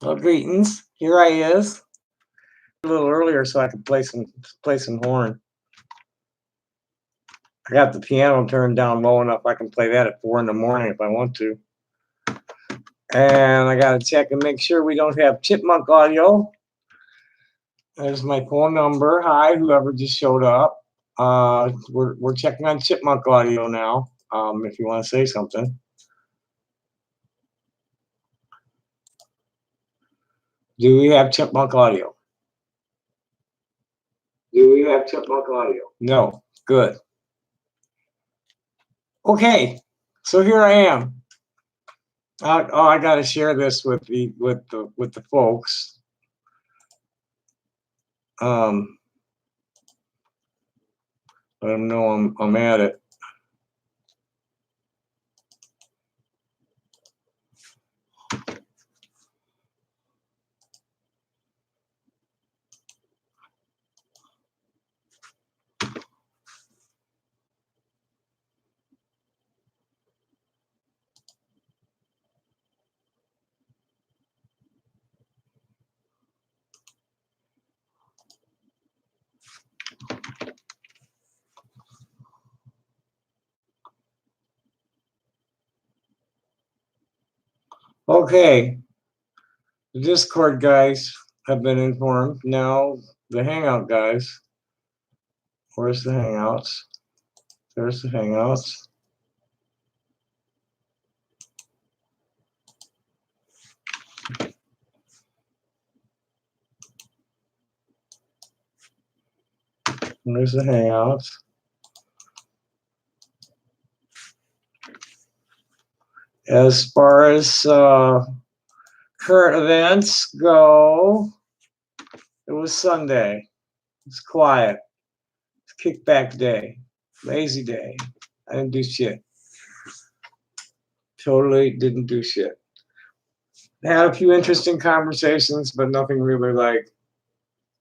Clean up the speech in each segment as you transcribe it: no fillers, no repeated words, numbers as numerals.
Well, greetings. Here I is. A little earlier so I could play some horn. I got the piano turned down low enough I can play that at 4 in the morning if I want to. And I gotta check and make sure we don't have chipmunk audio. There's my phone number. Hi, whoever just showed up. We're checking on chipmunk audio now. If you want to say something. Do we have chipmunk audio? Do we have chipmunk audio? No. Good. Okay. So here I am. I got to share this with the folks. Let them know I'm at it. Okay, the Discord guys have been informed. Now the Hangout guys. Where's the Hangouts? There's the Hangouts. And there's the Hangouts. As far as current events go, it was Sunday. It's quiet. It's kickback day. Lazy day. I didn't do shit. Totally didn't do shit. Had a few interesting conversations, but nothing really like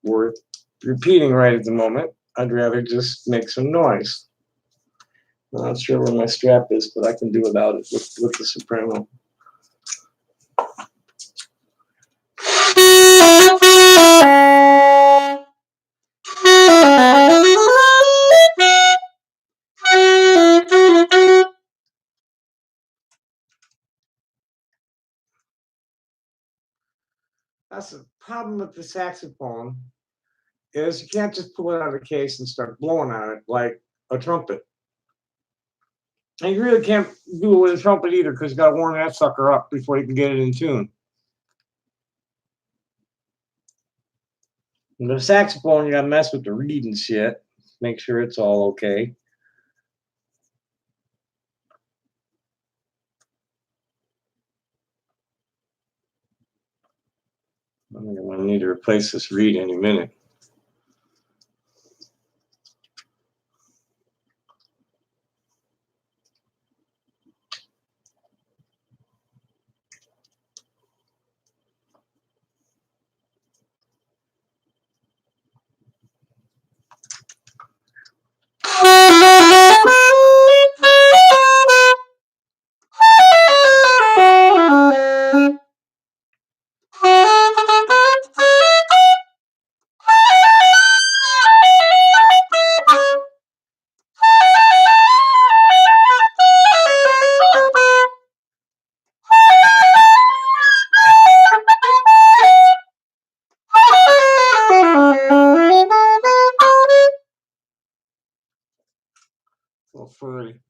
worth repeating right at the moment. I'd rather just make some noise. I'm not sure where my strap is, but I can do without it with the soprano. That's the problem with the saxophone is you can't just pull it out of the case and start blowing on it like a trumpet. And you really can't do it with a trumpet either because you got to warm that sucker up before you can get it in tune. And the saxophone, you got to mess with the reed and shit. Make sure it's all okay. I'm going to need to replace this reed any minute. Furry.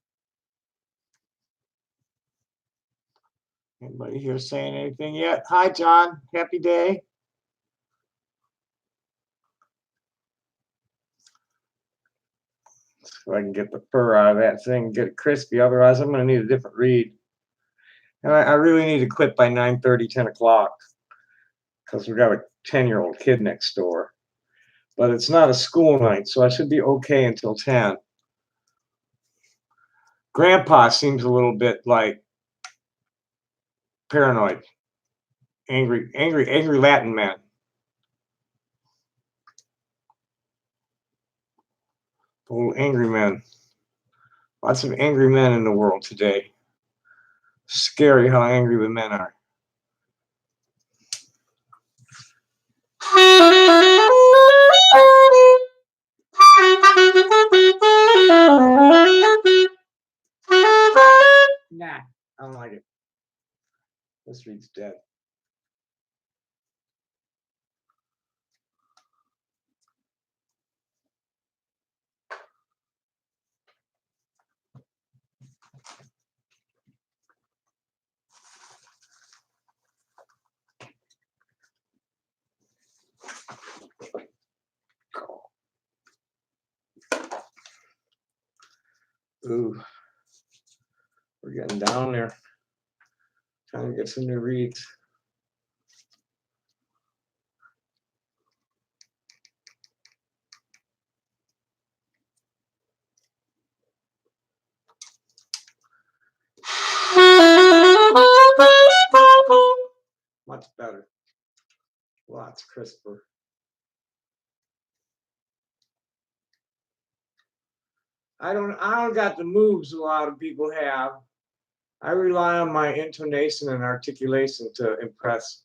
Anybody here saying anything yet? Hi, John. Happy day. So I can get the fur out of that thing and get it crispy. Otherwise, I'm going to need a different reed. And I really need to quit by 9:30, 10 o'clock because we've got a 10-year-old kid next door. But it's not a school night, so I should be okay until 10. Grandpa seems a little bit like paranoid. Angry Latin man. Oh, angry men. Lots of angry men in the world today. Scary how angry the men are. Nah, I don't like it. This reed's dead. Ooh, we're getting down there. Trying to get some new reeds. Much better. Lots crisper. I don't got the moves a lot of people have. I rely on my intonation and articulation to impress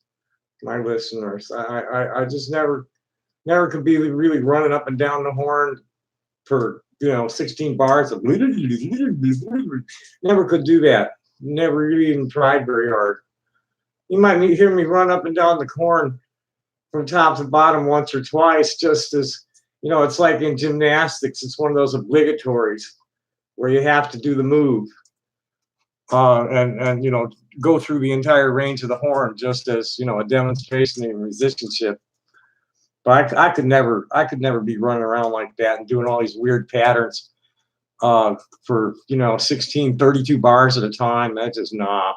my listeners. I just never could be really running up and down the horn for 16 bars of never could do that. Never really even tried very hard. You might hear me run up and down the horn from top to bottom once or twice, just as it's like in gymnastics. It's one of those obligatories where you have to do the move and go through the entire range of the horn, just as a demonstration in musicianship. But I could never be running around like that and doing all these weird patterns for 16, 32 bars at a time. That's just nah.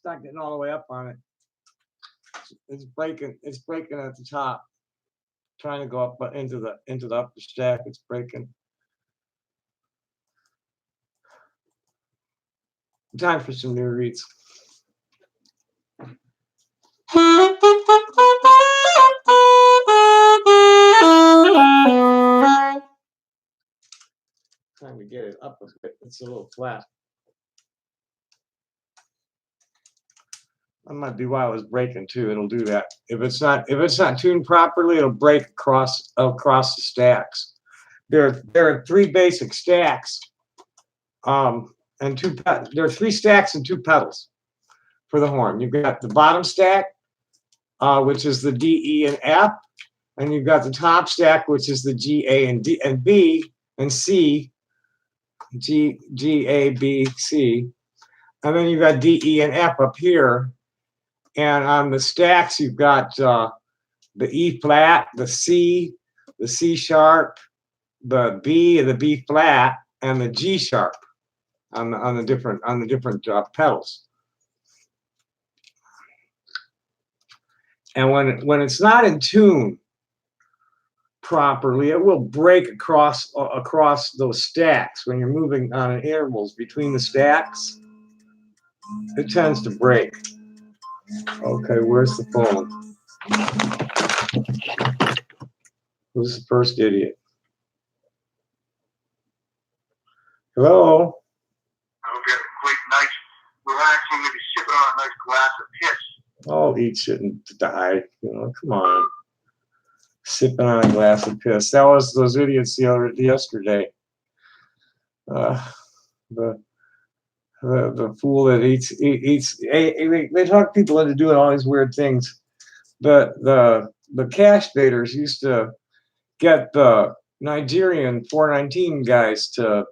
Not getting all the way up on it. It's breaking at the top. Trying to go up into the upper stack. It's breaking. Time for some new reeds. Time to get it up a bit. It's a little flat. That might be why it was breaking too. It'll do that. If it's not tuned properly, it'll break across the stacks. There are three basic stacks, and there are three stacks and two pedals for the horn. You've got the bottom stack, which is the D, E, and F, and you've got the top stack, which is the G, A, and D, and B, and C, G, A, B, C, and then you've got D, E, and F up here. And on the stacks, you've got the E flat, the C sharp, the B and the B flat, and the G sharp on the different pedals. And when it's not in tune properly, it will break across those stacks. When you're moving on intervals between the stacks, it tends to break. Okay, where's the phone? Who's the first idiot? Hello? I hope you have a great night. Relaxing, maybe sipping on a nice glass of piss. Oh, eat shit and die. Come on. Sipping on a glass of piss. That was those idiots yesterday. The fool that eats. They talk people into doing all these weird things. The cash baiters used to get the Nigerian 419 guys to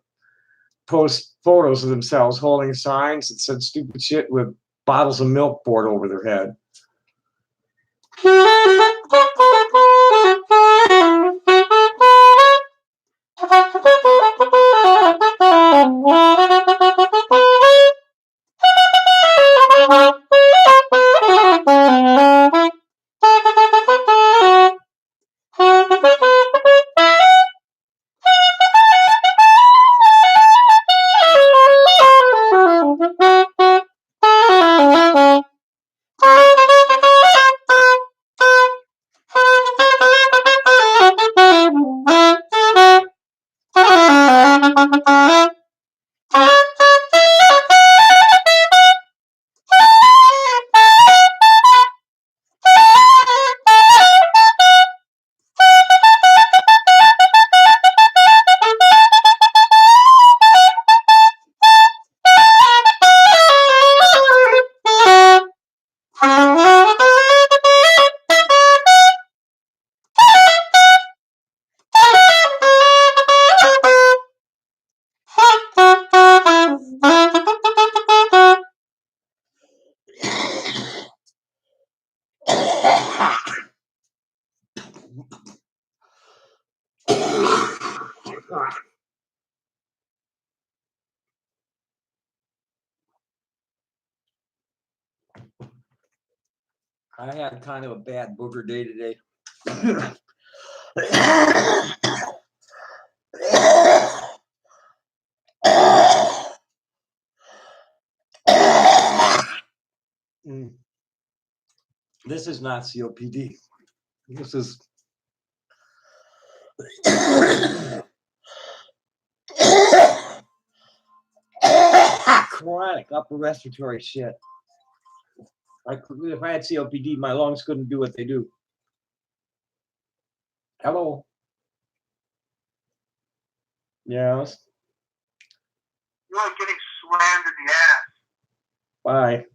post photos of themselves holding signs that said stupid shit with bottles of milk poured over their head. I had kind of a bad booger day today. This is not COPD. This is chronic upper respiratory shit. If I had COPD, my lungs couldn't do what they do. Hello. Yes. You're like getting slammed in the ass. Bye.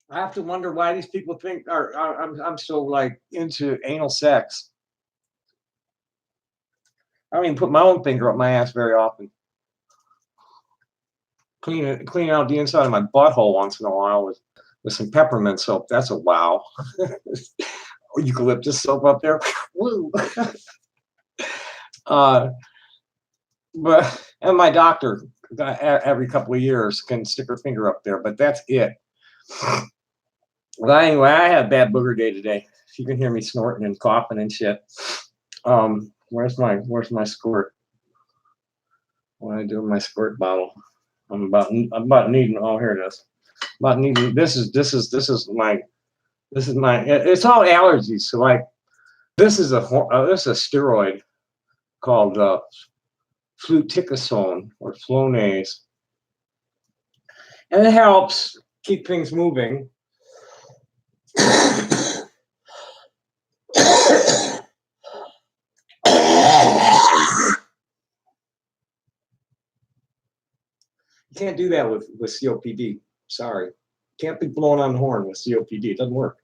I have to wonder why these people think I'm so like into anal sex. I don't even put my own finger up my ass very often. Clean out the inside of my butthole once in a while with some peppermint soap. That's a wow. Eucalyptus soap up there. Woo. But and my doctor every couple of years can stick her finger up there, but that's it. Well, anyway, I had a bad booger day today. You can hear me snorting and coughing and shit. Where's my squirt? What do I do with my squirt bottle? I'm about needing. Oh, here it is. About needing. This is my. It's all allergies. So like, this is a steroid called fluticasone or Flonase, and it helps keep things moving. You can't do that with COPD. Sorry. Can't be blowing on the horn with COPD. It doesn't work.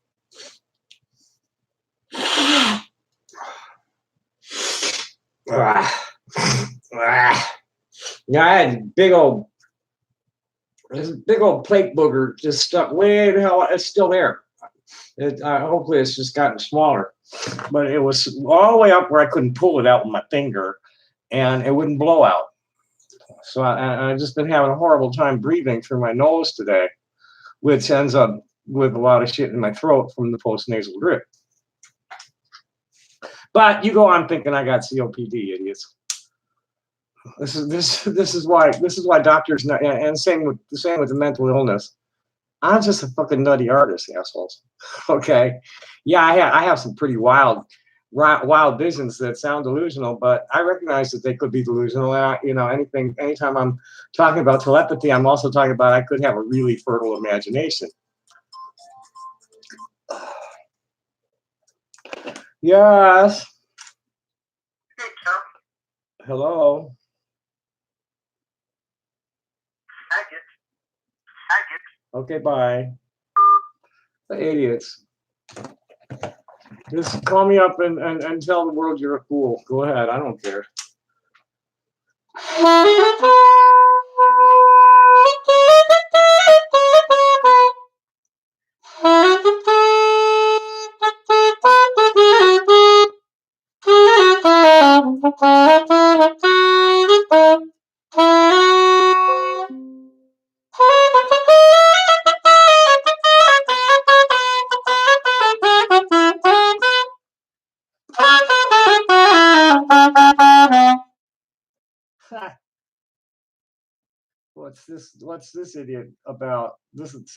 Yeah, I had this big old plate booger just stuck way the hell. It's still there. Hopefully it's just gotten smaller. But it was all the way up where I couldn't pull it out with my finger, and it wouldn't blow out. So I've just been having a horrible time breathing through my nose today, which ends up with a lot of shit in my throat from the postnasal drip. But you go on thinking I got COPD, idiots. This is why doctors not, and same with the mental illness. I'm just a fucking nutty artist, assholes. Okay, yeah, I have some pretty wild visions that sound delusional, but I recognize that they could be delusional. Anytime I'm talking about telepathy, I'm also talking about I could have a really fertile imagination. Yes. Hey, Tom. Hello. Faggot. Okay, bye. The idiots. Just call me up and tell the world you're a fool. Go ahead. I don't care. What's this idiot about? This is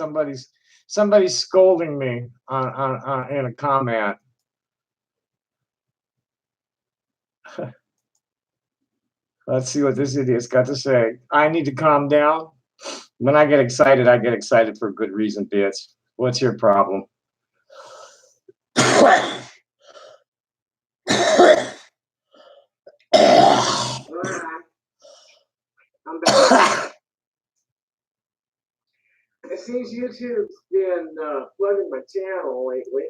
somebody's scolding me on in a comment. Let's see what this idiot's got to say. I need to calm down. When I get excited for good reason, bitch. What's your problem? I'm back. It seems YouTube's been flooding my channel lately,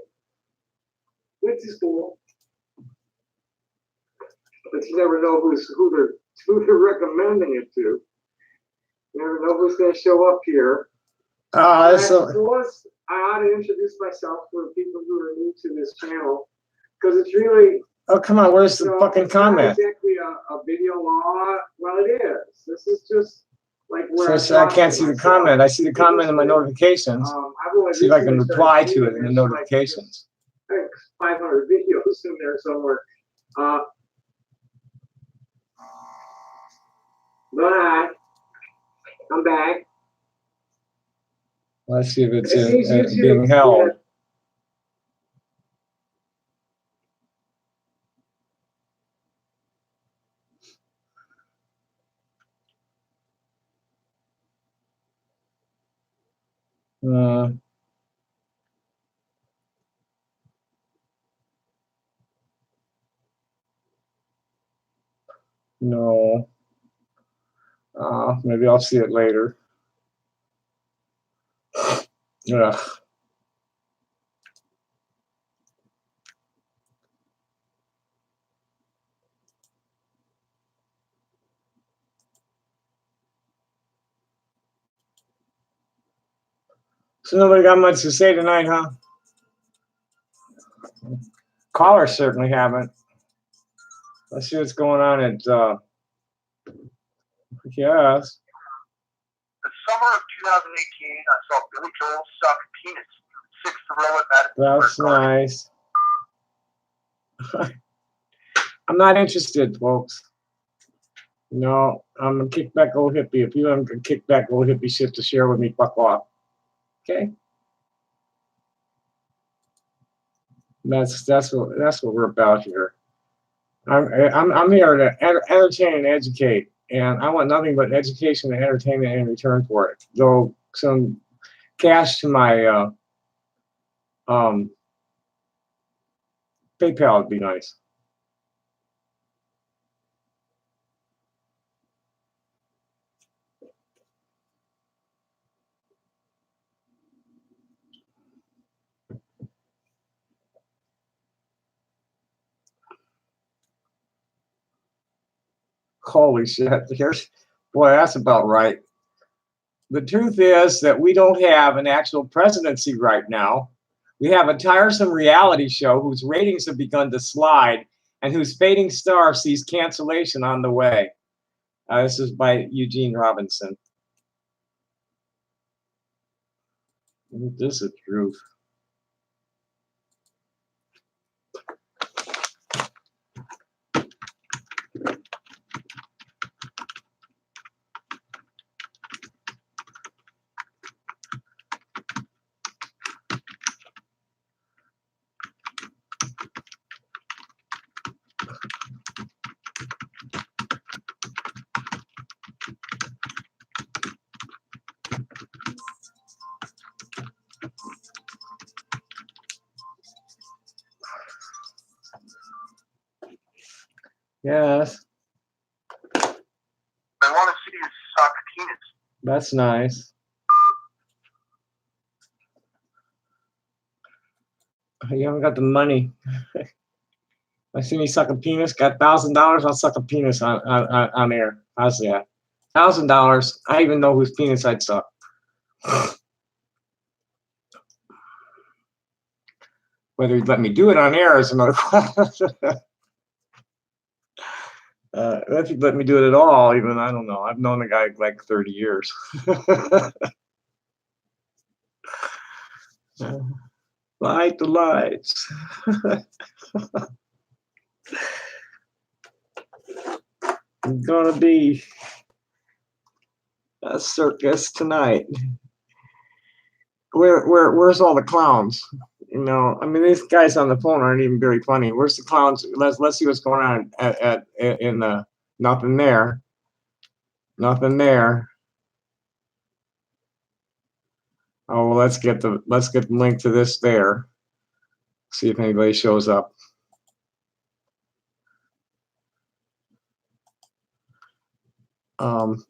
which is cool. But you never know who they're recommending it to. You never know who's going to show up here. I suppose I ought to introduce myself for people who are new to this channel, because it's really. Oh, come on, where's the fucking comment? Not exactly a video log. Well, it is. This is just like where I can't see the comment. I see the comment in my notifications. See if I can reply to it in the notifications. I think 500 videos in there somewhere. Bye. I'm back. Let's see if it's being held. No. Maybe I'll see it later. Ugh. So nobody got much to say tonight, huh? Callers certainly haven't. Let's see what's going on at yes. The summer of 2018, I saw Billy Joel suck penis in 6th row at Madison Square That's nice. I'm not interested, folks. No, I'm a kickback old hippie. If you have a kickback old hippie shit to share with me, fuck off. Okay. That's what we're about here. I'm here to entertain and educate, and I want nothing but education and entertainment in return for it. Though some cash to my PayPal would be nice. Holy shit! Boy, that's about right. The truth is that we don't have an actual presidency right now. We have a tiresome reality show whose ratings have begun to slide and whose fading star sees cancellation on the way. This is by Eugene Robinson. This is the truth. Yes. I want to see you suck penis. That's nice. You haven't got the money. I see me suck a penis. Got $1,000. I'll suck a penis on air. How's that? $1,000. I even know whose penis I'd suck. Whether he'd let me do it on air is another question. If he'd let me do it at all, even I don't know. I've known the guy like 30 years. Light the lights. It's gonna be a circus tonight. Where's all the clowns? I mean, these guys on the phone aren't even very funny. Where's the clowns? Let's see what's going on in the nothing there. Nothing there. Oh, well, let's get the link to this there. See if anybody shows up. Um,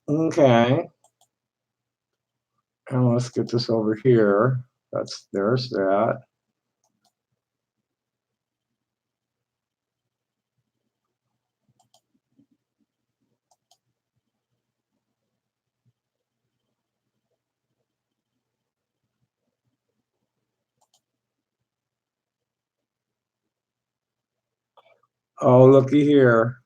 okay. And let's get this over here. There's that. Oh, looky here.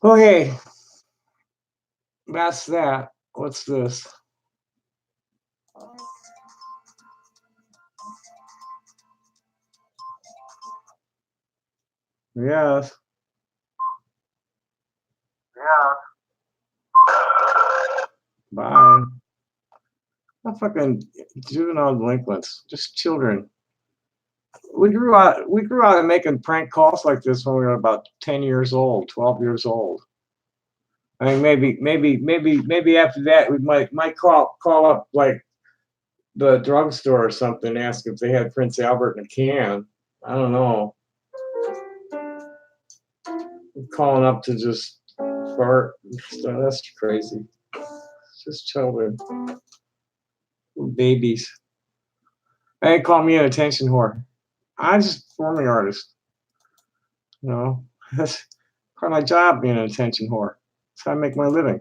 Okay. That's that. What's this? Yes. Yeah. Bye. Not fucking juvenile delinquents, just children. We grew out of making prank calls like this when we were about 10 years old, 12 years old. I mean, maybe after that we might call up like the drugstore or something, ask if they had Prince Albert in a can. I don't know. I'm calling up to just fart. So that's crazy. It's just children, babies. They call me an attention whore. I'm just a performing artist. That's part of my job, being an attention whore. That's how I make my living.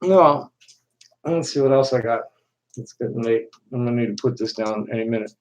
No, let's see what else I got. It's getting late. I'm gonna need to put this down any minute.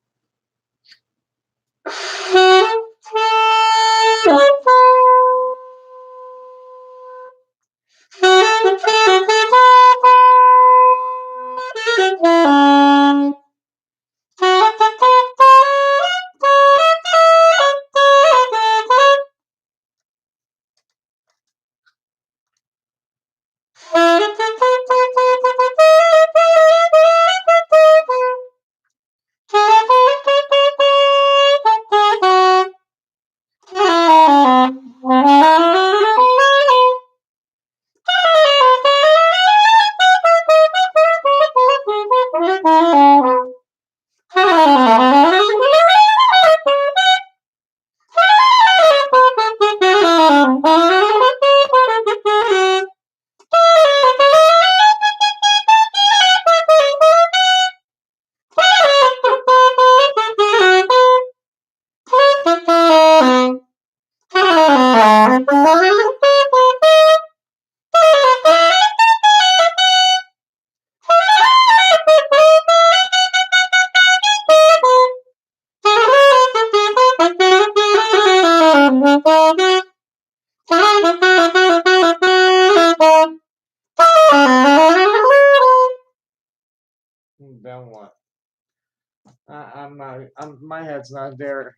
my head's not there.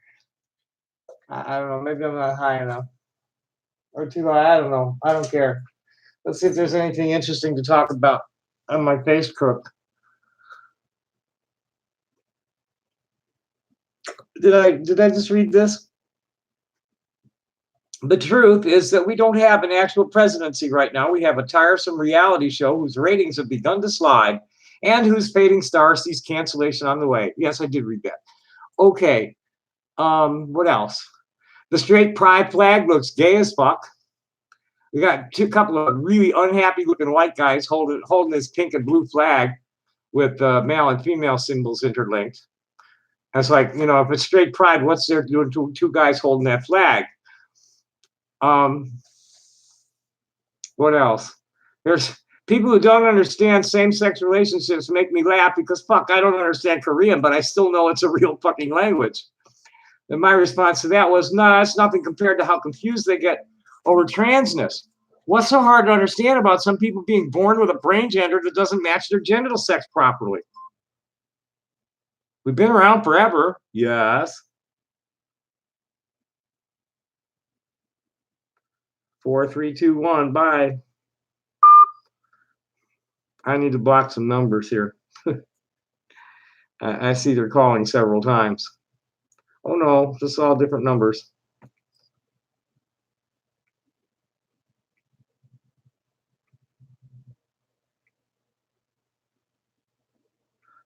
I don't know. Maybe I'm not high enough or too high. I don't know. I don't care. Let's see if there's anything interesting to talk about on my Facebook. Did I just read this? The truth is that we don't have an actual presidency right now. We have a tiresome reality show whose ratings have begun to slide and whose fading star sees cancellation on the way. Yes, I did read that. Okay. What else? The straight pride flag looks gay as fuck. We got a couple of really unhappy looking white guys holding this pink and blue flag with male and female symbols interlinked. And it's like, if it's straight pride, what's there doing two guys holding that flag? What else? There's people who don't understand same-sex relationships make me laugh because fuck, I don't understand Korean, but I still know it's a real fucking language. And my response to that was, nah, it's nothing compared to how confused they get over transness. What's so hard to understand about some people being born with a brain gender that doesn't match their genital sex properly? We've been around forever. Yes. 4, 3, 2, 1. Bye. I need to block some numbers here. I see they're calling several times. Oh no, just all different numbers.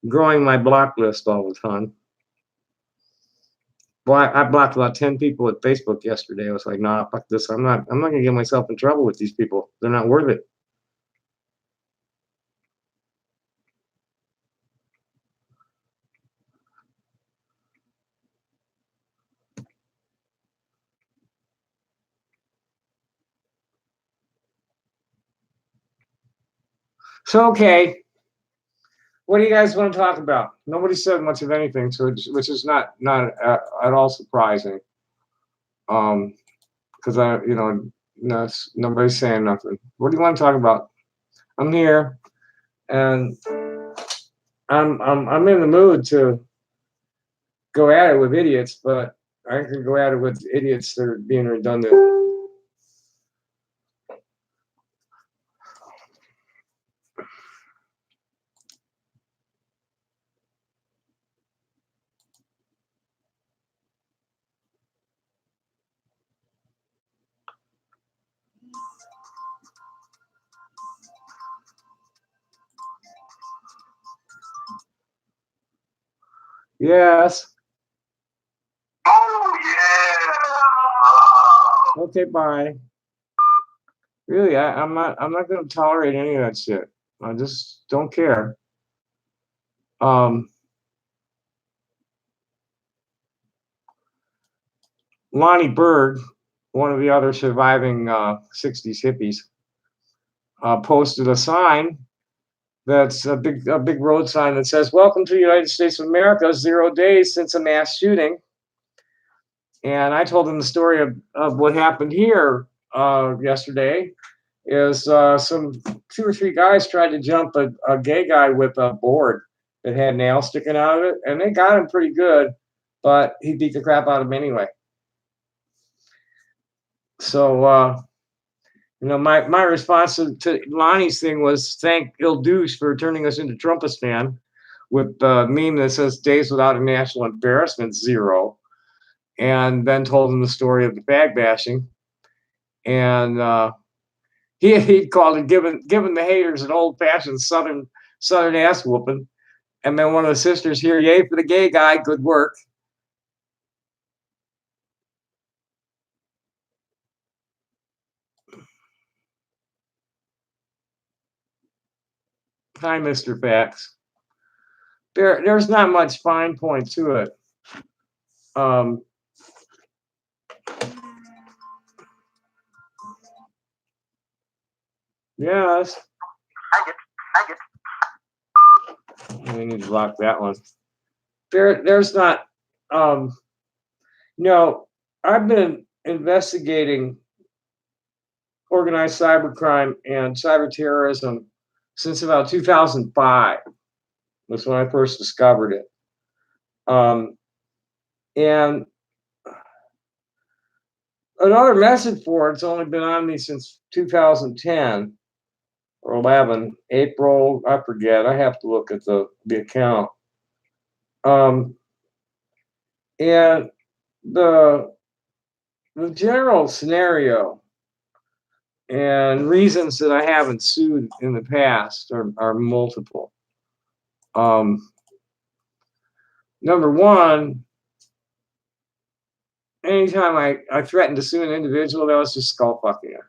Growing my block list all the time. Well, I blocked about 10 people at Facebook yesterday. I was like, nah, fuck this. I'm not gonna get myself in trouble with these people. They're not worth it. So okay, what do you guys want to talk about? Nobody said much of anything, so which is not at all surprising. Because nobody's saying nothing. What do you want to talk about? I'm here, and I'm in the mood to go at it with idiots, but I can go at it with idiots that are being redundant. Yes. Oh yeah. Okay, bye. Really, I'm not gonna tolerate any of that shit. I just don't care. Lonnie Bird, one of the other surviving 60s hippies, posted a sign that's a big road sign that says, "Welcome to the United States of America, 0 days since a mass shooting." And I told him the story of what happened here yesterday. Is some 2 or 3 guys tried to jump a gay guy with a board that had nails sticking out of it, and they got him pretty good, but he beat the crap out of him anyway. So, my response to Lonnie's thing was thank Il Douche for turning us into Trumpistan with the meme that says days without a national embarrassment, 0. And then told him the story of the bag bashing. And he called it giving the haters an old-fashioned southern ass whooping. And then one of the sisters here, yay for the gay guy, good work. Hi, Mr. Facts. There's not much fine point to it. Yes. We need to block that one. There's not. I've been investigating organized cybercrime and cyber terrorism since about 2005. That's when I first discovered it. And another message for it's only been on me since 2010 or 11, April, I forget. I have to look at the account. And the general scenario and reasons that I haven't sued in the past are multiple. Number one, anytime I threatened to sue an individual, that was just skull fucking her.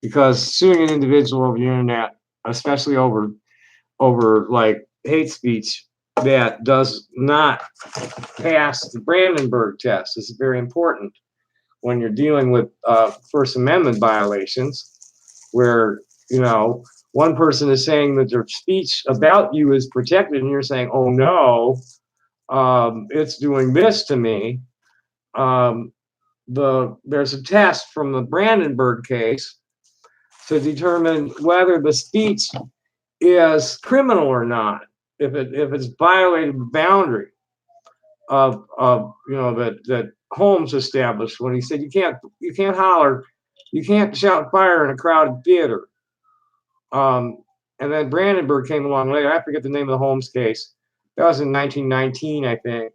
Because suing an individual over the internet, especially over like hate speech that does not pass the Brandenburg test, is very important when you're dealing with First Amendment violations, where one person is saying that their speech about you is protected, and you're saying, "Oh no, it's doing this to me." There's a test from the Brandenburg case to determine whether the speech is criminal or not, if it's violated the boundary of that Holmes established when he said you can't holler, you can't shout fire in a crowded theater. And then Brandenburg came along later. I forget the name of the Holmes case. That was in 1919, I think.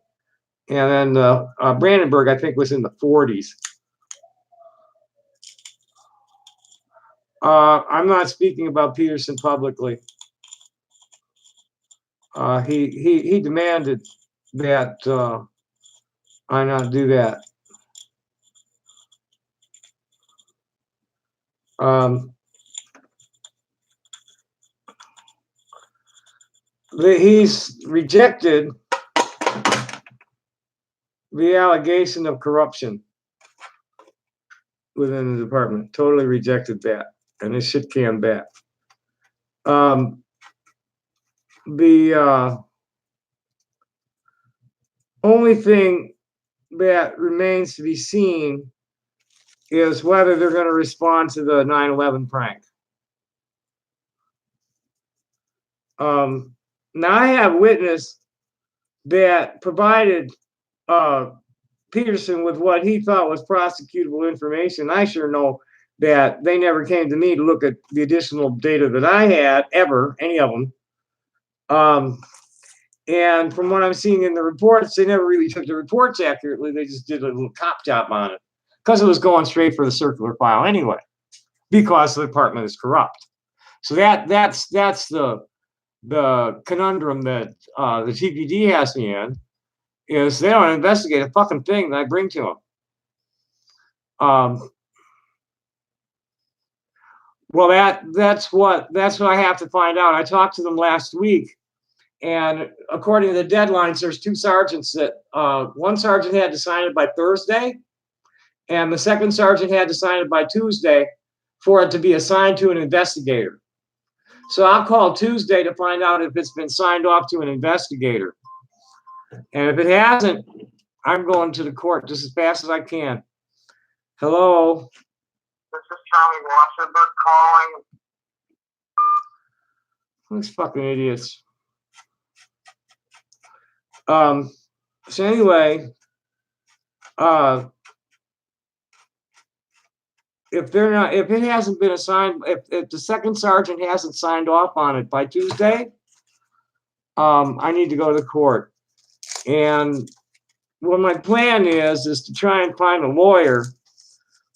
And then Brandenburg, I think, was in the 40s. I'm not speaking about Peterson publicly. He demanded that I not do that. He's rejected the allegation of corruption within the department. Totally rejected that, and his shit canned back. The only thing that remains to be seen is whether they're going to respond to the 9/11 prank. Now, I have witness that provided Peterson with what he thought was prosecutable information. I sure know that they never came to me to look at the additional data that I had, ever, any of them. And from what I'm seeing in the reports, they never really took the reports accurately. They just did a little cop job on it because it was going straight for the circular file anyway, because the department is corrupt. So that's the conundrum that the TPD has me in, is they don't investigate a fucking thing that I bring to them. Well, that's what I have to find out. I talked to them last week, and according to the deadlines, there's two sergeants that one sergeant had to sign it by Thursday, and the second sergeant had to sign it by Tuesday for it to be assigned to an investigator. So I'll call Tuesday to find out if it's been signed off to an investigator. And if it hasn't, I'm going to the court just as fast as I can. Hello? This is Tommy Wasserberg calling. These fucking idiots. So anyway, if it hasn't been assigned, if the second sergeant hasn't signed off on it by Tuesday, I need to go to the court. And what my plan is to try and find a lawyer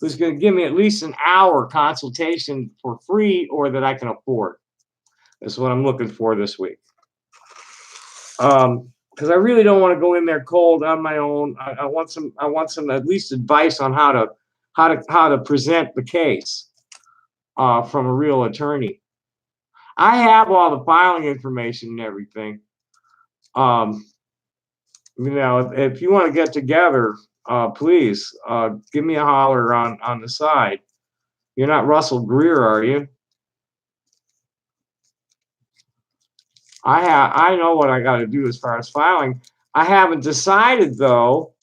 who's going to give me at least an hour consultation for free, or that I can afford. That's what I'm looking for this week. Because I really don't want to go in there cold on my own. I want some at least advice on how to present the case from a real attorney. I have all the filing information and everything. If you want to get together, please give me a holler on the side. You're not Russell Greer, are you? I know what I got to do as far as filing. I haven't decided, though,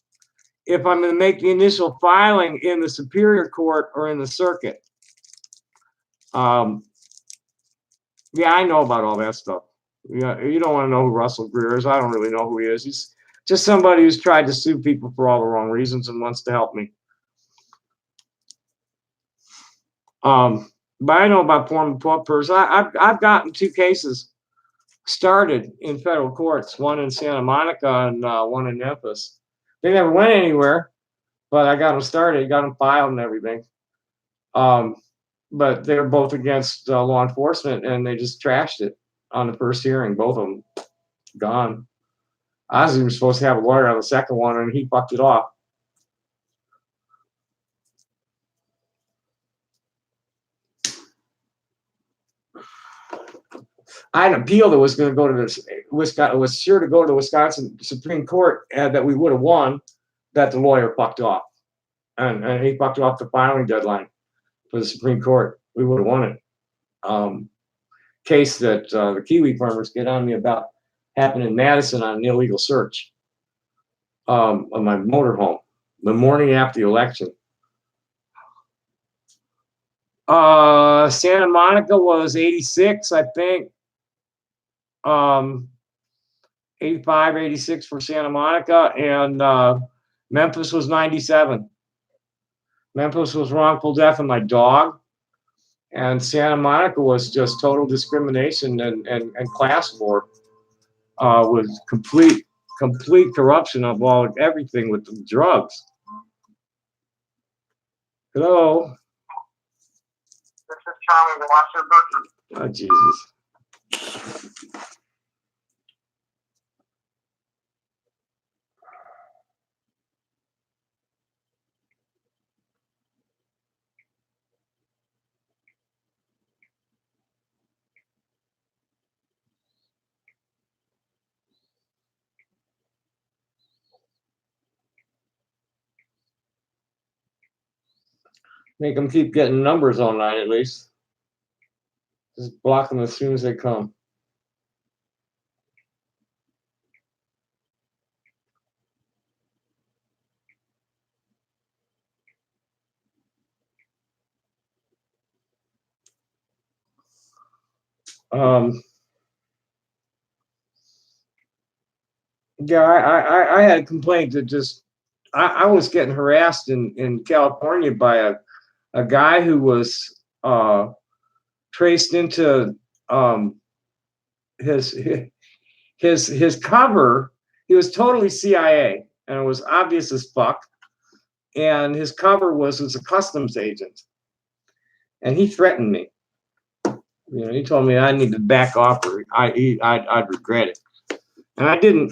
if I'm going to make the initial filing in the Superior Court or in the circuit. Yeah, I know about all that stuff. Yeah, you don't want to know who Russell Greer is. I don't really know who he is. He's Just somebody who's tried to sue people for all the wrong reasons and wants to help me. But I know about former puppers. I've gotten 2 cases started in federal courts, one in Santa Monica and one in Memphis. They never went anywhere, but I got them started, got them filed and everything. But they're both against law enforcement, and they just trashed it on the first hearing. Both of them gone. I was even supposed to have a lawyer on the second one, and he fucked it off. I had an appeal that was going to go to the Wisconsin, was sure to go to the Wisconsin Supreme Court, that we would have won, that the lawyer fucked off, and he fucked off the filing deadline for the Supreme Court. We would have won it. Case that the Kiwi farmers get on me about happened in Madison on an illegal search of my motorhome the morning after the election. Santa Monica was 86, I think. 85, 86 for Santa Monica, and Memphis was 97. Memphis was wrongful death of my dog, and Santa Monica was just total discrimination and class war, with complete corruption of everything with the drugs. Hello. This is Charlie Wasserberg. Oh, Jesus. Make them keep getting numbers all night, at least. Just block them as soon as they come. Yeah, I had a complaint that just, I was getting harassed in California by a guy who was traced into his cover. He was totally CIA, and it was obvious as fuck. And his cover was as a customs agent, and he threatened me. You know, he told me I need to back off, or I'd regret it, and I didn't.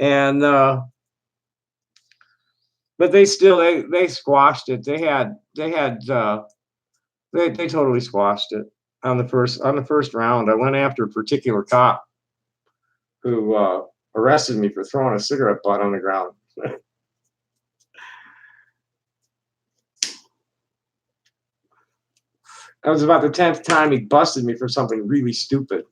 And but they still they squashed it. They totally squashed it on the first round. I went after a particular cop who arrested me for throwing a cigarette butt on the ground. That was about the 10th time he busted me for something really stupid.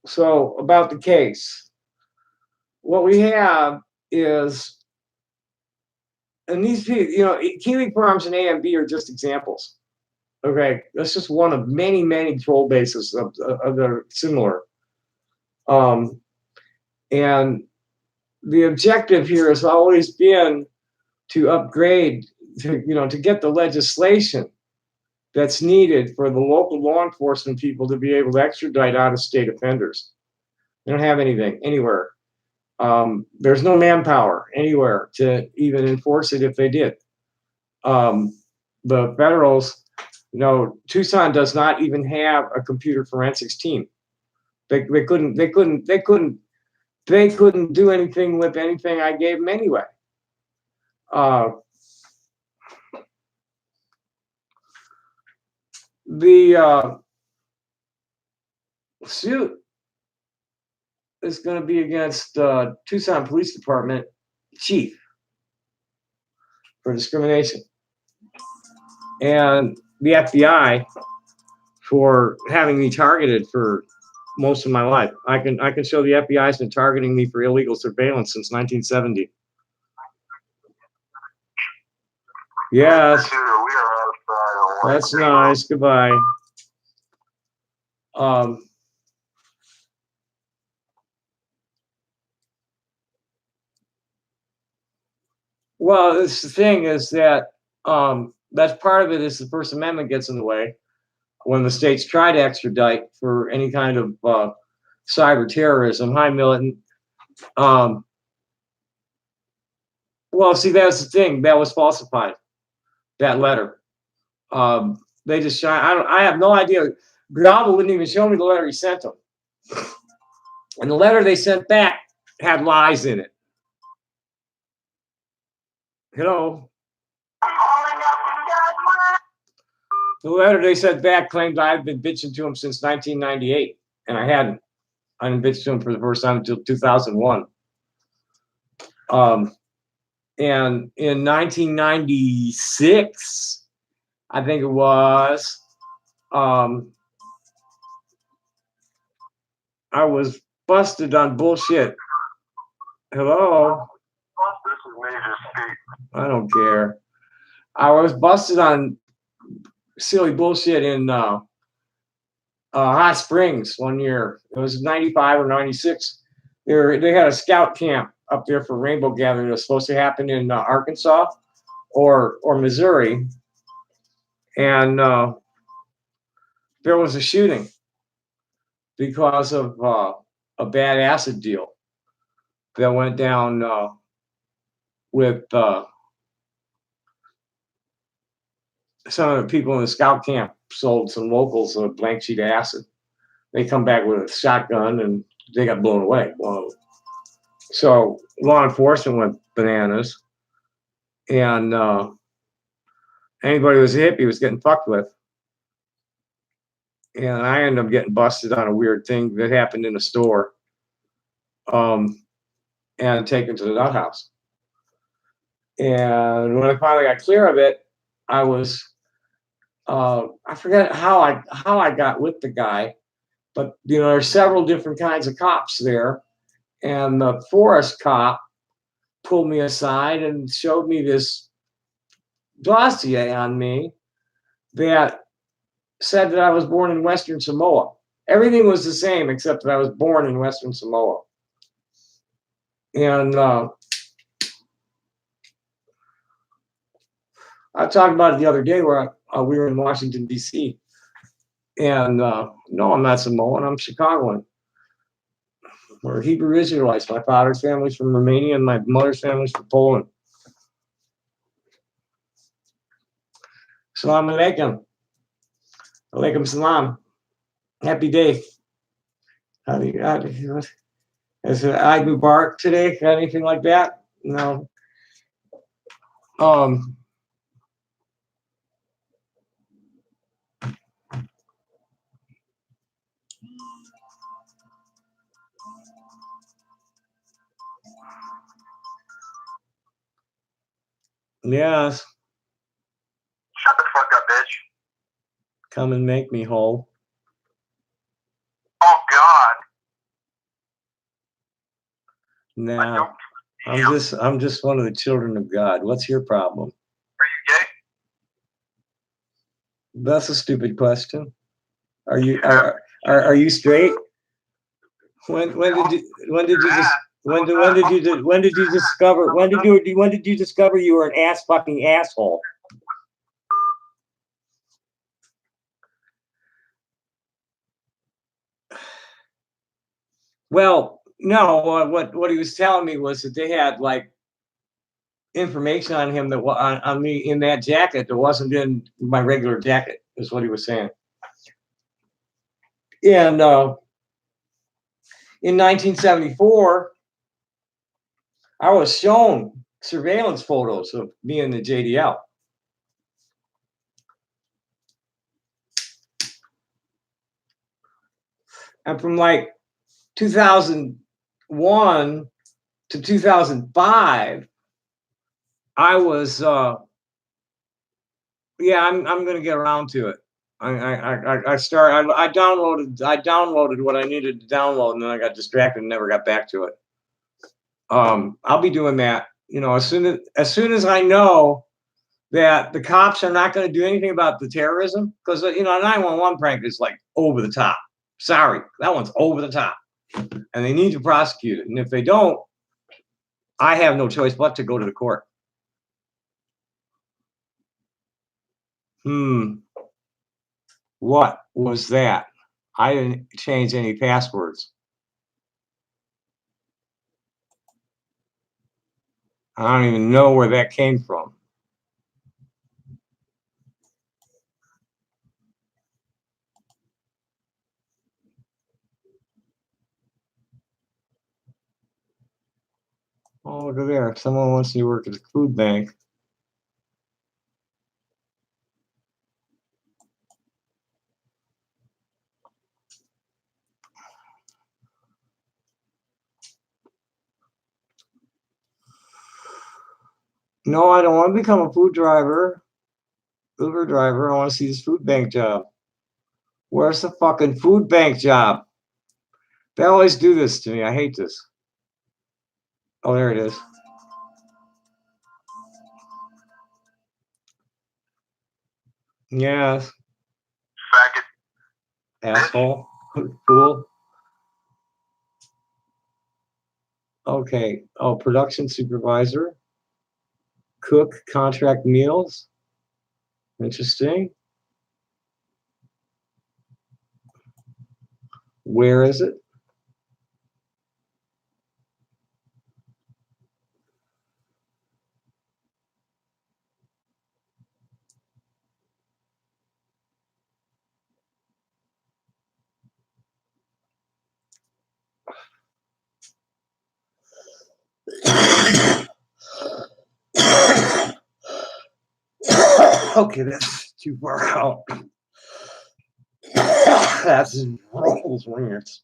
So about the case, what we have is, and these people, you know, Kiwi Farms and AMB are just examples. Okay, that's just one of many troll bases of that are similar. And the objective here has always been to upgrade, to get the legislation that's needed for the local law enforcement people to be able to extradite out-of-state offenders. They don't have anything anywhere. There's no manpower anywhere to even enforce it if they did. The federals, Tucson does not even have a computer forensics team. They couldn't do anything with anything I gave them anyway. The suit is going to be against Tucson Police Department chief for discrimination, and the FBI for having me targeted for most of my life. I can show the FBI has been targeting me for illegal surveillance since 1970. Yes. We are outside That's nice. Goodbye. Well, this the thing is that that's part of it is the First Amendment gets in the way when the states try to extradite for any kind of cyber terrorism. Hi, Militant. Well, see, that's the thing. That was falsified. That letter. They just I have no idea. Grijalva wouldn't even show me the letter he sent them. And the letter they sent back had lies in it. Hello? The letter they sent back claimed I'd been bitching to him since 1998, and I hadn't. I didn't bitch to him for the first time until 2001. And in 1996, I think it was, I was busted on bullshit. Hello? This is Major Skate. I don't care. I was busted on silly bullshit in Hot Springs one year. It was 95 or 96. They had a scout camp up there for Rainbow Gathering. It was supposed to happen in Arkansas or Missouri. And there was a shooting because of a bad acid deal that went down with some of the people in the scout camp sold some locals a blank sheet of acid. They come back with a shotgun and they got blown away. So law enforcement went bananas, and anybody who was a hippie was getting fucked with. And I ended up getting busted on a weird thing that happened in a store, and taken to the nut house. And when I finally got clear of it, I was I forget how I got with the guy, but there's several different kinds of cops there, and the forest cop pulled me aside and showed me this dossier on me that said that I was born in Western Samoa. Everything was the same except that I was born in Western Samoa. And I talked about it the other day where we were in Washington, D.C. And no, I'm not Samoan. I'm Chicagoan. We're Hebrew Israelites. My father's family's from Romania and my mother's family's from Poland. Salam alaikum. Alaikum salam. Happy day. Is it Eid Mubarak today? Anything like that? No. Yes. Shut the fuck up, bitch. Come and make me whole. Oh God. Nah, I'm just one of the children of God. What's your problem? Are you gay? That's a stupid question. Are you straight? When did you discover you were an fucking asshole? Well, no. What he was telling me was that they had like information on him that on me in that jacket that wasn't in my regular jacket. Is what he was saying. And in 1974, I was shown surveillance photos of me in the JDL. And from like 2001 to 2005, I was I'm going to get around to it. I downloaded what I needed to download, and then I got distracted and never got back to it. I'll be doing that, as soon as I know that the cops are not going to do anything about the terrorism? Because, a 911 prank is like over the top. Sorry, that one's over the top. And they need to prosecute it. And if they don't, I have no choice but to go to the court. What was that? I didn't change any passwords. I don't even know where that came from. Oh, look at there. Someone wants you to work at the food bank. No, I don't want to become a food driver. Uber driver. I want to see this food bank job. Where's the fucking food bank job? They always do this to me. I hate this. Oh, there it is. Yes. Faggot. Asshole. Fool. Okay. Oh, production supervisor. Cook contract meals. Interesting. Where is it? Okay, that's too far out. That's Rolls Ringers.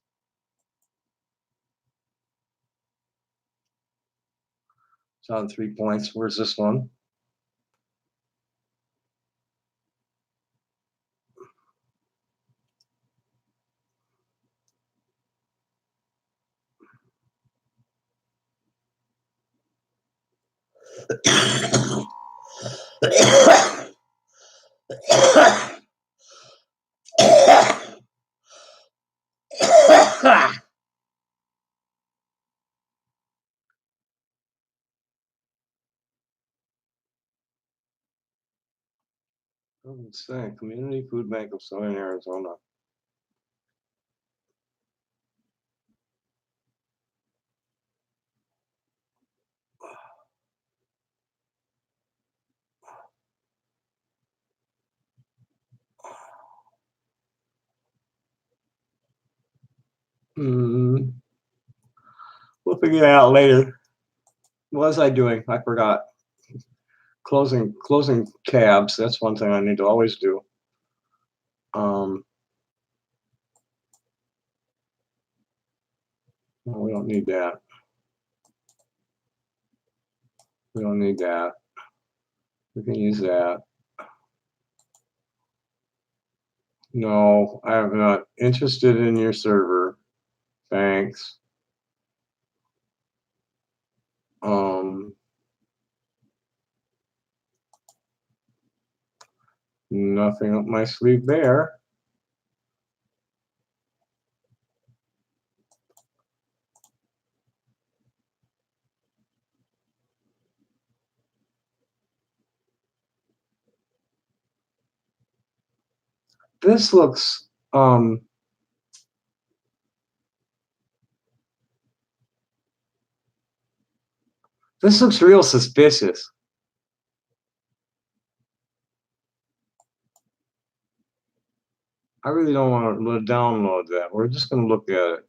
It's on 3 points. Where's this one? Let's say Community Food Bank of Southern Arizona. We'll figure it out later. What was I doing? I forgot. Closing tabs. That's one thing I need to always do. No, we don't need that. We don't need that. We can use that. No, I'm not interested in your server. Thanks. Nothing up my sleeve there. This looks real suspicious. I really don't want to download that. We're just going to look at it.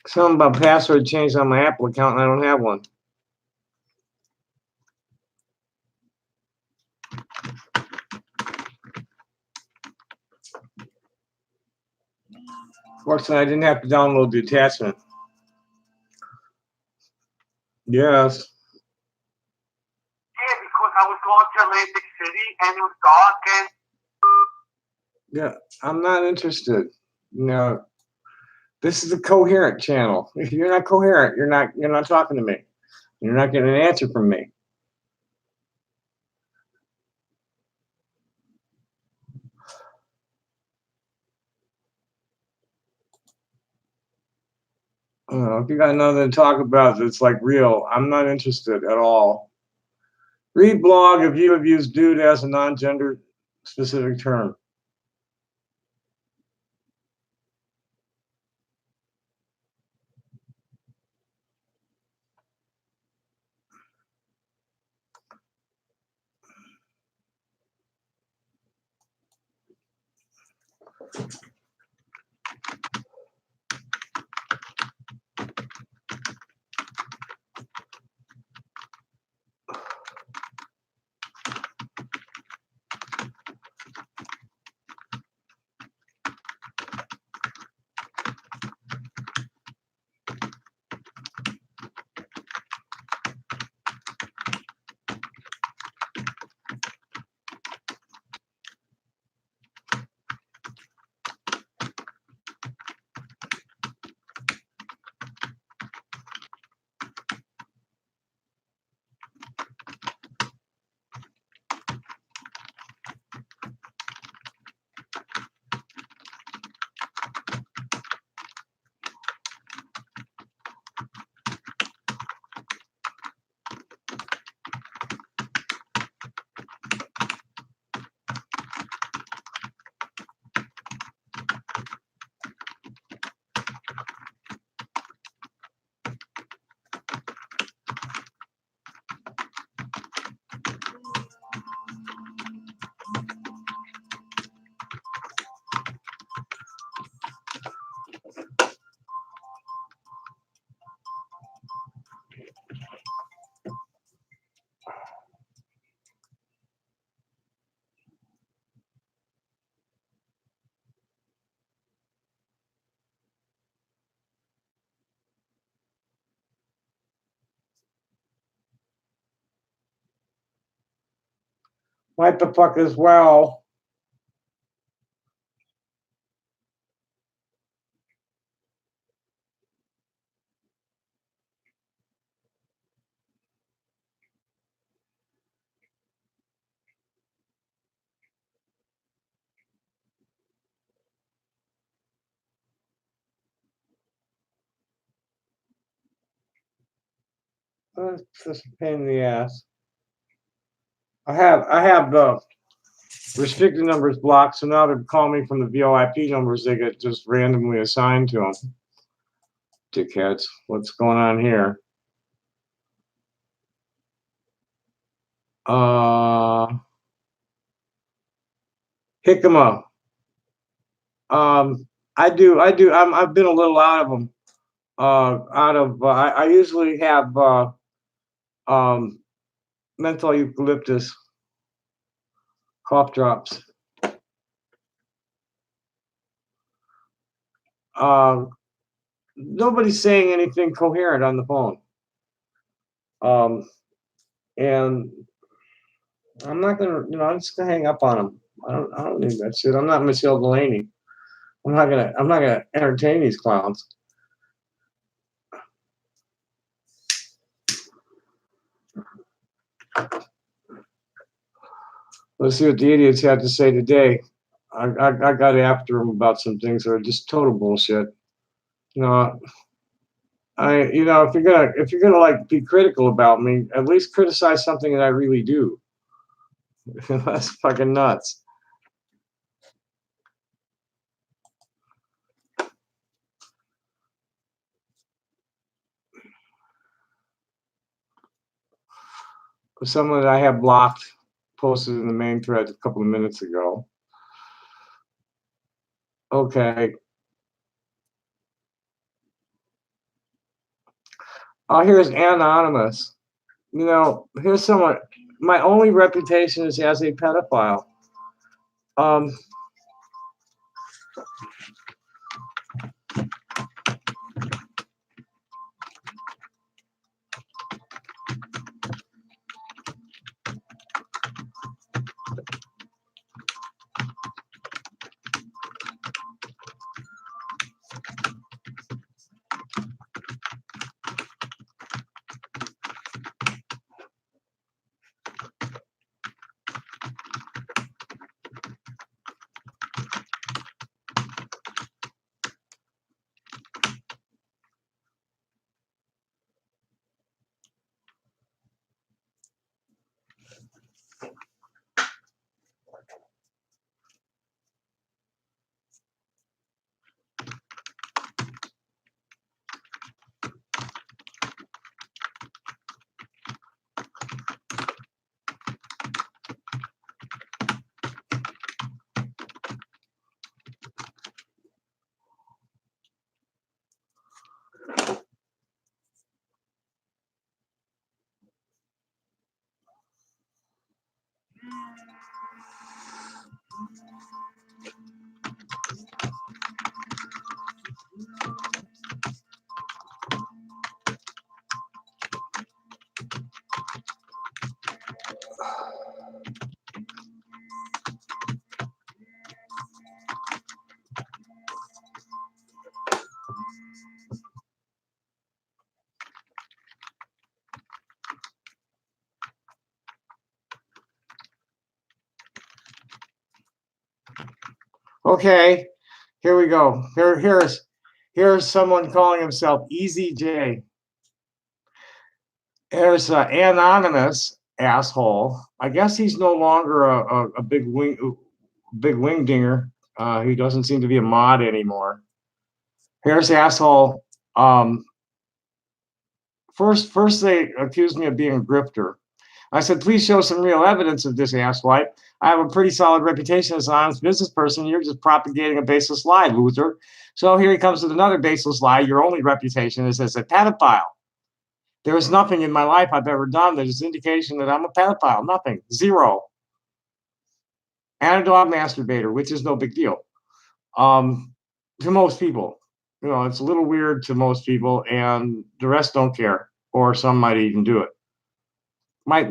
Something about password change on my Apple account, and I don't have one. Fortunately, I didn't have to download the attachment. Yes. Yeah, because I was going to Atlantic City and it was dark and. Yeah, I'm not interested. No, this is a coherent channel. If you're not coherent, you're not talking to me. You're not getting an answer from me. If you got nothing to talk about that's like real, I'm not interested at all. Read blog if you have used dude as a non-gender specific term. What the fuck as well? That's just a pain in the ass. I have the restricted numbers blocked, so now they're calling me from the VoIP numbers they get just randomly assigned to them. Dickheads, what's going on here? Hickama. I've been a little out of them. I usually have menthol eucalyptus cough drops. Nobody's saying anything coherent on the phone. And I'm not gonna, I'm just gonna hang up on them. I don't need that shit. I'm not Michelle Delaney. I'm not gonna entertain these clowns. Let's see what the idiots had to say today. I got after them about some things that are just total bullshit. If you're gonna like be critical about me, at least criticize something that I really do. That's fucking nuts. Someone that I have blocked posted in the main thread a couple of minutes ago. Okay. Oh, here's Anonymous. You know, here's someone. My only reputation is as a pedophile. Um, okay, here we go. Here's someone calling himself Easy J. There's Anonymous asshole. I guess he's no longer a big wing dinger. He doesn't seem to be a mod anymore. Here's asshole. First they accused me of being a grifter. I said, please show some real evidence of this, asswipe. I have a pretty solid reputation as an honest business person. You're just propagating a baseless lie, loser. So here he comes with another baseless lie. Your only reputation is as a pedophile. There is nothing in my life I've ever done that is indication that I'm a pedophile. Nothing. Zero. And a dog masturbator, which is no big deal. To most people. You know, it's a little weird to most people, and the rest don't care, or some might even do it. My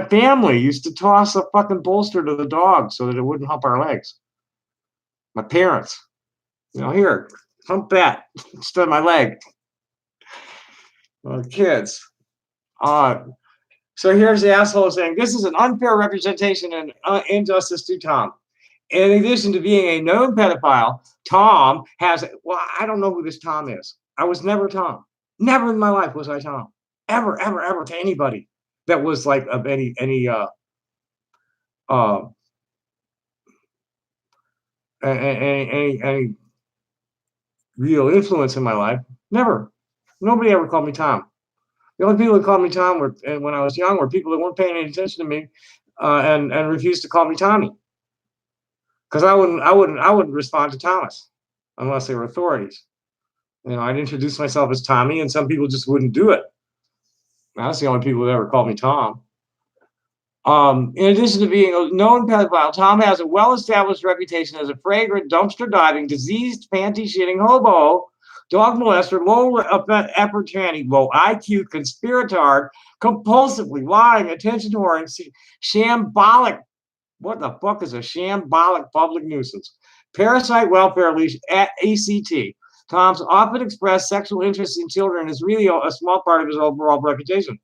family used to toss a fucking bolster to the dog so that it wouldn't hump our legs. My parents, you know, here, hump that instead of my leg. Kids. So here's the asshole saying this is an unfair representation and injustice to Tom. In addition to being a known pedophile, Tom has, well, I don't know who this Tom is. I was never Tom. Never in my life was I Tom. Ever, ever, ever to anybody that was like of any uh any real influence in my life. Never. Nobody ever called me Tom. The only people that called me Tom were when I was young were people that weren't paying any attention to me and refused to call me Tommy. Because I wouldn't respond to Thomas unless they were authorities. You know, I'd introduce myself as Tommy, and some people just wouldn't do it. That's the only people that ever called me Tom. In addition to being a known pedophile, Tom has a well-established reputation as a fragrant, dumpster-diving, diseased, panty-shitting hobo, dog molester, low-effort tranny, low IQ, conspirator, compulsively lying, attention whoring, shambolic. What the fuck is a shambolic public nuisance? Parasite welfare leash at ACT. Tom's often expressed sexual interest in children is really a small part of his overall reputation,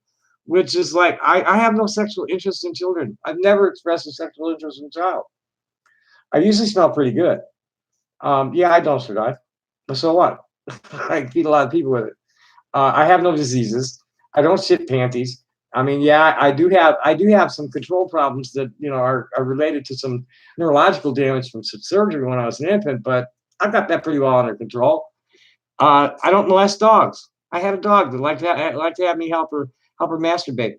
which is like, I have no sexual interest in children. I've never expressed a sexual interest in a child. I usually smell pretty good. Yeah, I don't survive. But so what? I feed a lot of people with it. I have no diseases. I don't shit panties. I mean, yeah, I do have some control problems that, you know, are related to some neurological damage from some surgery when I was an infant, but I've got that pretty well under control. I don't molest dogs. I had a dog that liked to have me help her masturbate.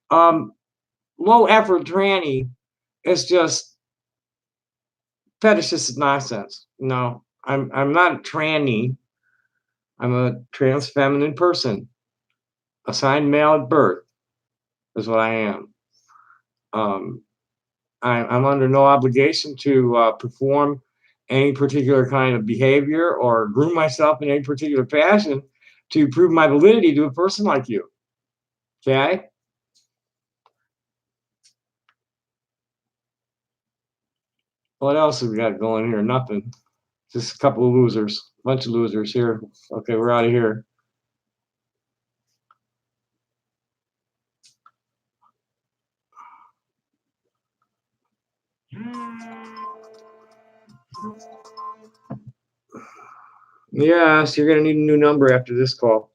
Um, Low effort tranny is just fetishistic nonsense. No, I'm not a tranny. I'm a trans feminine person. Assigned male at birth is what I am. I'm under no obligation to perform any particular kind of behavior or groom myself in any particular fashion to prove my validity to a person like you. Okay? What else have we got going here? Nothing. Just a couple of losers. Bunch of losers here. Okay, we're out of here. Yes, you're going to need a new number after this call.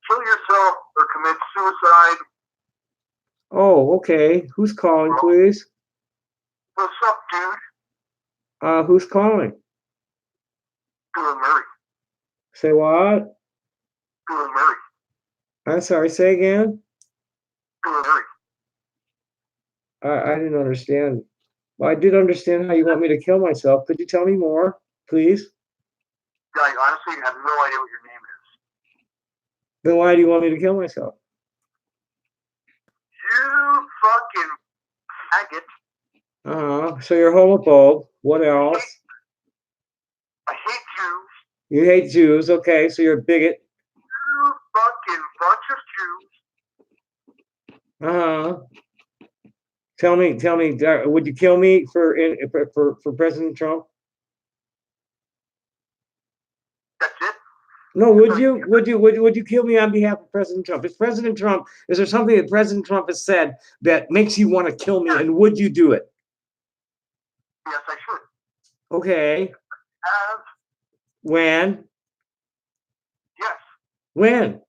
Kill yourself or commit suicide. Oh, okay. Who's calling, please? What's up, dude? Who's calling? Bill Murray. Say what? Bill Murray. I'm sorry, say again? Bill Murray. I didn't understand. Well, I did understand how you want me to kill myself. Could you tell me more, please? Yeah, I honestly have no idea what your name is. Then why do you want me to kill myself? You fucking faggot. So you're homophobe. What else? I hate Jews. You hate Jews. Okay, so you're a bigot. You fucking bunch of Jews. Tell me, would you kill me for President Trump? That's it? No, would you kill me on behalf of President Trump? Is President Trump, is there something that President Trump has said that makes you want to kill me, and would you do it? Yes, I should. Okay. When? Yes. When?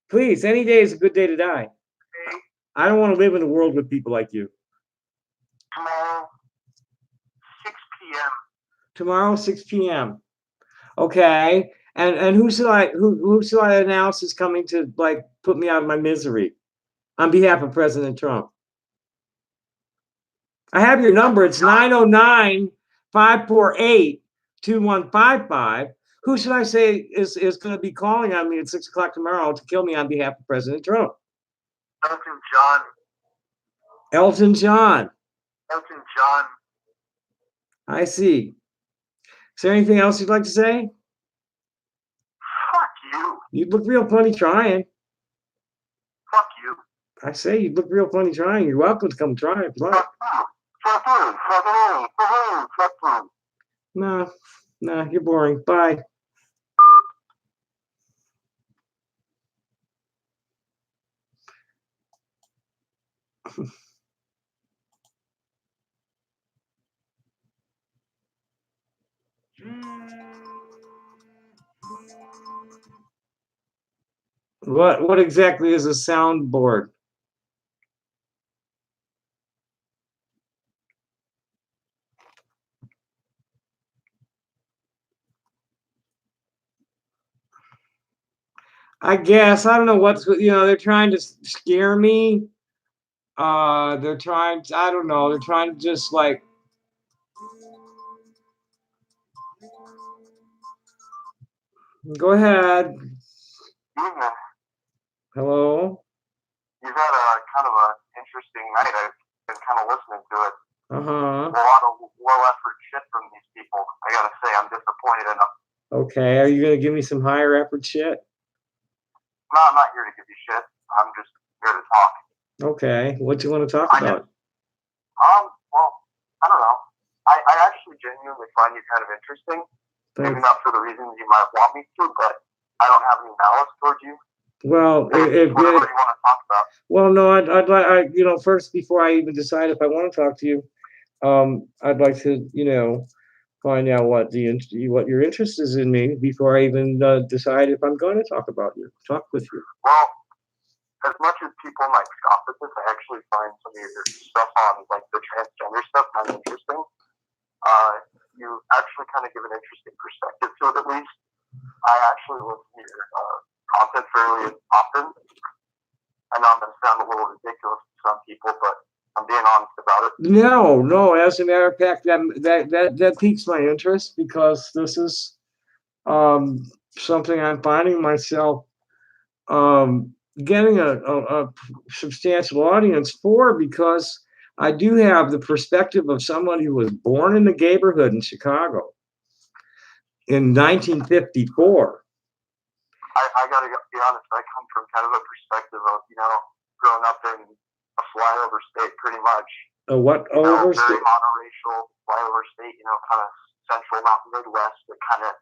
Please, any day is a good day to die. Okay. I don't want to live in a world with people like you. Tomorrow, 6 p.m. Tomorrow, 6 p.m. Okay. And who should I announce is coming to like put me out of my misery on behalf of President Trump? I have your number. It's 909-548-2155. Who should I say is going to be calling on me at 6 o'clock tomorrow to kill me on behalf of President Trump? Elton John. Elton John. Elton John. I see. Is there anything else you'd like to say? Fuck you. You'd look real funny trying. Fuck you. I say you'd look real funny trying. You're welcome to come try if you like. Fuck you. Fuck you. Fuck you. No, you're boring. Bye. What exactly is a soundboard? I guess I don't know they're trying to scare me. I don't know, they're trying to just like go ahead. Evening. Hello. You've had a kind of an interesting night. I've been kind of listening to it. A lot of low effort shit from these people. I gotta say, I'm disappointed in them. Okay, are you gonna give me some higher effort shit? No, I'm not here to give you shit. I'm just here to talk. Okay, what do you want to talk about? Well, I don't know. I actually genuinely find you kind of interesting. Maybe not for the reasons you might want me to, but I don't have any malice towards you. Well, whatever you want to talk about. Well, no, I'd like, first before I even decide if I want to talk to you, I'd like to, find out what your interest is in me before I even decide if I'm going to talk with you. Well, as much as people might scoff at this, I actually find some of your stuff on like the transgender stuff kind of interesting. You actually kind of give an interesting perspective to it, at least. I actually listen to your content fairly often. I know I'm going to sound a little ridiculous to some people, but I'm being honest about it. No. As a matter of fact, that piques my interest because this is something I'm finding myself getting a substantial audience for, because I do have the perspective of someone who was born in the neighborhood in Chicago in 1954. I gotta be honest, I come from kind of a perspective of, growing up in a flyover state pretty much. What over very monoracial flyover state, kind of central, not Midwest, but kind of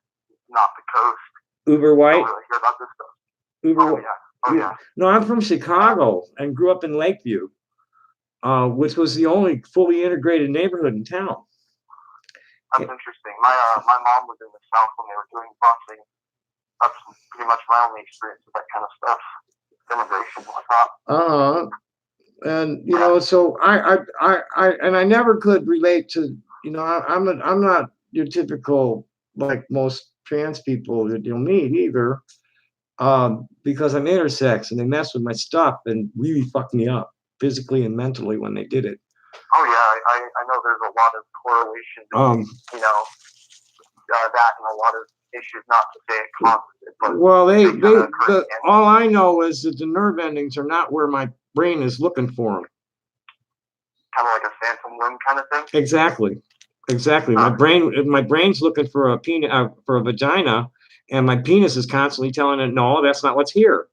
not the coast. Uber white? I don't really hear about this stuff. Uber, oh yeah. No, I'm from Chicago and grew up in Lakeview, which was the only fully integrated neighborhood in town. That's interesting. My mom was in the South when they were doing busing. That's pretty much my only experience with that kind of stuff, immigration and whatnot. And so I never could relate to, I'm not your typical, like most trans people that you'll meet either, because I'm intersex and they mess with my stuff and really fucked me up physically and mentally when they did it. Oh yeah, I know there's a lot of correlation between, that and a lot of issues, not to say it causes it, but well, all I know is that the nerve endings are not where my brain is looking for them. Kind of like a phantom limb kind of thing. Exactly. My brain's looking for a penis, for a vagina, and my penis is constantly telling it, no, that's not what's here.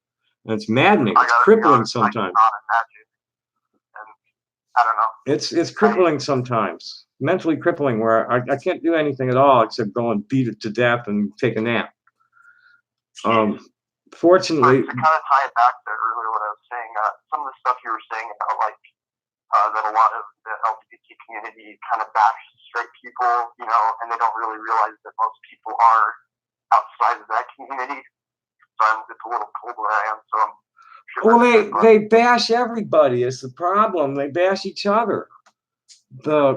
And it's maddening. It's crippling sometimes. I don't know. It's crippling sometimes. Mentally crippling, where I can't do anything at all except go and beat it to death and take a nap. Fortunately, to kind of tie it back to earlier what I was saying, some of the stuff you were saying about that a lot of the LGBT community kind of bash straight people, and they don't really realize that most people are outside of that community. So it's a little cold where I am. So I'm sure. Well, they bash everybody. Is the problem? They bash each other. They're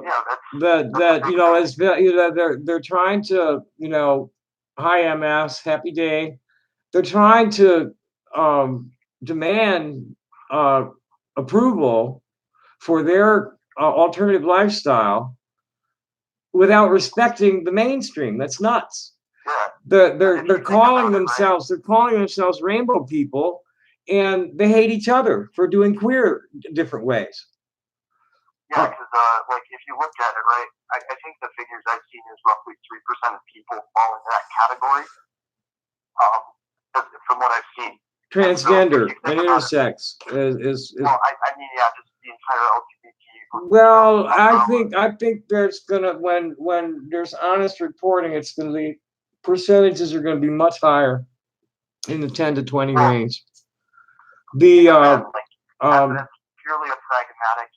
trying to, hi MS, happy day. They're trying to demand approval for their alternative lifestyle without respecting the mainstream. That's nuts. Yeah. They're calling themselves rainbow people, and they hate each other for doing queer different ways. Yeah, because if you look at it, right, I think the figures I've seen is roughly 3% of people fall into that category. From what I've seen. Transgender and intersex is. Well, I mean, yeah, just the entire LGBT. Well, I think there's gonna, when there's honest reporting, it's gonna be, percentages are gonna be much higher, in the 10 to 20 range. That's purely a pragmatic,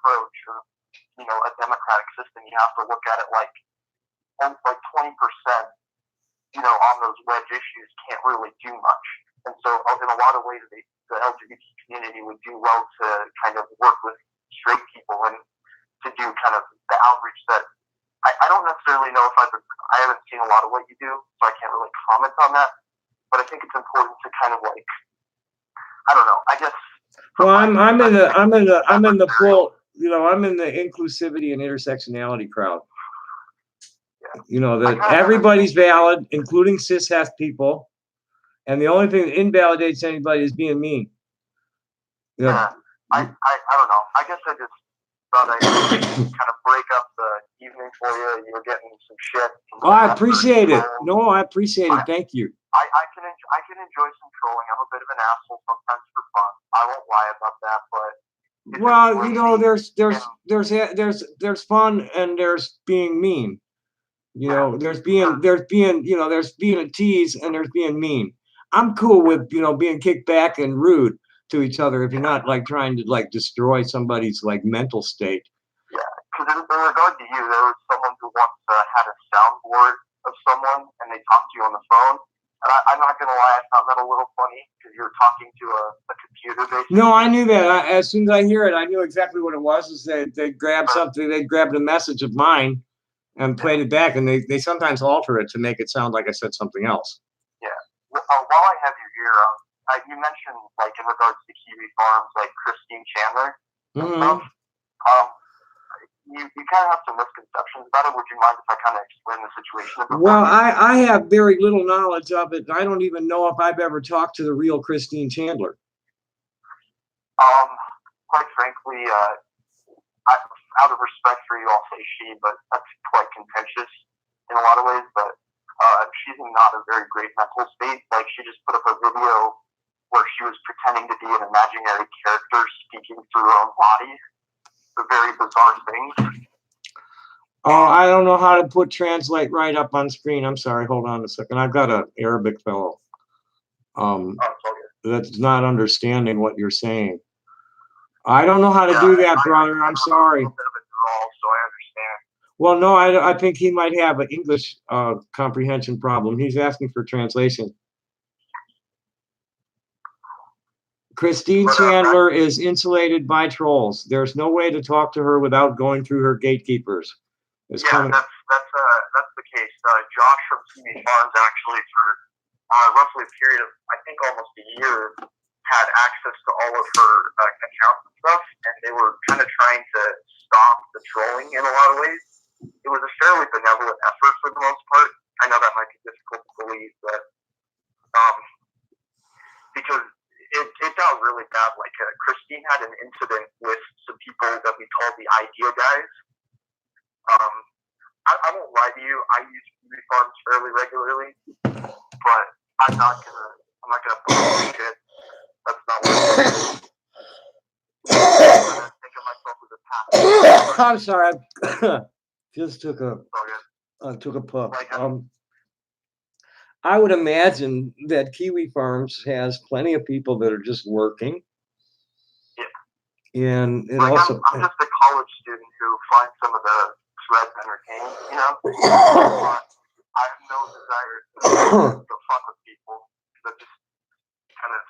approach, or a democratic system. You have to look at it like 20%, on those wedge issues can't really do much. And so in a lot of ways, the LGBT community would do well to kind of work with straight people and to do kind of the outreach that I don't necessarily know if I haven't seen a lot of what you do, so I can't really comment on that. But I think it's important to kind of I don't know, I guess. Well, I'm in the full, I'm in the inclusivity and intersectionality crowd. That everybody's valid, including cis-het people, and the only thing that invalidates anybody is being mean. Yeah, I don't know. I guess I just thought I'd kind of break up the evening for you. You were getting some shit. Oh, I appreciate it. No, I appreciate it. Thank you. I can enjoy some trolling. I'm a bit of an asshole sometimes for fun. I won't lie about that, but. Well, there's fun and there's being mean. There's being a tease and there's being mean. I'm cool with, being kicked back and rude to each other if you're not trying to destroy somebody's mental state. Yeah, because in regard to you, there was someone who once had a soundboard of someone and they talked to you on the phone. And I'm not going to lie, I found that a little funny because you're talking to a computer basically. No, I knew that. As soon as I hear it, I knew exactly what it was. Is they grabbed something, they grabbed a message of mine and played it back, and they sometimes alter it to make it sound like I said something else. Yeah. Well, while I have you here, you mentioned in regards to Kiwi Farms, Christine Chandler. Mm-hmm. you kind of have some misconceptions about it. Would you mind if I kind of explain the situation a bit Well, more? I have very little knowledge of it. I don't even know if I've ever talked to the real Christine Chandler. Quite frankly, out of respect for you, I'll say she, but that's quite contentious in a lot of ways. But she's in not a very great mental state. Like, she just put up a video where she was pretending to be an imaginary character speaking through her own body. It's a very bizarre thing. Oh, I don't know how to put translate right up on screen. I'm sorry. Hold on a second. I've got an Arabic fellow Oh, it's all good. that's not understanding what you're saying. I don't know how to Yeah, do that, I brother. I'm have sorry. a little bit of a drawl, so I understand. Well, no, I think he might have an English comprehension problem. He's asking for translation. Christine Chandler is insulated by trolls. There's no way to talk to her without going through her gatekeepers. It's Yeah, coming. that's the case. Josh from TV Farms actually for roughly a period of, I think, almost a year, had access to all of her accounts and stuff, and they were kind of trying to stop the trolling in a lot of ways. It was a fairly benevolent effort for the most part. I know that might be difficult to believe, but because it got really bad. Like, Christine had an incident with some people that we call the idea guys. I won't lie to you. I use TV Farms fairly regularly, but I'm not gonna put shit. That's not what I'm doing. I think of myself as a passive. I'm sorry. I just took a It's all good. puff. Like, I would imagine that Kiwi Farms has plenty of people that are just working. Yeah. And it like, also. I'm just a college student who finds some of the threads entertaining, you know? But I have no desire to fuck with people. They're just kind of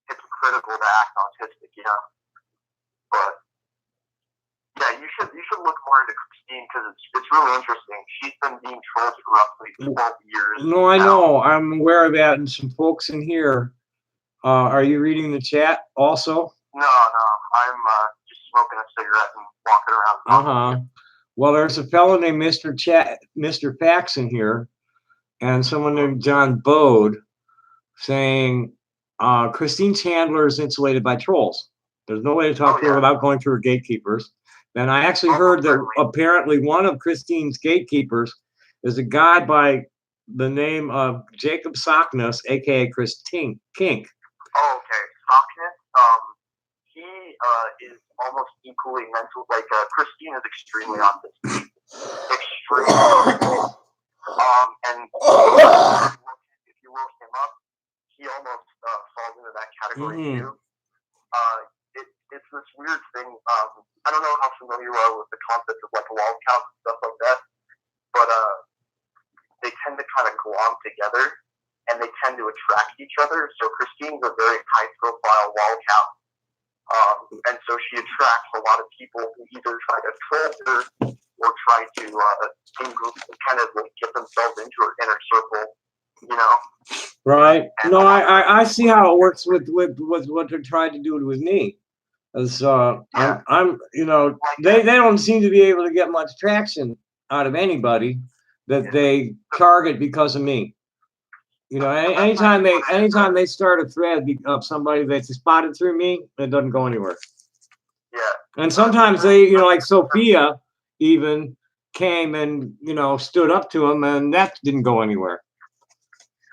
hypocritical to act autistic, you know? But yeah, you should look more into Christine because it's really interesting. She's been being trolled for roughly 12 years. No, I know. I'm aware of that, and some folks in here. Are you reading the chat also? No, I'm just smoking a cigarette and walking around. Well, there's a fellow named Mr. Fax in here, and someone named John Bode saying Christine Chandler is insulated by trolls. There's no way to talk to her without going through her gatekeepers. And I actually heard that apparently one of Christine's gatekeepers is a guy by the name of Jacob Sockness, aka Chris Kink. Oh, okay. Sockness. He is almost equally mental. Like, Christine is extremely autistic. Extremely. And if you look him up, he almost falls into that category too. It's this weird thing. I don't know how familiar you are with the concept of like wall count and stuff like that, but they tend to kind of glom together and they tend to attract each other. So Christine's a very high profile wall count. And so she attracts a lot of people who either try to troll her or try to kind of like get themselves into her inner circle, you know? Right. No, I see how it works with what they're trying to do with me. As I'm you know, they don't seem to be able to get much traction out of anybody that they target because of me. You know, anytime they start a thread of somebody that's spotted through me, it doesn't go anywhere. Yeah. And sometimes they, you know, like Sophia even came and, you know, stood up to him, and that didn't go anywhere.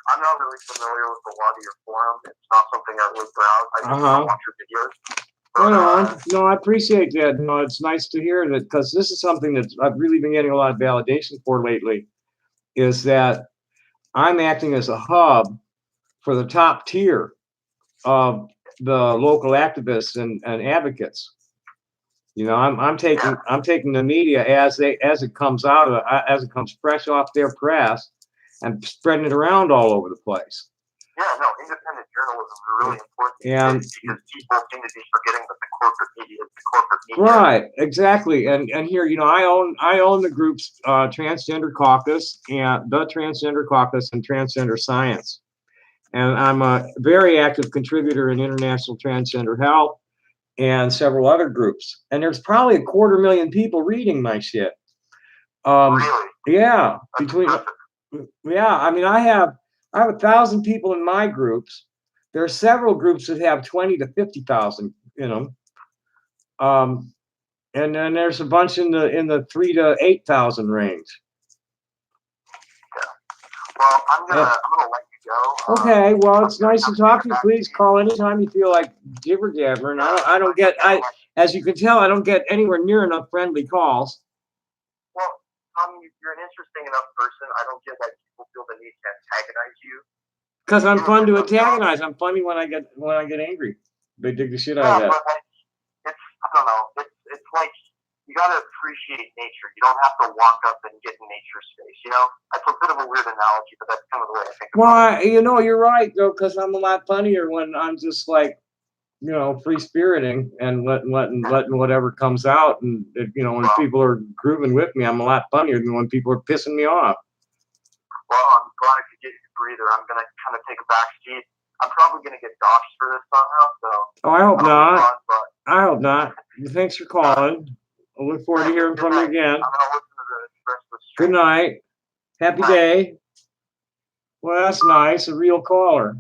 I'm not really familiar with a lot of your forum. It's not something I really browse. I just don't watch your videos. No, I appreciate that. No, it's nice to hear that, because this is something that I've really been getting a lot of validation for lately, is that I'm acting as a hub for the top tier of the local activists and advocates. You know, I'm taking the media as it comes fresh off their press and spreading it around all over the place. Yeah, no, independent journalism is really important because people seem to be forgetting that the corporate media is the corporate media. Right, exactly. And here, you know, I own the groups Transgender Caucus and the Transgender Caucus and Transgender Science. And I'm a very active contributor in international transgender health and several other groups. And there's probably 250,000 people reading my shit. Really? Yeah, That's between impressive. yeah, I mean, I have 1,000 people in my groups. There are several groups that have 20 to 50,000 in them. And then there's a bunch in the 3 to 8,000 range. Well, I'm gonna let you go. Okay, well, I'm it's gonna nice to have talk get to you. back Please you. call anytime you feel like jibber jabbering. I don't get, as you can tell, I don't get anywhere near enough friendly calls. Well, Tommy, you're an interesting enough person. I don't get why people feel the need to antagonize you. Because I'm fun to antagonize. I'm funny when I get angry. They dig the shit out of that. But it's I don't know. It's like you gotta appreciate nature. You don't have to walk up and get in nature's face. You know, that's a bit of a weird analogy, but that's kind of the way I think. Well, you know, you're right though, because I'm a lot funnier when I'm just like, you know, free spiriting and letting whatever comes out. And you know, when people are grooving with me, I'm a lot funnier than when people are pissing me off. Well, I'm glad I could get you a breather. I'm gonna kind of take a back seat. I'm probably gonna get doxxed for this somehow. So. Oh, I hope not. Fun, but... I hope not. Thanks for calling. I look forward to hearing from you again. I'm gonna listen to the rest of the stream. Good night. Happy day. Well, that's nice. A real caller.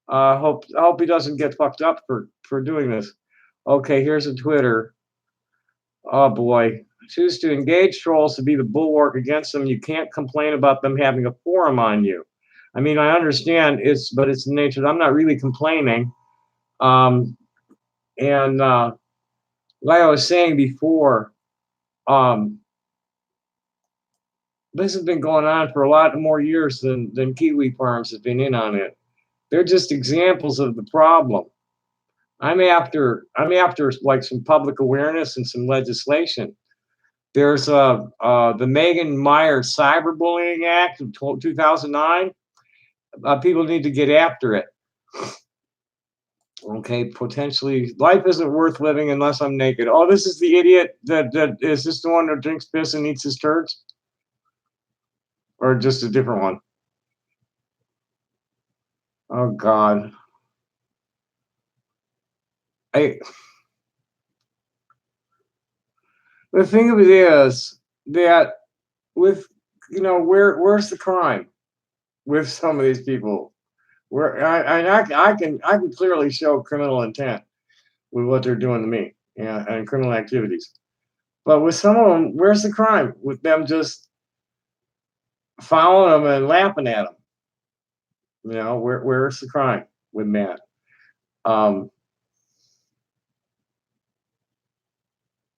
I hope he doesn't get fucked up for doing this. Okay, here's a Twitter. Oh boy. Choose to engage trolls to be the bulwark against them. You can't complain about them having a forum on you. I mean, I understand but it's the nature. I'm not really complaining. And like I was saying before, this has been going on for a lot more years than Kiwi Farms has been in on it. They're just examples of the problem. I'm after like some public awareness and some legislation. There's the Megan Myers Cyberbullying Act of 2009. People need to get after it. Okay, potentially, life isn't worth living unless I'm naked. Oh, this is the idiot that is this the one that drinks piss and eats his turds? Or just a different one? Oh God. The thing of it is that with, you know, where's the crime with some of these people? Where I can clearly show criminal intent with what they're doing to me, yeah, and criminal activities. But with some of them, where's the crime? With them just following them and laughing at them. You know, where's the crime with Matt? I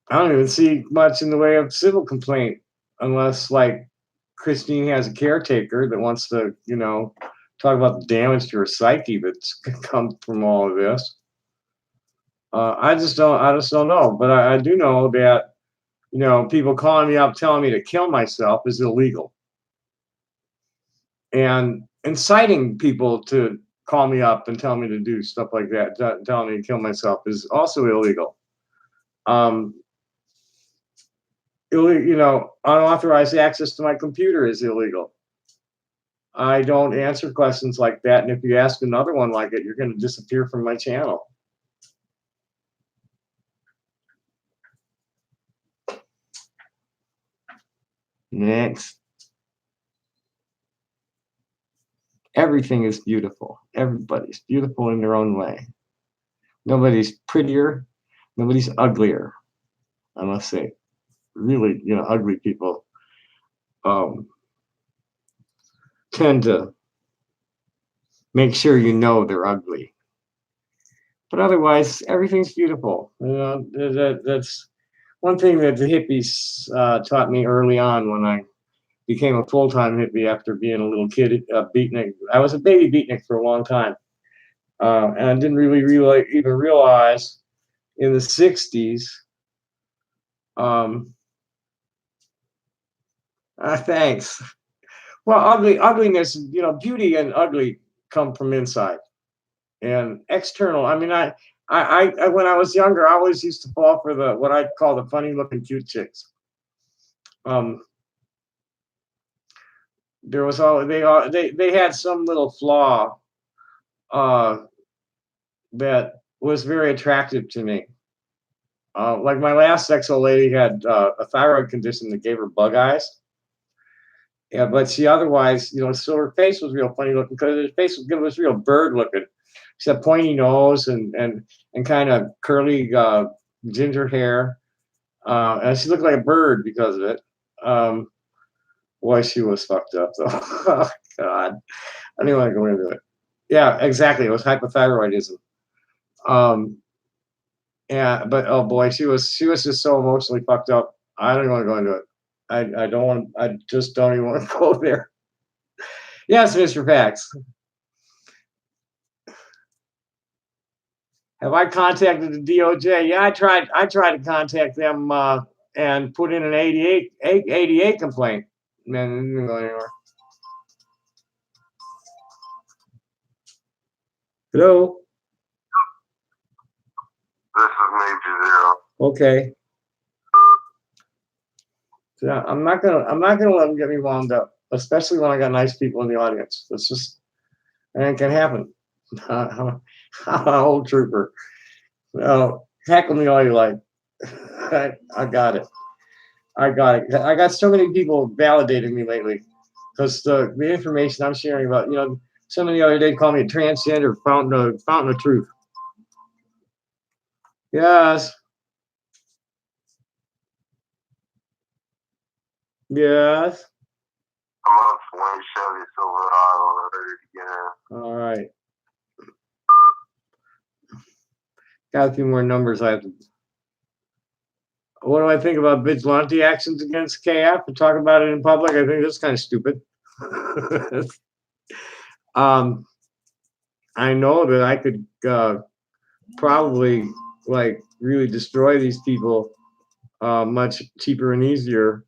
don't even see much in the way of civil complaint unless like Christine has a caretaker that wants to, you know, talk about the damage to her psyche that's come from all of this. I just don't know. But I do know that, you know, people calling me up telling me to kill myself is illegal. And inciting people to call me up and tell me to do stuff like that, telling me to kill myself is also illegal. You know, unauthorized access to my computer is illegal. I don't answer questions like that, and if you ask another one like it, you're going to disappear from my channel. Next. Everything is beautiful. Everybody's beautiful in their own way. Nobody's prettier. Nobody's uglier. I must say, really, you know, ugly people tend to make sure you know they're ugly. But otherwise, everything's beautiful. You know, that's one thing that the hippies taught me early on when I became a full-time hippie after being a little kid beatnik. I was a baby beatnik for a long time. And I didn't really even realize in the 60s. Thanks. Well, ugliness, you know, beauty and ugly come from inside and external. I mean, I when I was younger, I always used to fall for what I call the funny looking cute chicks. There was they had some little flaw that was very attractive to me. Like my last sex old lady had a thyroid condition that gave her bug eyes. Yeah, but she otherwise, so her face was real funny looking because her face was real bird looking. She had pointy nose and kind of curly ginger hair, and she looked like a bird because of it. Um, Boy, she was fucked up though. Oh God, I don't even want to go into it. Yeah, exactly. It was hypothyroidism. Um, yeah, but oh boy, she was just so emotionally fucked up. I don't want to go into it. I don't want. I just don't even want to go there. Yes, Mr. Fax. Have I contacted the DOJ? Yeah, I tried to contact them and put in an 88 complaint. Man, it didn't go anywhere. Hello. This is Major Zero. Okay. So I'm not gonna let them get me wound up, especially when I got nice people in the audience. It's just it ain't gonna happen. I'm an old trooper. No, heckle me all you like. I got it. I got it. I got so many people validating me lately because the information I'm sharing about, somebody the other day called me a transgender fountain of truth. Yes. Yes. I'm on Flame Chevy Silverado. I heard it again. All right. Got a few more numbers I have to. What do I think about vigilante actions against KF? To talk about it in public, I think that's kind of stupid. I know that I could probably like really destroy these people much cheaper and easier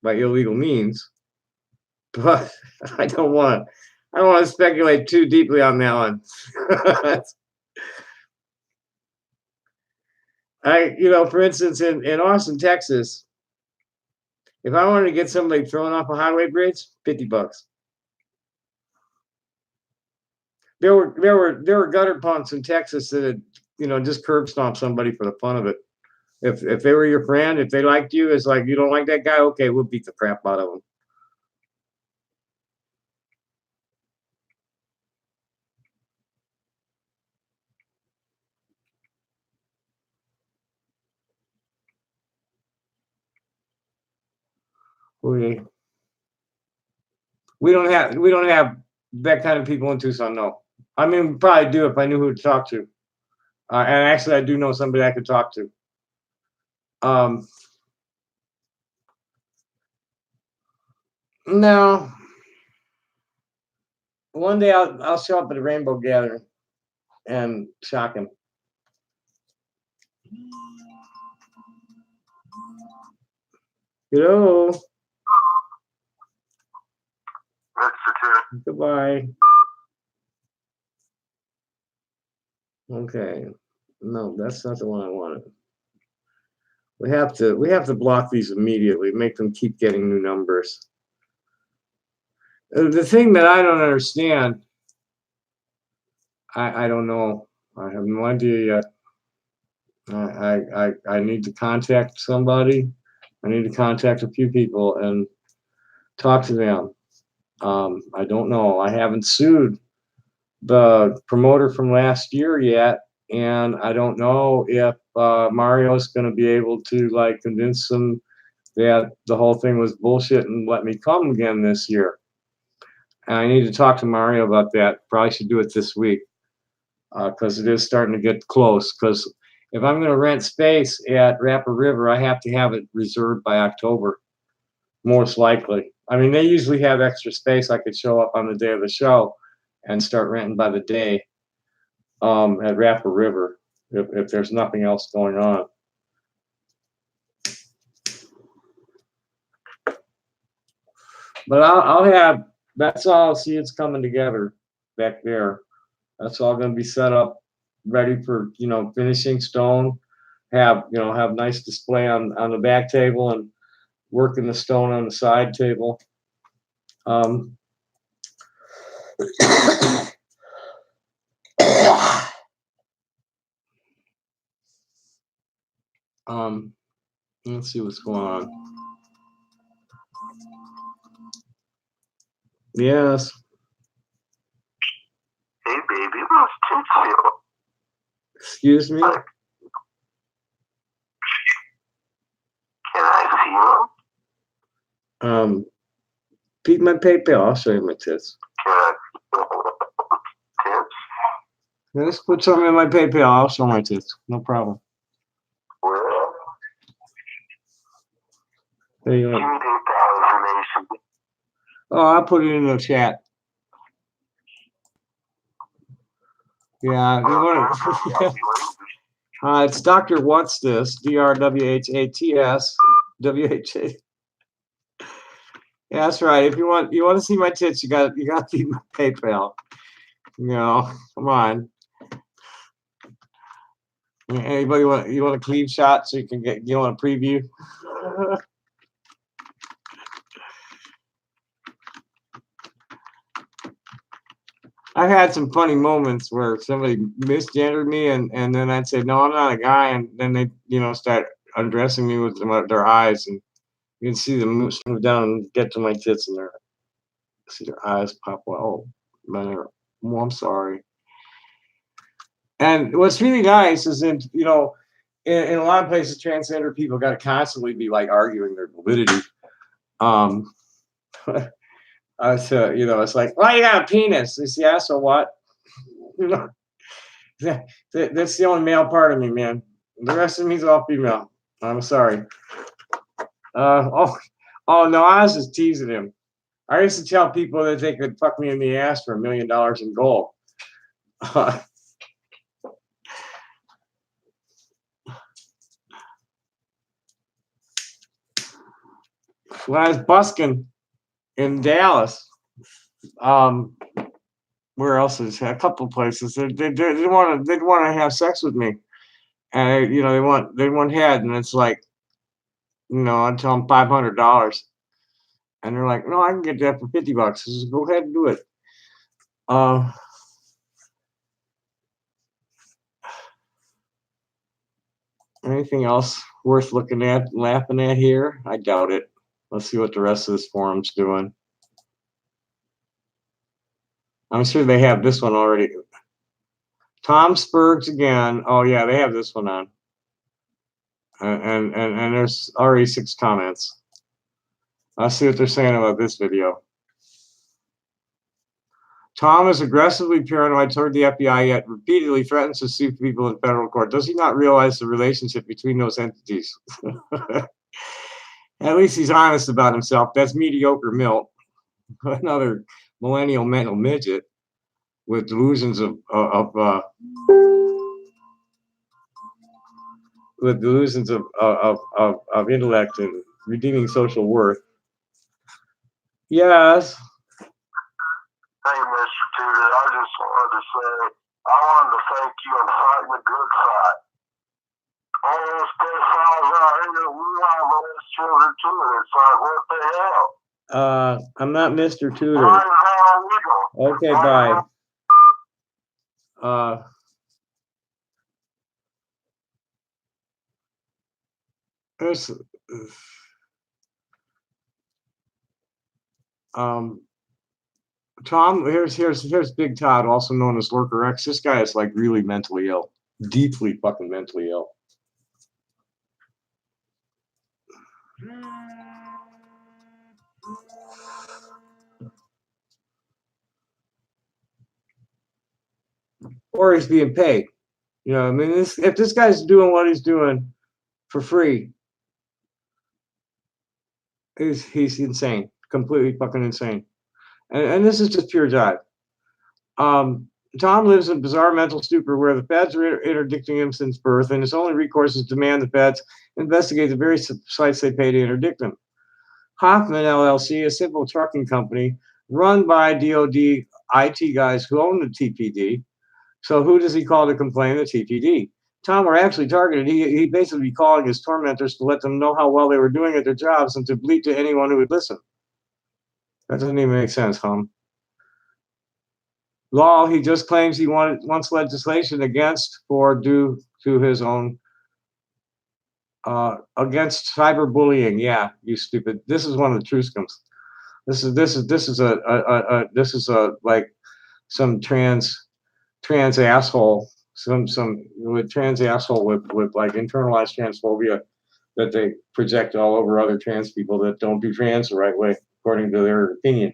by illegal means, but I don't want to speculate too deeply on that one. For instance, in Austin, Texas, if I wanted to get somebody thrown off a highway bridge, $50. There were gutter punks in Texas that had, just curb stomped somebody for the fun of it. If they were your friend, if they liked you, it's like you don't like that guy, okay, we'll beat the crap out of him. We don't have that kind of people in Tucson. No, I mean, we probably do if I knew who to talk to. And actually, I do know somebody I could talk to. No. One day I'll show up at a rainbow gathering and shock him. Hello. Goodbye. Okay. No, that's not the one I wanted. We have to block these immediately, make them keep getting new numbers. The thing that I don't understand, I don't know. I have no idea yet. I need to contact somebody. I need to contact a few people and talk to them. I don't know. I haven't sued the promoter from last year yet, and I don't know if Mario's going to be able to like convince them that the whole thing was bullshit and let me come again this year. And I need to talk to Mario about that. Probably should do it this week because it is starting to get close. Because if I'm going to rent space at Rapper River, I have to have it reserved by October, most likely. I mean, they usually have extra space. I could show up on the day of the show and start renting by the day at Rapper River if there's nothing else going on. But I'll have, that's all. See, it's coming together back there. That's all going to be set up, ready for finishing stone. Have nice display on the back table and working the stone on the side table. Let's see what's going on. Yes. Hey, baby, those tits feel. Excuse me? Like, can I see them? Beat my PayPal. I'll show you my tits. Can I feel tits? Just put something in my PayPal. I'll show my tits. No problem. Well, There you you go. need that information. Oh, I'll put it in the chat. Yeah, you want to? It's Dr. What's This? DrWhats. WHA. Yeah, that's right. If you want to see my tits, you got to feed my PayPal. Come on. Anybody you want a cleave shot so you can want a preview? I've had some funny moments where somebody misgendered me, and then I'd say, no, I'm not a guy, and then they start undressing me with their eyes, and you can see them move down and get to my tits, and see their eyes pop out. Oh, man, I'm sorry. And what's really nice is in a lot of places, transgender people got to constantly be like arguing their validity. So it's like, well, you got a penis. It's yeah, so what? That's the only male part of me, man. The rest of me's all female. I'm sorry. Oh no, I was just teasing him. I used to tell people that they could fuck me in the ass for $1 million in gold. When I was busking in Dallas, where else is a couple places? They want to have sex with me, and they want head, and it's like, I tell them $500, and they're like, no, I can get that for $50. I says, go ahead and do it. Anything else worth looking at, laughing at here? I doubt it. Let's see what the rest of this forum's doing. I'm sure they have this one already. Tom Spurgs again. Oh yeah, they have this one on. And there's already 6 comments. I'll see what they're saying about this video. Tom is aggressively paranoid toward the FBI, yet repeatedly threatens to sue people in federal court. Does he not realize the relationship between those entities? At least he's honest about himself. That's mediocre Milt, another millennial mental midget with delusions of intellect and redeeming social worth. Yes. Hey, Mr. Tudor, I just wanted to say, I wanted to thank you and fighting the good fight. All those pedophiles out here, we want to molest children too. It's like, what the hell? I'm not Mr. Tudor. Why is that illegal? Okay, bye. There's Tom, here's Big Todd, also known as Lurker X. This guy is like really mentally ill, deeply fucking mentally ill. Or he's being paid. I mean, if this guy's doing what he's doing for free, he's insane, completely fucking insane. And this is just pure jive. Tom lives in bizarre mental stupor where the feds are interdicting him since birth, and his only recourse is to demand the feds investigate the very sites they pay to interdict him. Hoffman LLC, a simple trucking company run by DOD IT guys who own the TPD. So who does he call to complain? The TPD. Tom were actually targeted. He basically be calling his tormentors to let them know how well they were doing at their jobs and to bleat to anyone who would listen. That doesn't even make sense, huh? Law, he just claims he wants legislation against or due to his own against cyberbullying. Yeah, you stupid. This is one of the Truscums. This is a like some trans asshole, some with trans asshole with like internalized transphobia that they project all over other trans people that don't do trans the right way according to their opinion.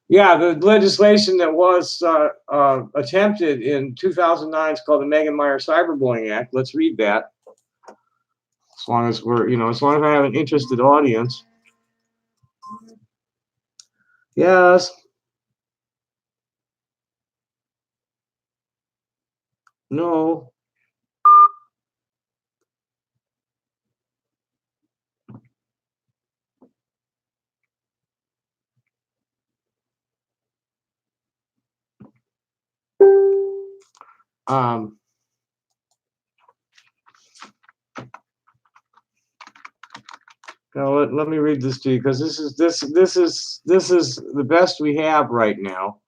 Yeah, the legislation that was attempted in 2009 is called the Megan Meier Cyberbullying Act. Let's read that. As long as we're, as long as I have an interested audience. Yes. No. Now let me read this to you because this is the best we have right now.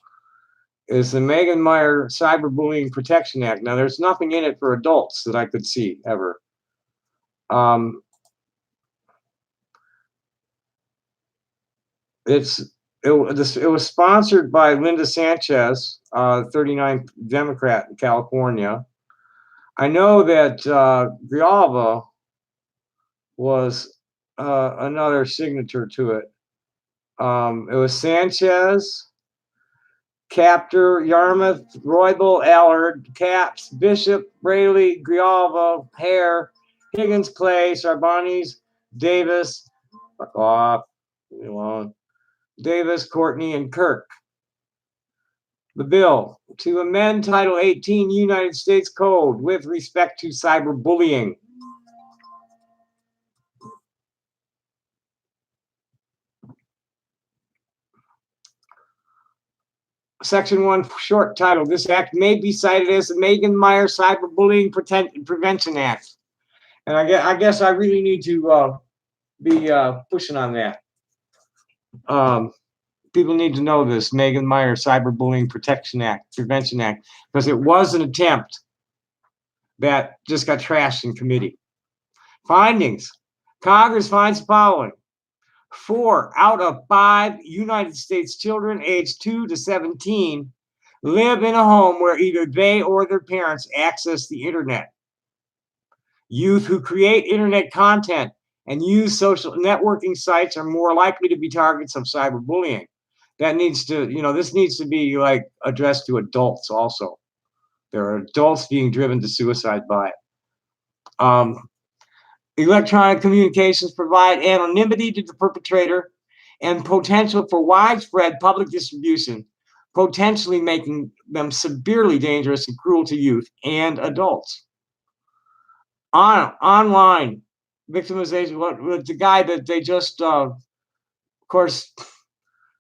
Is the Megan Meier Cyberbullying Protection Act. Now there's nothing in it for adults that I could see ever. It was sponsored by Linda Sanchez, 39th Democrat in California. I know that Grijalva was another signature to it. It was Sanchez, Capter, Yarmouth, Roybal, Allard, Capps, Bishop, Braley, Grijalva, Hare, Higgins, Clay, Sarbanes, Davis, fuck off, leave me alone. Davis, Courtney, and Kirk. The bill to amend Title 18 United States Code with respect to cyberbullying. Section 1, short title. This act may be cited as the Megan Meier Cyberbullying Prevention Act. And I guess I really need to be pushing on that. People need to know this Megan Meier Cyberbullying Prevention Act, because it was an attempt that just got trashed in committee. Findings. Congress finds the following. 4 out of 5 United States children aged 2 to 17 live in a home where either they or their parents access the internet. Youth who create internet content and use social networking sites are more likely to be targets of cyberbullying. That needs to, this needs to be like addressed to adults also. There are adults being driven to suicide by it. Electronic communications provide anonymity to the perpetrator and potential for widespread public distribution, potentially making them severely dangerous and cruel to youth and adults. Online victimization, the guy that they just, of course,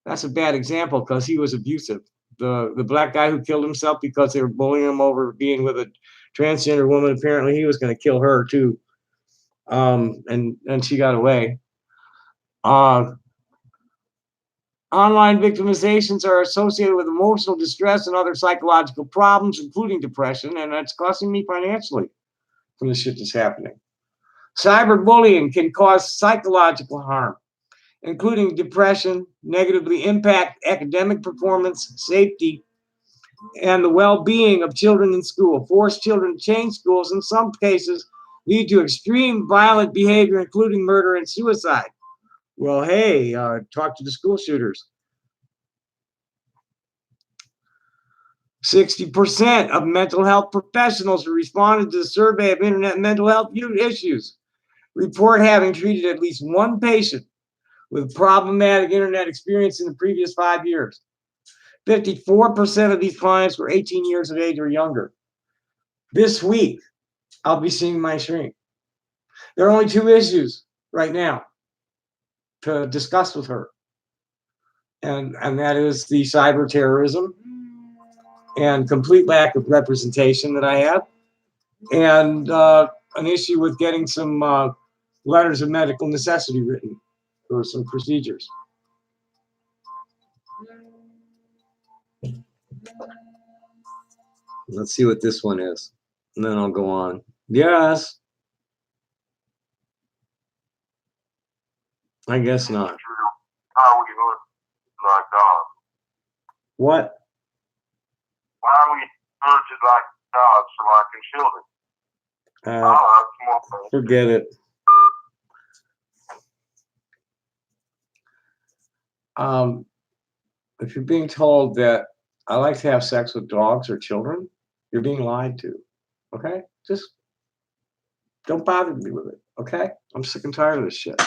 that's a bad example because he was abusive. The black guy who killed himself because they were bullying him over being with a transgender woman, apparently he was going to kill her too. And she got away. Online victimizations are associated with emotional distress and other psychological problems, including depression, and that's costing me financially from the shit that's happening. Cyberbullying can cause psychological harm, including depression, negatively impact academic performance, safety, and the well-being of children in school, force children to change schools, in some cases lead to extreme violent behavior, including murder and suicide. Well, hey, talk to the school shooters. 60% of mental health professionals who responded to the survey of internet mental health issues report having treated at least one patient with problematic internet experience in the previous 5 years. 54% of these clients were 18 years of age or younger. This week, I'll be seeing my shrink. There are only 2 issues right now to discuss with her. And that is the cyber terrorism and complete lack of representation that I have, and an issue with getting some letters of medical necessity written for some procedures. Let's see what this one is. And then I'll go on. Yes. I guess not. How we look like dogs? What? Why are we allergic like dogs for liking children? I'll have some more things. Forget it. If you're being told that I like to have sex with dogs or children, you're being lied to. Okay? Just don't bother me with it. Okay? I'm sick and tired of this shit.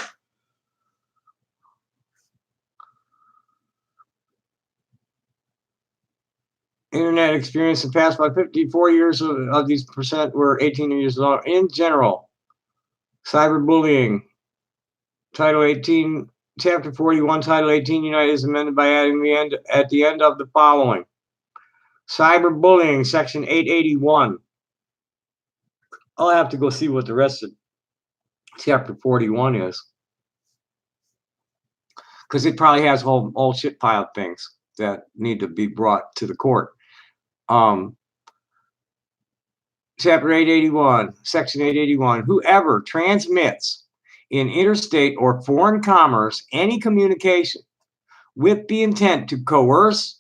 Internet experience in the past by 54 years of these percent were 18 years old. In general, cyberbullying, Title 18, Chapter 41, Title 18, United is amended by adding at the end of the following. Cyberbullying, Section 881. I'll have to go see what the rest of Chapter 41 is, because it probably has whole shit pile of things that need to be brought to the court. Chapter 881, Section 881, whoever transmits in interstate or foreign commerce any communication with the intent to coerce,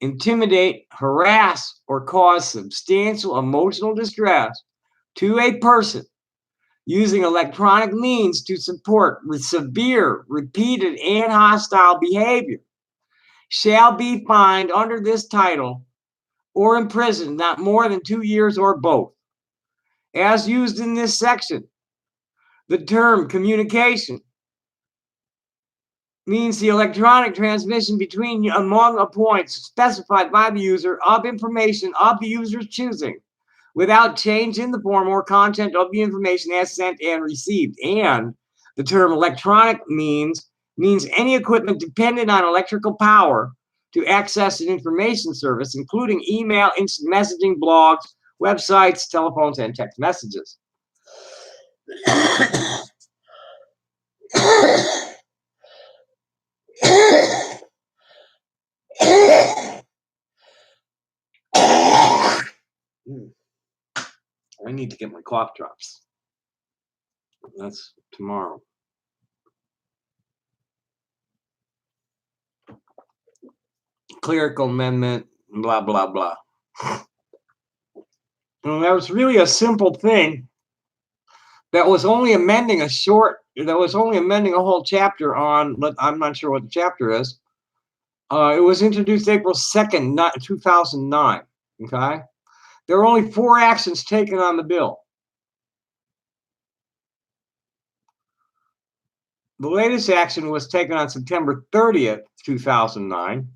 intimidate, harass, or cause substantial emotional distress to a person using electronic means to support with severe, repeated, and hostile behavior shall be fined under this title or imprisoned not more than 2 years or both. As used in this section, the term communication means the electronic transmission between among a points specified by the user of information of the user's choosing without change in the form or content of the information as sent and received. And the term electronic means any equipment dependent on electrical power to access an information service, including email, instant messaging, blogs, websites, telephones, and text messages. I need to get my cough drops. That's tomorrow. Clerical amendment, blah, blah, blah. And that was really a simple thing that was only amending a whole chapter on, but I'm not sure what the chapter is. It was introduced April 2nd, 2009. Okay? There were only 4 actions taken on the bill. The latest action was taken on September 30th, 2009,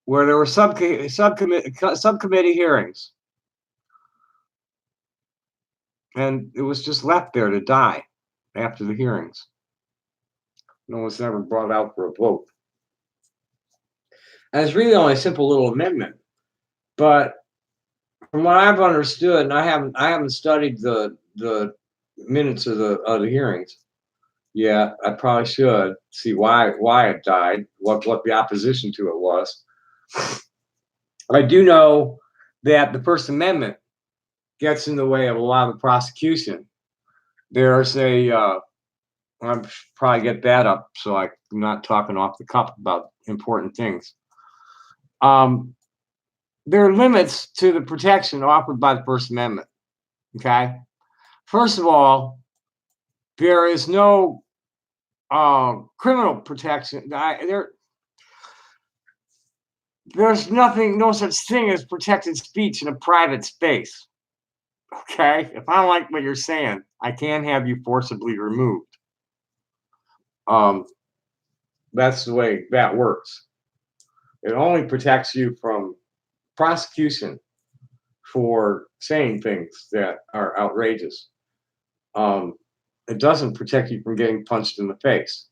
where there were subcommittee hearings. And it was just left there to die after the hearings. No one's ever brought out for a vote. And it's really only a simple little amendment. But from what I've understood, and I haven't studied the minutes of the hearings. Yeah, I probably should see why it died, what the opposition to it was. I do know that the First Amendment gets in the way of a lot of the prosecution. There's I'll probably get that up so I'm not talking off the cuff about important things. There are limits to the protection offered by the First Amendment. Okay? First of all, there is no criminal protection. There's no such thing as protected speech in a private space. Okay? If I don't like what you're saying, I can have you forcibly removed. That's the way that works. It only protects you from prosecution for saying things that are outrageous. It doesn't protect you from getting punched in the face.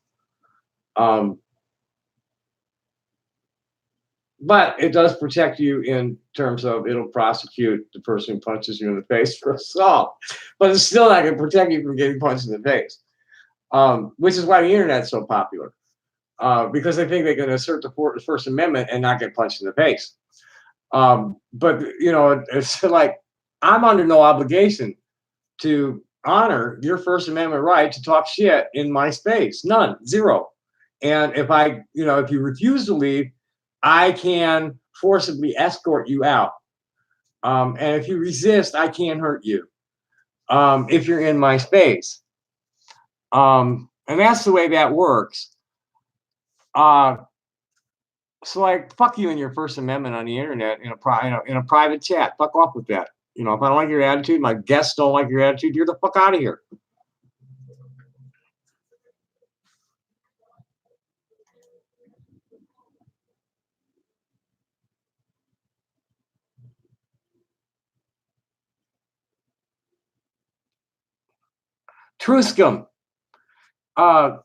But it does protect you in terms of it'll prosecute the person who punches you in the face for assault. But it's still not going to protect you from getting punched in the face, which is why the internet's so popular. Because they think they can assert the First Amendment and not get punched in the face. But you know, it's like I'm under no obligation to honor your First Amendment right to talk shit in my space. None, zero. And if I, you know, if you refuse to leave, I can forcibly escort you out. And if you resist, I can hurt you if you're in my space. And that's the way that works. So like, fuck you and your First Amendment on the internet in a private chat. Fuck off with that. You know, if I don't like your attitude, my guests don't like your attitude, you're the fuck out of here. Truscum. Well,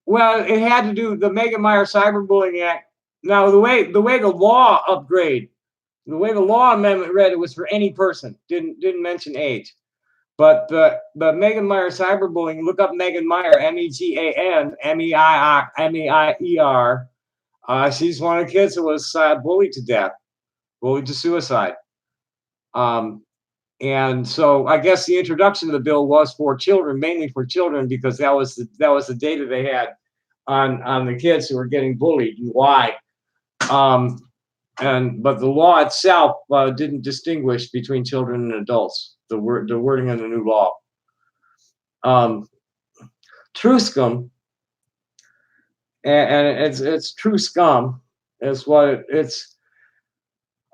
it had to do the Megan Meyer Cyberbullying Act. Now, the way the law upgrade, the way the law amendment read, it was for any person. Didn't mention age. But the Megan Meyer cyberbullying. Look up Megan Meyer, Megan Meier. She's one of the kids that was bullied to death, bullied to suicide. And so I guess the introduction of the bill was for children, mainly for children, because that was the data they had on the kids who were getting bullied and why. But the law itself didn't distinguish between children and adults. The wording of the new law. Truscum, and it's true scum, is what it's.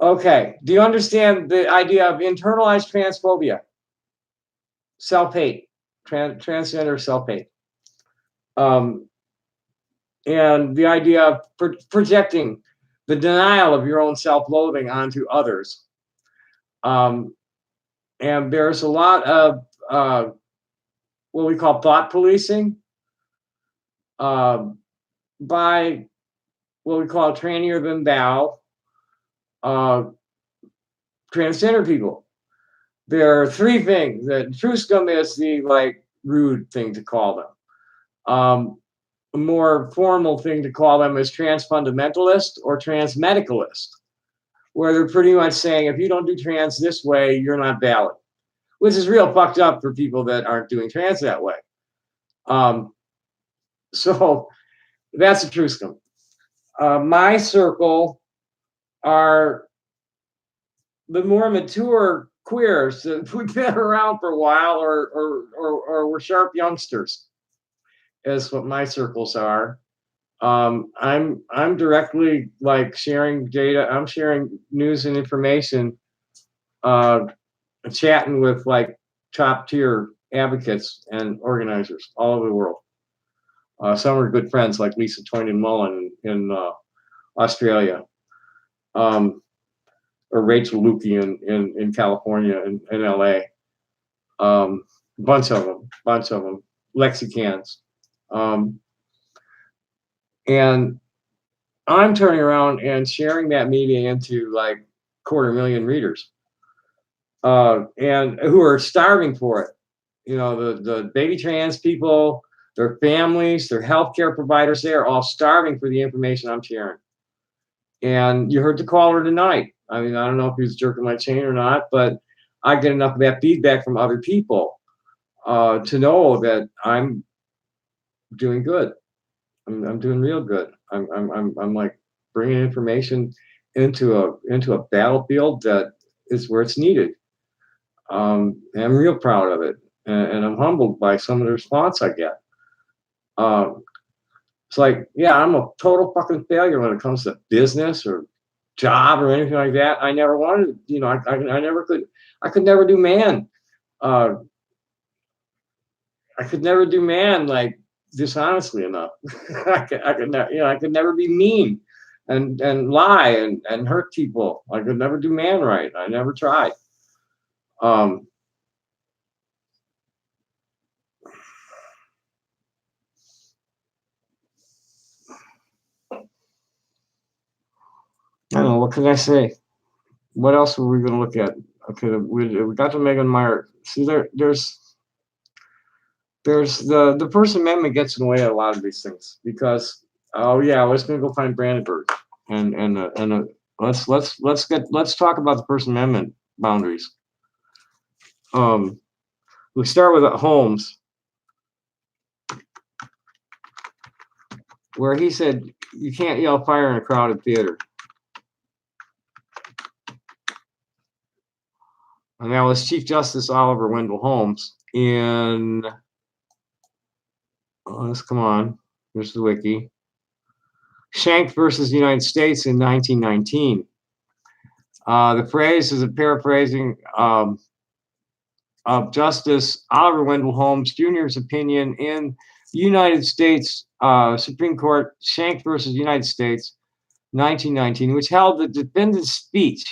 Okay, do you understand the idea of internalized transphobia, self-hate, transgender self-hate, and the idea of projecting the denial of your own self-loathing onto others? And there's a lot of what we call thought policing by what we call trannier than thou transgender people. There are three things that true scum is the like rude thing to call them. A more formal thing to call them is trans fundamentalist or trans medicalist, where they're pretty much saying if you don't do trans this way, you're not valid, which is real fucked up for people that aren't doing trans that way. So that's a true scum. My circle are the more mature queers that we've been around for a while, or we're sharp youngsters, is what my circles are. I'm directly like sharing data. I'm sharing news and information, chatting with like top tier advocates and organizers all over the world. Some are good friends like Lisa Toynan Mullen in Australia. Or Rachel Lukey in California and in LA. Bunch of them, Lexicans. And I'm turning around and sharing that media into like 250,000 readers, and who are starving for it. You know, the baby trans people, their families, their healthcare providers, they are all starving for the information I'm sharing. And you heard the caller tonight. I mean, I don't know if he was jerking my chain or not, but I get enough of that feedback from other people to know that I'm doing good. I'm doing real good. I'm like bringing information into a battlefield that is where it's needed. I'm real proud of it, and I'm humbled by some of the response I get. It's like, yeah, I'm a total fucking failure when it comes to business or job or anything like that. I never wanted, you know, I could never do man. I could never do man like dishonestly enough. I could never be mean and lie and hurt people. I could never do man right. I never tried. I don't know, what can I say? What else were we going to look at? Okay, we got to Megan Meyer. See, there's the First Amendment gets in the way of a lot of these things because, oh yeah, I was going to go find Brandenburg. and let's talk about the First Amendment boundaries. We start with Holmes, where he said you can't yell fire in a crowded theater. And that was Chief Justice Oliver Wendell Holmes in, let's come on, there's the wiki. Schenck versus the United States in 1919. The phrase is a paraphrasing of Justice Oliver Wendell Holmes Jr.'s opinion in the United States Supreme Court, Schenck versus United States, 1919, which held the defendant's speech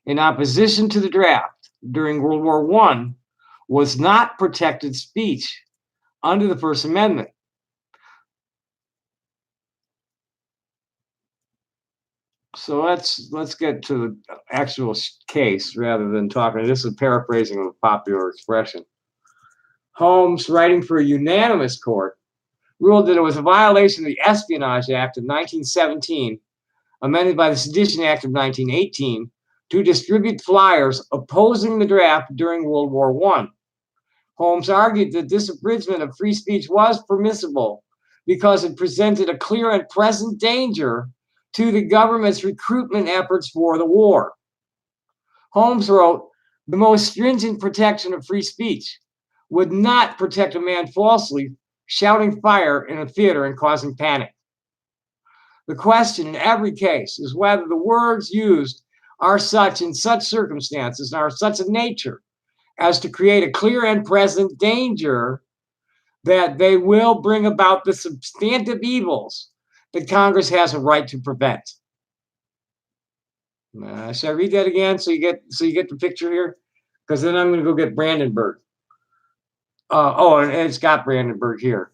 in opposition to the draft during World War I was not protected speech under the First Amendment. So let's get to the actual case rather than talking. This is a paraphrasing of a popular expression. Holmes, writing for a unanimous court, ruled that it was a violation of the Espionage Act of 1917, amended by the Sedition Act of 1918, to distribute flyers opposing the draft during World War I. Holmes argued that this abridgment of free speech was permissible because it presented a clear and present danger to the government's recruitment efforts for the war. Holmes wrote, "The most stringent protection of free speech would not protect a man falsely shouting fire in a theater and causing panic. The question in every case is whether the words used are such in such circumstances and are such a nature as to create a clear and present danger that they will bring about the substantive evils that Congress has a right to prevent." Should I read that again so you get the picture here? Because then I'm going to go get Brandenburg. And it's got Brandenburg here.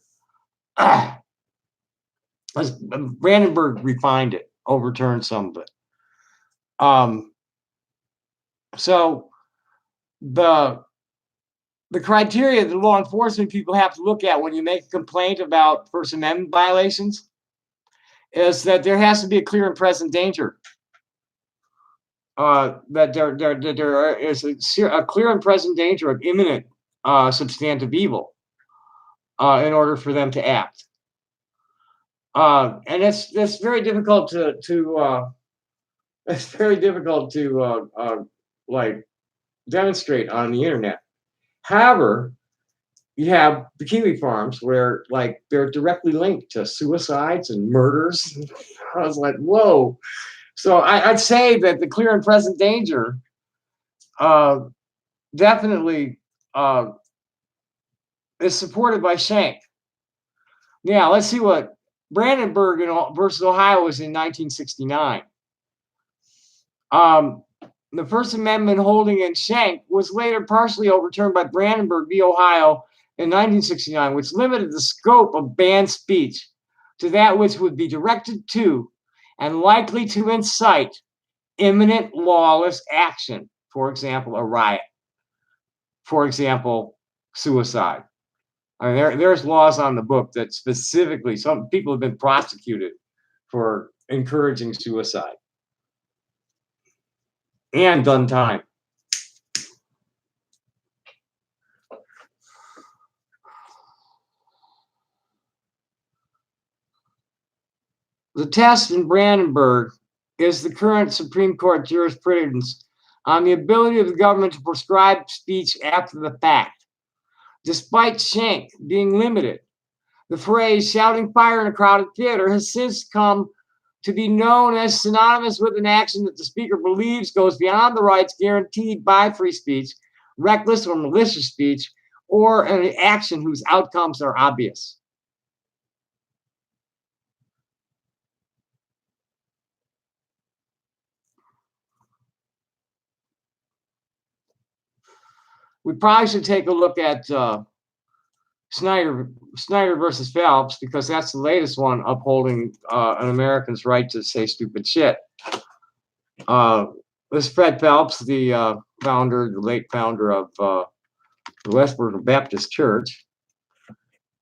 Brandenburg refined it, overturned some of it. So the criteria that law enforcement people have to look at when you make a complaint about First Amendment violations is that there has to be a clear and present danger. That there is a clear and present danger of imminent substantive evil in order for them to act. And it's very difficult to like demonstrate on the internet. However, you have the Kiwi farms where like they're directly linked to suicides and murders. I was like, whoa. So I'd say that the clear and present danger definitely is supported by Schenck. Now, let's see what Brandenburg versus Ohio was in 1969. The First Amendment holding in Schenck was later partially overturned by Brandenburg v. Ohio in 1969, which limited the scope of banned speech to that which would be directed to and likely to incite imminent lawless action. For example, a riot. For example, suicide. I mean, there's laws on the book that specifically, some people have been prosecuted for encouraging suicide and done time. The test in Brandenburg is the current Supreme Court jurisprudence on the ability of the government to prescribe speech after the fact. Despite Schenck being limited, the phrase shouting fire in a crowded theater has since come to be known as synonymous with an action that the speaker believes goes beyond the rights guaranteed by free speech, reckless or malicious speech, or an action whose outcomes are obvious. We probably should take a look at Snyder versus Phelps, because that's the latest one upholding an American's right to say stupid shit. This Fred Phelps, the late founder of the Westboro Baptist Church.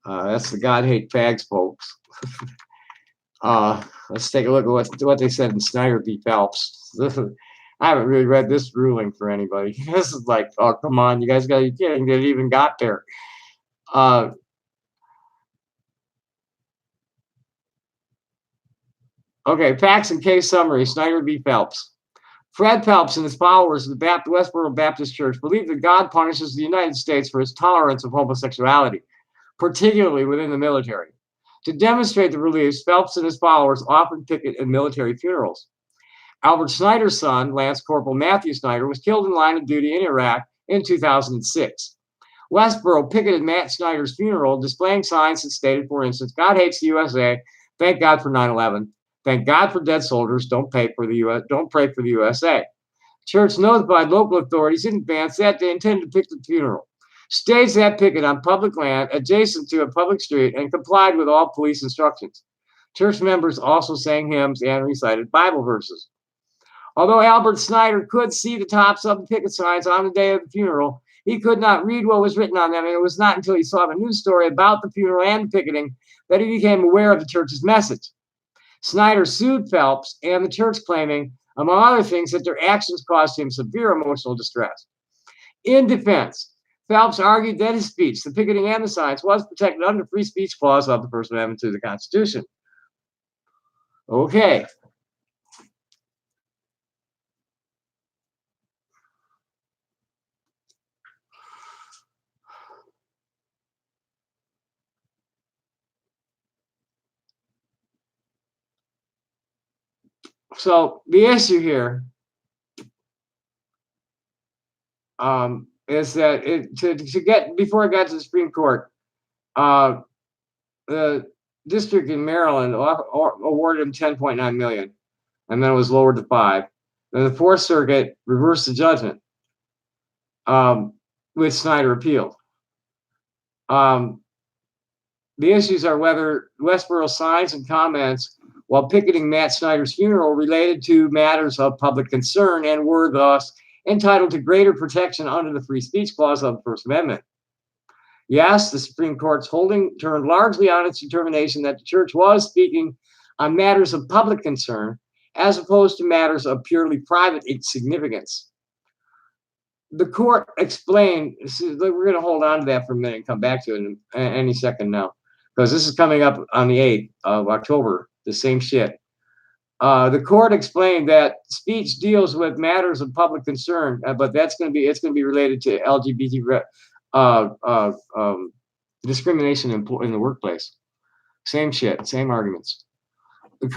That's the God Hate Fags folks. Let's take a look at what they said in Snyder v. Phelps. I haven't really read this ruling for anybody. This is like, oh, come on, you guys got to be kidding. That it even got there. Okay, facts and case summary, Snyder v. Phelps. Fred Phelps and his followers of the Westboro Baptist Church believe that God punishes the United States for its tolerance of homosexuality, particularly within the military. To demonstrate the beliefs, Phelps and his followers often picket at military funerals. Albert Snyder's son, Lance Corporal Matthew Snyder, was killed in line of duty in Iraq in 2006. Westboro picketed Matt Snyder's funeral, displaying signs that stated, for instance, God hates the USA, thank God for 9/11. Thank God for dead soldiers. Don't pray for the USA. Church notified local authorities in advance that they intended to picket the funeral. Staged that picket on public land adjacent to a public street and complied with all police instructions. Church members also sang hymns and recited Bible verses. Although Albert Snyder could see the tops of the picket signs on the day of the funeral, he could not read what was written on them, and it was not until he saw the news story about the funeral and the picketing that he became aware of the church's message. Snyder sued Phelps and the church, claiming, among other things, that their actions caused him severe emotional distress. In defense, Phelps argued that his speech, the picketing and the signs, was protected under the free speech clause of the First Amendment to the Constitution. Okay. So the issue here is that to get before it got to the Supreme Court, the district in Maryland awarded him $10.9 million, and then it was lowered to $5 million. Then the Fourth Circuit reversed the judgment, which Snyder appealed. The issues are whether Westboro signs and comments while picketing Matt Snyder's funeral related to matters of public concern and were thus entitled to greater protection under the free speech clause of the First Amendment. Yes, the Supreme Court's holding turned largely on its determination that the church was speaking on matters of public concern as opposed to matters of purely private significance. The court explained, we're going to hold on to that for a minute and come back to it in any second now, because this is coming up on the 8th of October, the same shit. The court explained that speech deals with matters of public concern, but it's going to be related to LGBT discrimination in the workplace. Same shit, same arguments. The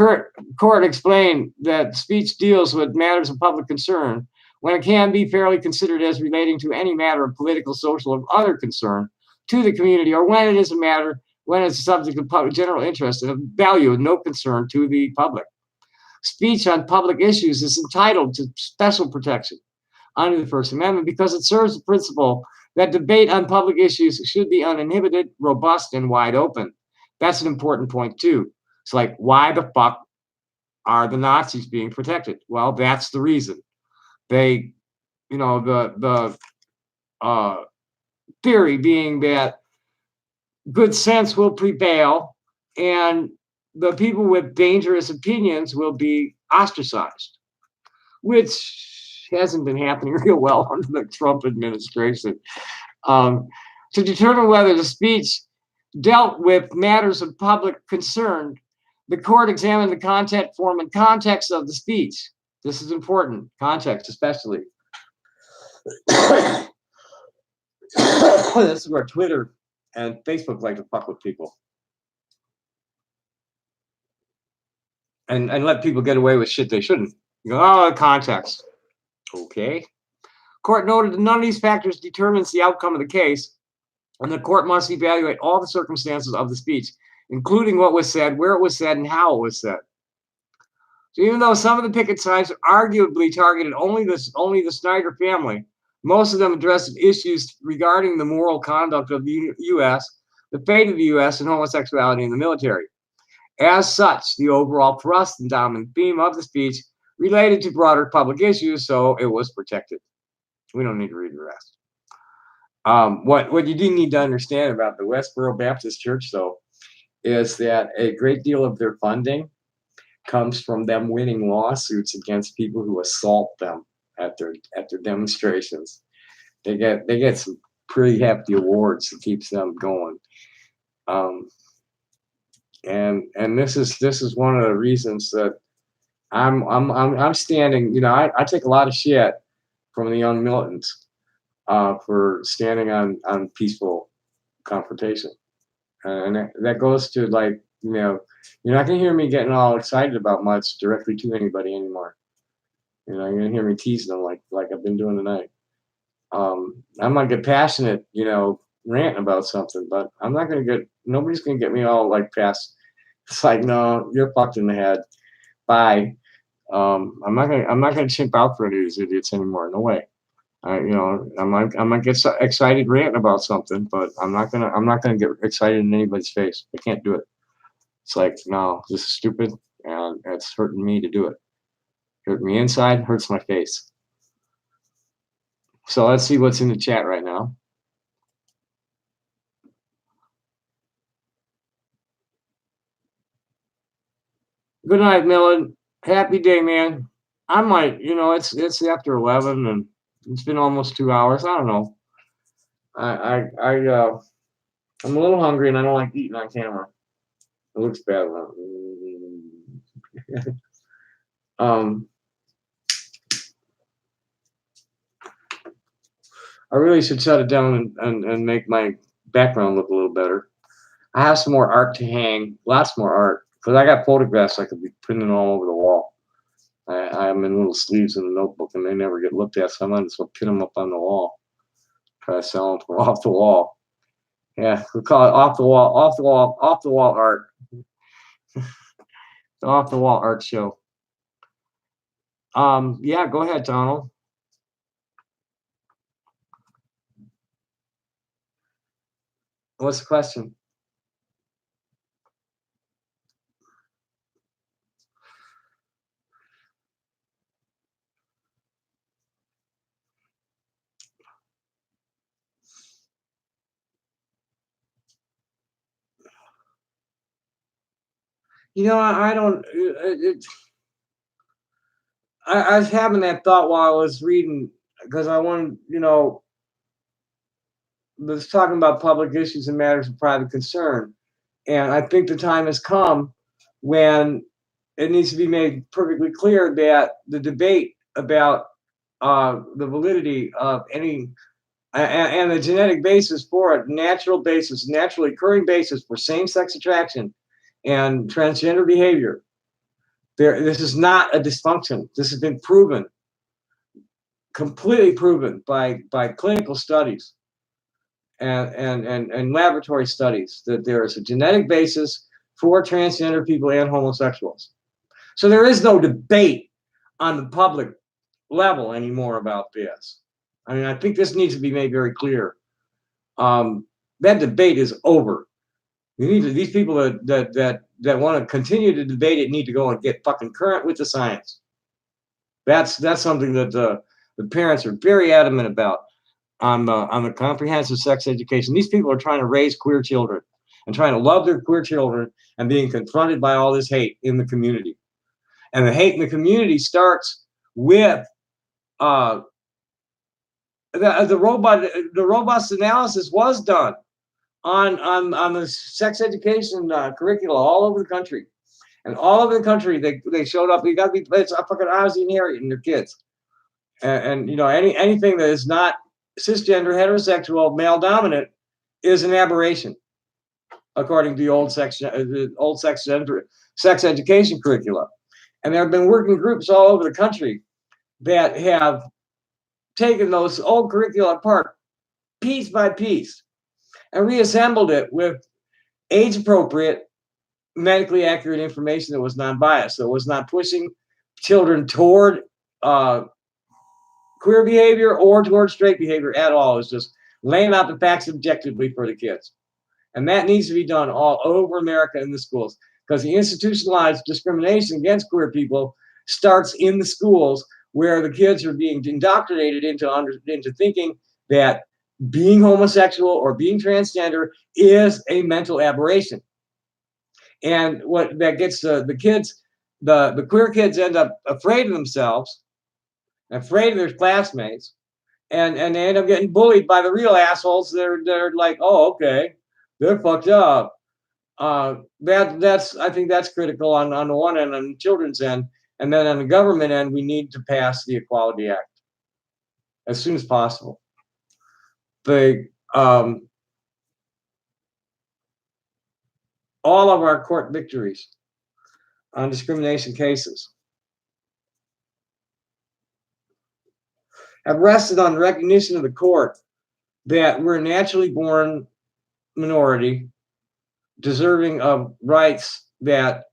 court explained that speech deals with matters of public concern when it can be fairly considered as relating to any matter of political, social, or other concern to the community, or when it is a matter when it's a subject of public general interest and of value and no concern to the public. Speech on public issues is entitled to special protection under the First Amendment because it serves the principle that debate on public issues should be uninhibited, robust, and wide open. That's an important point too. It's like, why the fuck are the Nazis being protected? Well, that's the reason. They, the theory being that good sense will prevail and the people with dangerous opinions will be ostracized, which hasn't been happening real well under the Trump administration. To determine whether the speech dealt with matters of public concern, the court examined the content, form, and context of the speech. This is important, context especially. This is where Twitter and Facebook like to fuck with people. And let people get away with shit they shouldn't. You go, oh, context. Okay. Court noted that none of these factors determines the outcome of the case, and the court must evaluate all the circumstances of the speech, including what was said, where it was said, and how it was said. So even though some of the picket signs arguably targeted only the Snyder family, most of them addressed issues regarding the moral conduct of the U.S., the fate of the U.S., and homosexuality in the military. As such, the overall thrust and dominant theme of the speech related to broader public issues, so it was protected. We don't need to read the rest. What you do need to understand about the Westboro Baptist Church, though, is that a great deal of their funding comes from them winning lawsuits against people who assault them at their demonstrations. They get some pretty hefty awards that keeps them going. And this is one of the reasons that I'm standing. You know, I take a lot of shit from the young militants for standing on peaceful confrontation, and that goes to, like, you know, you're not gonna hear me getting all excited about much directly to anybody anymore. You know, you're gonna hear me teasing them like I've been doing tonight. I might get passionate, you know, ranting about something, but I'm not gonna get. Nobody's gonna get me all like past. It's like, no, you're fucked in the head. Bye. I'm not gonna chimp out for any of these idiots anymore. No way. You know, I might get so excited ranting about something, but I'm not gonna get excited in anybody's face. I can't do it. It's like, no, this is stupid, and it's hurting me to do it. Hurt me inside, hurts my face. So let's see what's in the chat right now. Good night, Millen. Happy day, man. I might, you know, it's after 11 and it's been almost 2 hours. I don't know. I'm a little hungry and I don't like eating on camera. It looks bad. I really should shut it down and make my background look a little better. I have some more art to hang, lots more art, because I got photographs I could be printing all over the wall. I have them in little sleeves in the notebook, and they never get looked at, so I might as well pin them up on the wall. Try to sell them for off the wall. Yeah, we call it off the wall art. The off the wall art show. Yeah, go ahead, Donald. What's the question? You know, I don't. I was having that thought while I was reading, because I wanted, you know, was talking about public issues and matters of private concern, and I think the time has come when it needs to be made perfectly clear that the debate about the validity of any and the genetic basis for it, natural basis, naturally occurring basis for same-sex attraction and transgender behavior. This is not a dysfunction. This has been proven, completely proven by clinical studies and laboratory studies, that there is a genetic basis for transgender people and homosexuals. So there is no debate on the public level anymore about this. I mean, I think this needs to be made very clear. That debate is over. You need to, these people that want to continue to debate it need to go and get fucking current with the science. That's something that the parents are very adamant about on the comprehensive sex education. These people are trying to raise queer children and trying to love their queer children and being confronted by all this hate in the community. And the hate in the community starts with the robust analysis was done on the sex education curricula all over the country. And all over the country, they showed up. You got to be, it's a fucking Ozzie and Harriet and their kids. And you know, anything that is not cisgender, heterosexual, male dominant is an aberration, according to the old sex education curricula. And there have been working groups all over the country that have taken those old curricula apart piece by piece and reassembled it with age-appropriate, medically accurate information that was non-biased, that was not pushing children toward queer behavior or toward straight behavior at all. It was just laying out the facts objectively for the kids. And that needs to be done all over America in the schools, because the institutionalized discrimination against queer people starts in the schools, where the kids are being indoctrinated into thinking that being homosexual or being transgender is a mental aberration. And what that gets the kids the queer kids end up afraid of themselves, afraid of their classmates, and they end up getting bullied by the real assholes. They're like, oh, okay, they're fucked up. That's I think that's critical on the one end, on the children's end, and then on the government end, we need to pass the Equality Act as soon as possible. The all of our court victories on discrimination cases have rested on the recognition of the court that we're a naturally born minority, deserving of rights that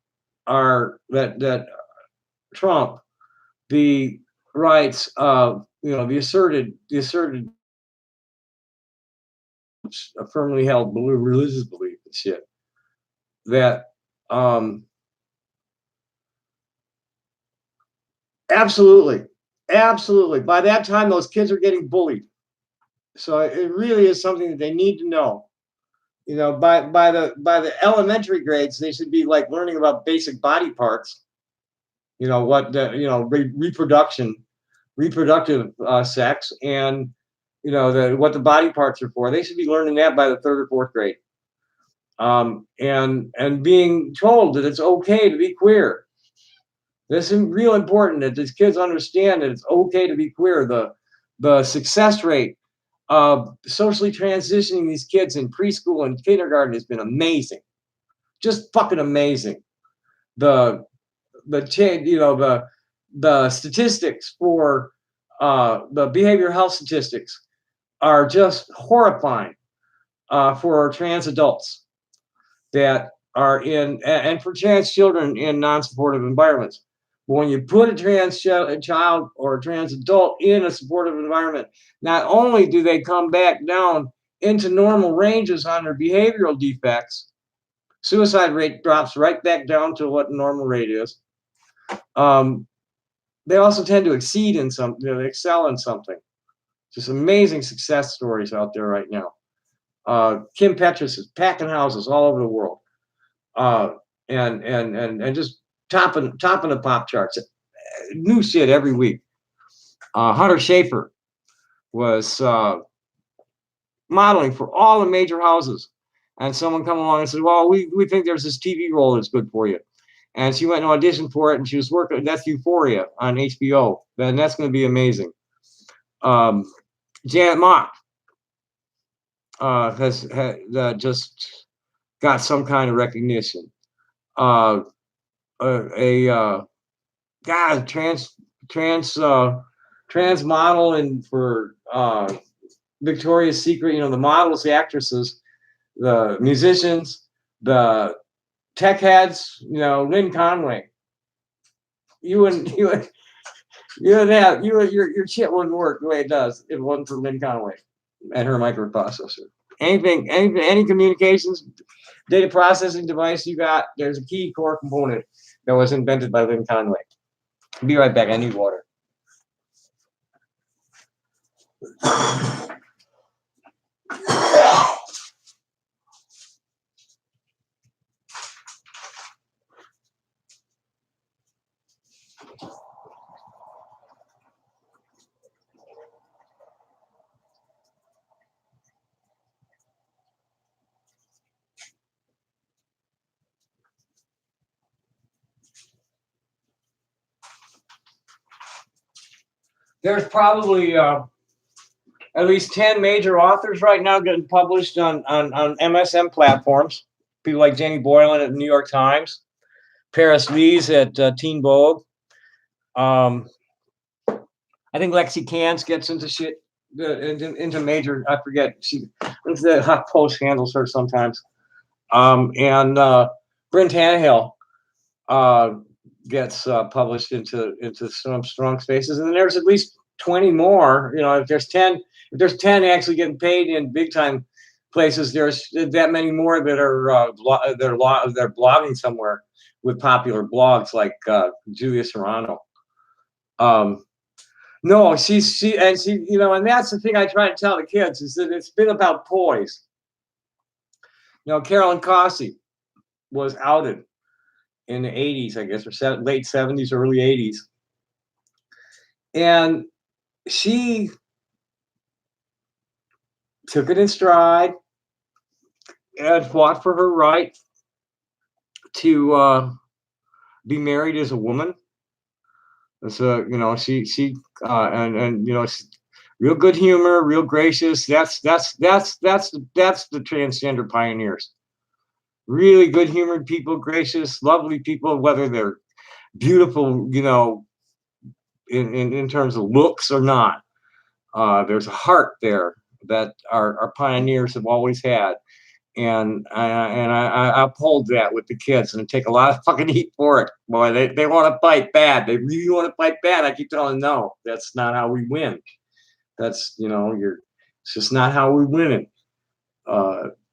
are that trump the rights of the asserted firmly held religious belief and shit that absolutely by that time those kids are getting bullied, so it really is something that they need to know. By the elementary grades they should be like learning about basic body parts, what the reproductive sex, and what the body parts are for. They should be learning that by the third or fourth grade, and being told that it's okay to be queer. This is real important that these kids understand that it's okay to be queer. The success rate of socially transitioning these kids in preschool and kindergarten has been amazing, just fucking amazing. The statistics for the behavioral health statistics are just horrifying for trans adults that are in, and for trans children in non-supportive environments. But when you put a trans child or a trans adult in a supportive environment, not only do they come back down into normal ranges on their behavioral defects, suicide rate drops right back down to what the normal rate is. They also tend to exceed in some, they excel in something. Just amazing success stories out there right now. Kim Petras is packing houses all over the world, and just topping the pop charts. New shit every week. Hunter Schafer was modeling for all the major houses, and someone come along and said, "Well, we think there's this TV role that's good for you." And she went and auditioned for it, and she was working. That's Euphoria on HBO. And that's going to be amazing. Janet Mock has just got some kind of recognition. Trans model, and for Victoria's Secret, the models, the actresses, the musicians, the tech heads, Lynn Conway. Your shit wouldn't work the way it does if it wasn't for Lynn Conway and her microprocessor. Any communications data processing device you got, there's a key core component that was invented by Lynn Conway. I'll be right back. I need water. There's probably at least 10 major authors right now getting published on MSM platforms. People like Jenny Boylan at the New York Times, Paris Lees at Teen Vogue. I think Lexi Cans gets into shit, into major, I forget, the HuffPost handles her sometimes. And Bryn Tannehill gets published into some strong spaces, and then there's at least 20 more. If there's 10 actually getting paid in big time places, there's that many more that are they're blogging somewhere with popular blogs like Julia Serrano. No, she and that's the thing I try to tell the kids, is that it's been about poise. Carolyn Cossie was outed in the 80s, I guess, or late 70s, early 80s. And she took it in stride and fought for her right to be married as a woman. So, and real good humor, real gracious. That's the transgender pioneers. Really good humored people, gracious, lovely people, whether they're beautiful, in terms of looks or not. There's a heart there that our pioneers have always had. And I uphold that with the kids, and take a lot of fucking heat for it. Boy, they want to fight bad. They really want to fight bad. I keep telling them, no, that's not how we win. That's it's just not how we win it.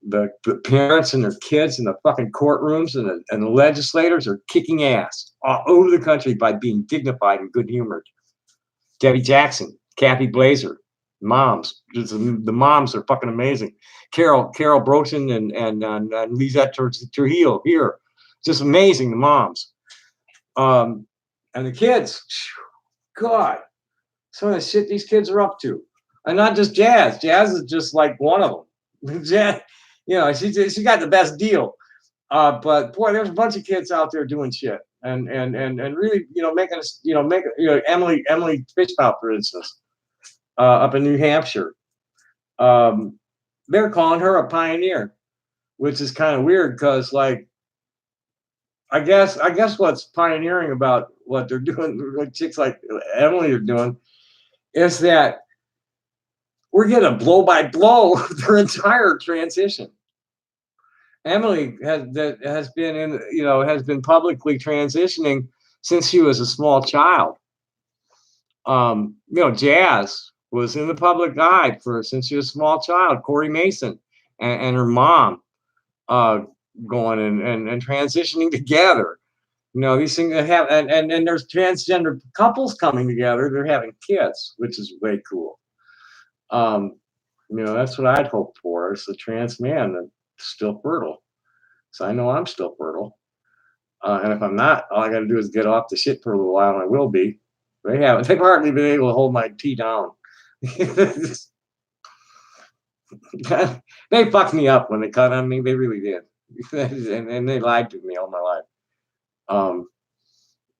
The parents and their kids in the fucking courtrooms and the legislators are kicking ass all over the country by being dignified and good humored. Debbie Jackson, Kathy Blazer, moms. The moms are fucking amazing. Carol Broten and Lisette Trujillo here, just amazing. The moms, and the kids. God, some of the shit these kids are up to, and not just Jazz. Jazz is just like one of them. Jazz, she got the best deal. But boy, there's a bunch of kids out there doing shit and really, making us, Emily Fishpout, for instance, up in New Hampshire. They're calling her a pioneer, which is kind of weird because, like, I guess what's pioneering about what they're doing, what chicks like Emily are doing, is that we're getting a blow by blow their entire transition. Emily has been publicly transitioning since she was a small child. Jazz was in the public eye since she was a small child. Corey Mason and her mom going and transitioning together. These things that have, and there's transgender couples coming together. They're having kids, which is way cool. That's what I'd hope for. Is a trans man that's still fertile. So I know I'm still fertile. And if I'm not, all I got to do is get off the shit for a little while, and I will be. They've hardly been able to hold my tea down. They fucked me up when they cut on me. They really did. and they lied to me all my life.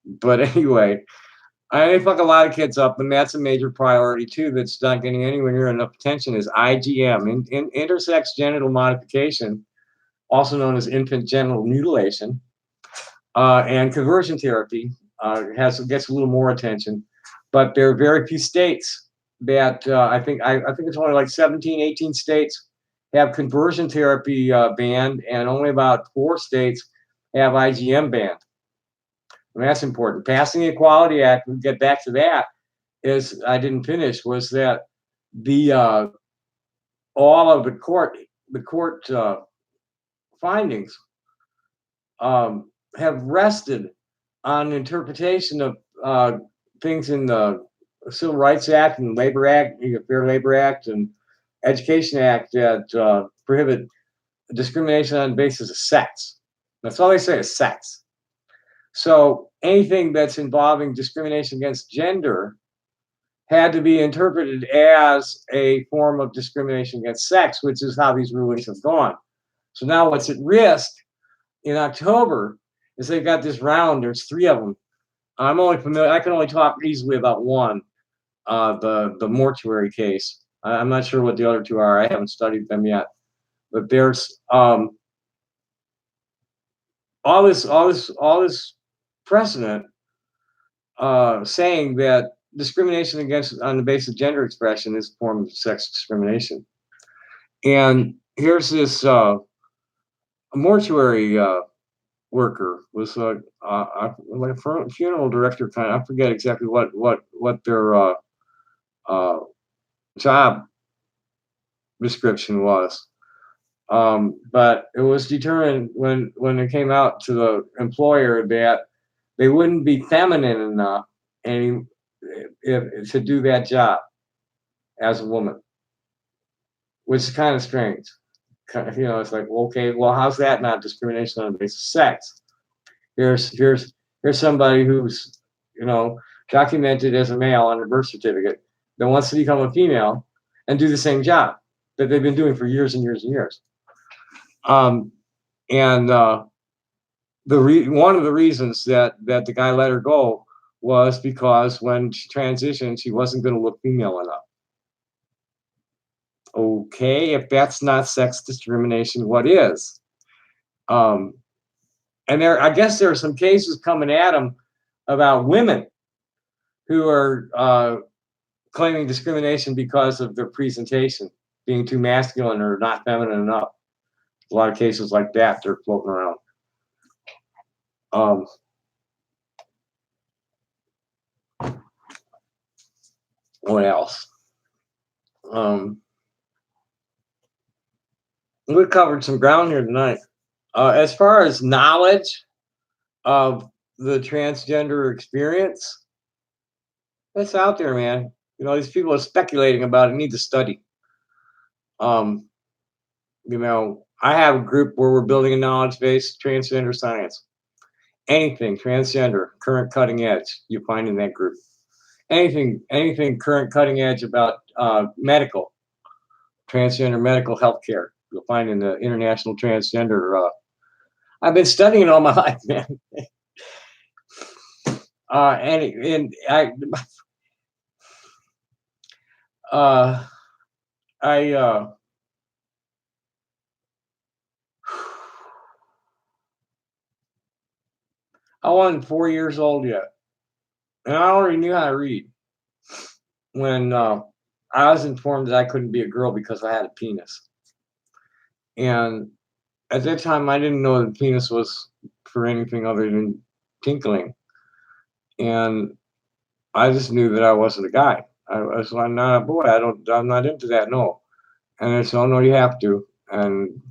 But anyway, they fuck a lot of kids up, and that's a major priority too. That's not getting anywhere near enough attention. Is IGM, intersex genital modification, also known as infant genital mutilation, and conversion therapy gets a little more attention, but there are very few states that I think it's only like 17, 18 states have conversion therapy banned, and only about 4 states have IGM banned. And that's important. Passing the Equality Act, we'll get back to that, is I didn't finish, was that the all of the court findings have rested on interpretation of things in the Civil Rights Act and Labor Act, Fair Labor Act and Education Act that prohibit discrimination on the basis of sex. That's all they say is sex. So anything that's involving discrimination against gender had to be interpreted as a form of discrimination against sex, which is how these rulings have gone. So now what's at risk in October is they've got this round. There's 3 of them. I'm only familiar. I can only talk easily about one, the mortuary case. I'm not sure what the other 2 are. I haven't studied them yet. But there's all this precedent saying that discrimination on the basis of gender expression is a form of sex discrimination. And here's this mortuary worker, was like a funeral director kind of. I forget exactly what their job description was, but it was determined when it came out to the employer that they wouldn't be feminine enough to do that job as a woman, which is kind of strange. It's like, okay, well, how's that not discrimination on the basis of sex? Here's somebody who's, documented as a male on a birth certificate that wants to become a female and do the same job that they've been doing for years and years and years. And one of the reasons that the guy let her go was because when she transitioned, she wasn't going to look female enough. Okay, if that's not sex discrimination, what is? And I guess there are some cases coming at him about women who are claiming discrimination because of their presentation, being too masculine or not feminine enough. A lot of cases like that they're floating around. What else? We covered some ground here tonight. As far as knowledge of the transgender experience, that's out there, man. These people are speculating about it, need to study. I have a group where we're building a knowledge base, transgender science. Anything transgender, current cutting edge, you find in that group. Anything current cutting edge about medical, transgender medical healthcare, you'll find in the International Transgender. I've been studying it all my life, man. I wasn't 4 years old yet, and I already knew how to read when I was informed that I couldn't be a girl because I had a penis. And at that time, I didn't know that penis was for anything other than tinkling. And I just knew that I wasn't a guy. I'm not a boy. I'm not into that. No. And they said, oh, no, you have to. And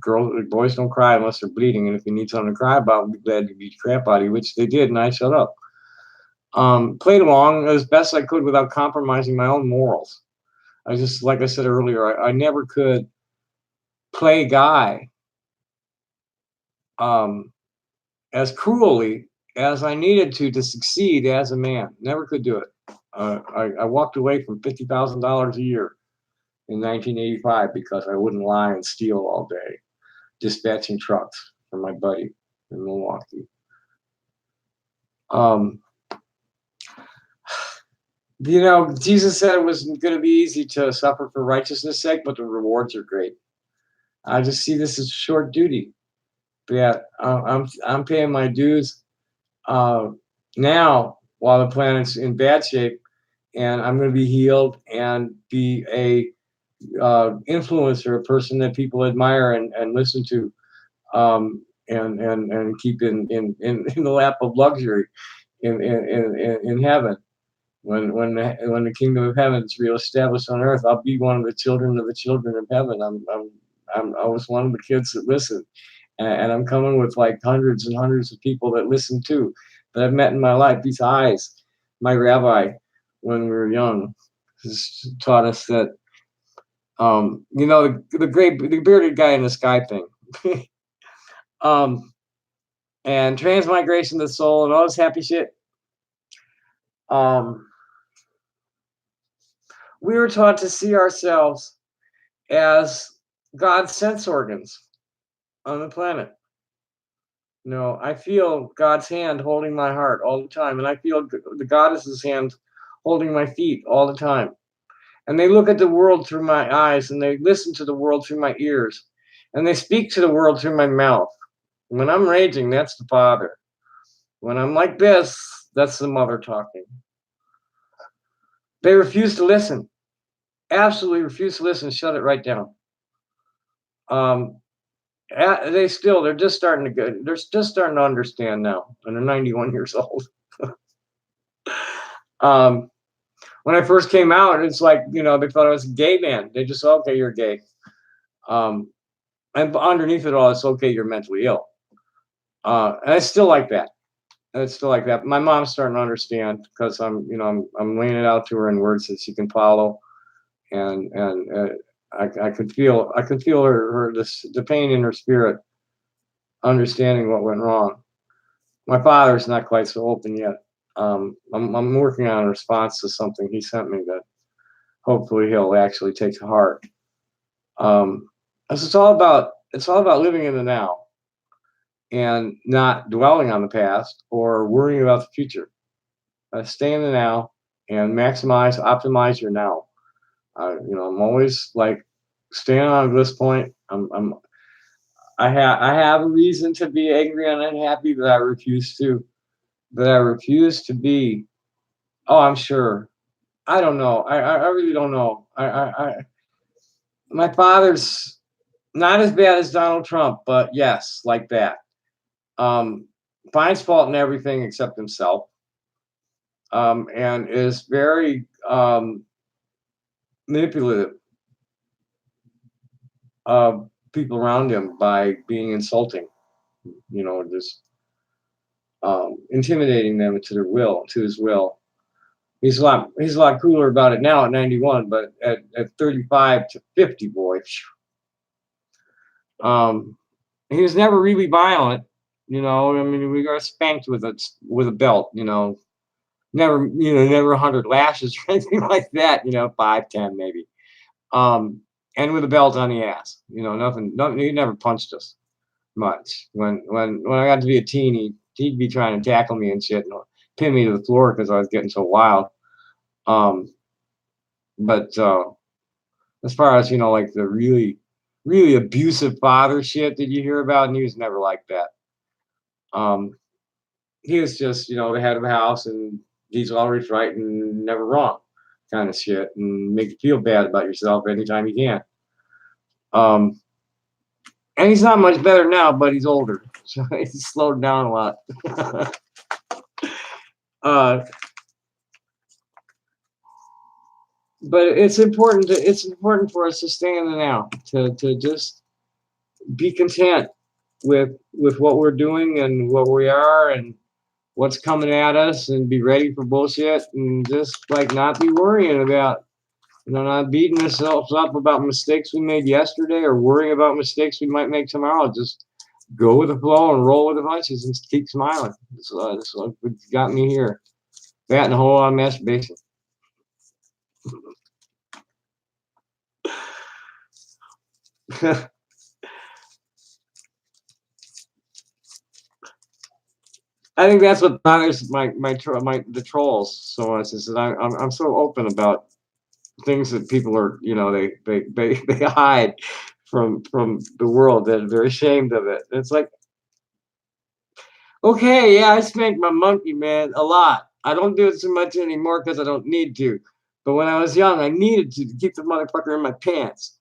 boys don't cry unless they're bleeding. And if you need something to cry about, I'll be glad to beat the crap out of you, which they did. And I shut up. Played along as best I could without compromising my own morals. I just, like I said earlier, I never could play guy as cruelly as I needed to succeed as a man. Never could do it. I walked away from $50,000 a year in 1985 because I wouldn't lie and steal all day, dispatching trucks for my buddy in Milwaukee. Jesus said it was going to be easy to suffer for righteousness' sake, but the rewards are great. I just see this as short duty. But yeah, I'm paying my dues now while the planet's in bad shape, and I'm going to be healed and be a influencer, a person that people admire and listen to, and keep in the lap of luxury in heaven. When the kingdom of heaven is reestablished on earth, I'll be one of the children of heaven. I was one of the kids that listened, and I'm coming with like hundreds and hundreds of people that listen too, that I've met in my life. Besides, my rabbi, when we were young, taught us that, the bearded guy in the sky thing, and transmigration of the soul and all this happy shit. We were taught to see ourselves as God's sense organs on the planet. I feel God's hand holding my heart all the time, and I feel the goddess's hand holding my feet all the time. And they look at the world through my eyes, and they listen to the world through my ears, and they speak to the world through my mouth. When I'm raging, that's the Father. When I'm like this, that's the Mother talking. They refuse to listen. Absolutely refuse to listen. Shut it right down. They're just starting to understand now, and they're 91 years old. When I first came out, it's like, they thought I was a gay man. They just said, okay, you're gay. And underneath it all, it's okay, you're mentally ill. And it's still like that. My mom's starting to understand because I'm laying it out to her in words that she can follow, and I could feel her the pain in her spirit, understanding what went wrong. My father's not quite so open yet. I'm working on a response to something he sent me that hopefully he'll actually take to heart. Um, it's all about living in the now and not dwelling on the past or worrying about the future. Stay in the now and optimize your now. I'm always like staying on this point. I have a reason to be angry and unhappy, but I refuse to be. Oh, I'm sure. I don't know. I really don't know. My father's not as bad as Donald Trump, but yes, like that. Um, finds fault in everything except himself, and is very manipulative of people around him by being insulting. Just intimidating them to his will. He's a lot cooler about it now at 91, but at 35 to 50, boy, he was never really violent. I mean, we got spanked with a belt. Never 100 lashes or anything like that. 5, 10 maybe. And with a belt on the ass. Nothing. He never punched us much. When I got to be a teen, he'd be trying to tackle me and shit and pin me to the floor because I was getting so wild. Um, but as far as like the really, really abusive father shit that you hear about, and he was never like that. He was just the head of the house, and he's always right and never wrong, kind of shit, and make you feel bad about yourself anytime you can. And he's not much better now, but he's older, so he's slowed down a lot. But it's important for us to stay in the now, to just be content with what we're doing and what we are and what's coming at us, and be ready for bullshit, and just like not be worrying about not beating ourselves up about mistakes we made yesterday or worrying about mistakes we might make tomorrow. Just go with the flow and roll with the punches and keep smiling. This what got me here. That and a whole lot of masturbation. I think that's what bothers the trolls so much, is that I'm so open about things that people are they hide from the world, that they're ashamed of it. It's like, okay, yeah, I spank my monkey, man, a lot. I don't do it so much anymore because I don't need to. But when I was young, I needed to keep the motherfucker in my pants.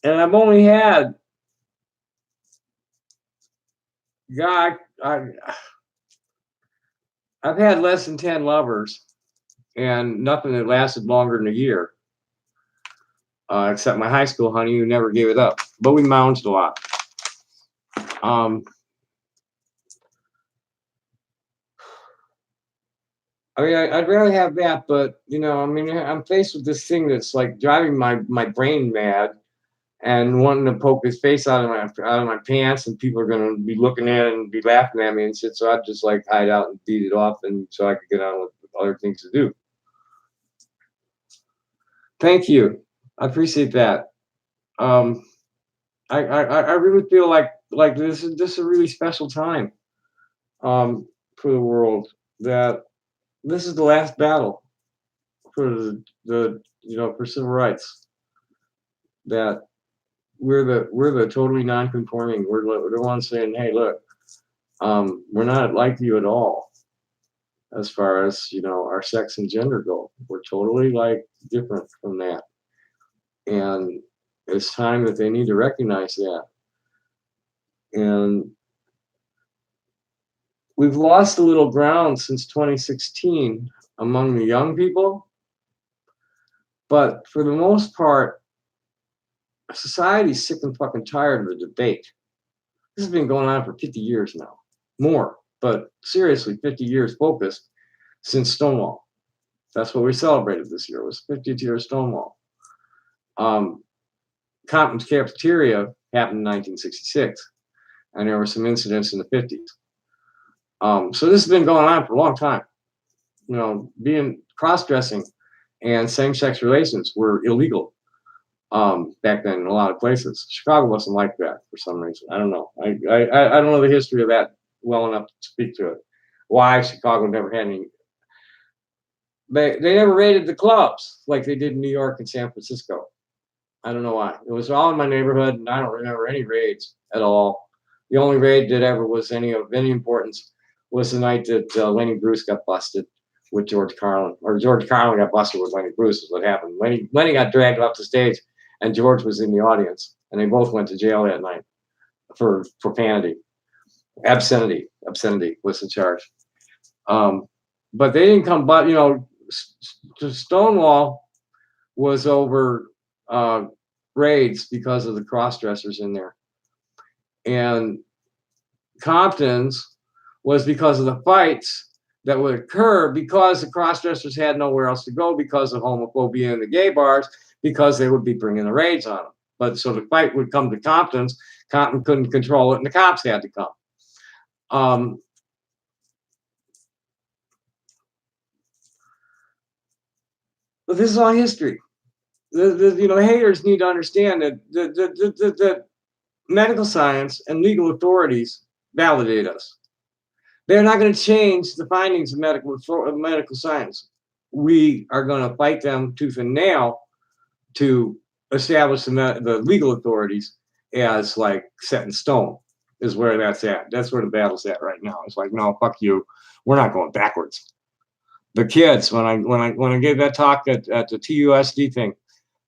And I've only had, God, I've had less than 10 lovers, and nothing that lasted longer than a year. Except my high school honey, who never gave it up. But we mounged a lot. I mean, I'd rather have that, but I mean, I'm faced with this thing that's like driving my brain mad, and wanting to poke his face out of my pants, and people are gonna be looking at it and be laughing at me and shit. So I'd just like hide out and beat it off, and so I could get on with other things to do. Thank you, I appreciate that. Um, I really feel like this is a really special time for the world. That this is the last battle for the for civil rights. That we're the totally non-conforming. We're the ones saying, hey, look, we're not like you at all as far as our sex and gender go. We're totally like different from that, and it's time that they need to recognize that. And we've lost a little ground since 2016 among the young people, but for the most part, society's sick and fucking tired of the debate. This has been going on for 50 years now, more, but seriously, 50 years focused since Stonewall. That's what we celebrated this year, was 50th year of Stonewall. Compton's cafeteria happened in 1966, and there were some incidents in the 50s. So this has been going on for a long time. Being cross-dressing and same-sex relations were illegal back then in a lot of places. Chicago wasn't like that for some reason. I don't know. I don't know the history of that well enough to speak to it. Why Chicago never had any. They never raided the clubs like they did in New York and San Francisco. I don't know why. It was all in my neighborhood, and I don't remember any raids at all. The only raid that ever was any of any importance was the night that Lenny Bruce got busted with George Carlin, or George Carlin got busted with Lenny Bruce. Is what happened. Lenny got dragged off the stage, and George was in the audience, and they both went to jail that night for profanity. Obscenity was the charge. But they didn't come. But Stonewall was over raids because of the cross-dressers in there, and Compton's was because of the fights that would occur because the cross-dressers had nowhere else to go because of homophobia in the gay bars, because they would be bringing the raids on them. But so the fight would come to Compton's. Compton couldn't control it, and the cops had to come. But this is all history. The haters need to understand that the medical science and legal authorities validate us. They're not going to change the findings of medical science. We are going to fight them tooth and nail to establish the legal authorities as like set in stone. Is where that's at. That's where the battle's at right now. It's like, no, fuck you. We're not going backwards. The kids, when I gave that talk at the TUSD thing,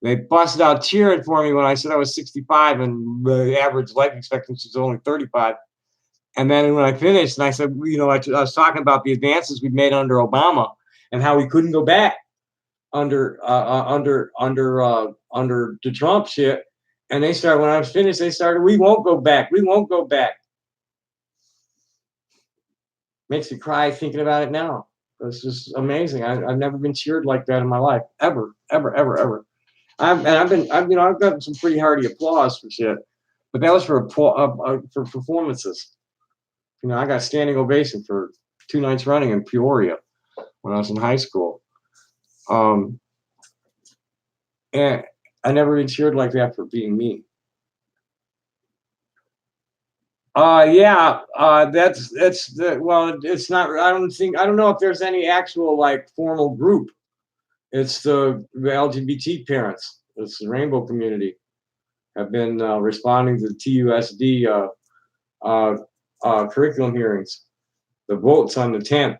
they busted out cheering for me when I said I was 65 and the average life expectancy is only 35. And then when I finished, and I said, I was talking about the advances we made under Obama and how we couldn't go back under the Trump shit. And they started, when I was finished, they started, we won't go back. We won't go back. Makes me cry thinking about it now. It's just amazing. I've never been cheered like that in my life, ever. I've gotten some pretty hearty applause for shit, but that was for performances. I got standing ovation for 2 nights running in Peoria when I was in high school. And I never been cheered like that for being me. That's well, it's not. I don't know if there's any actual like formal group. It's the LGBT parents. It's the rainbow community have been responding to the TUSD curriculum hearings, the votes on the 10th.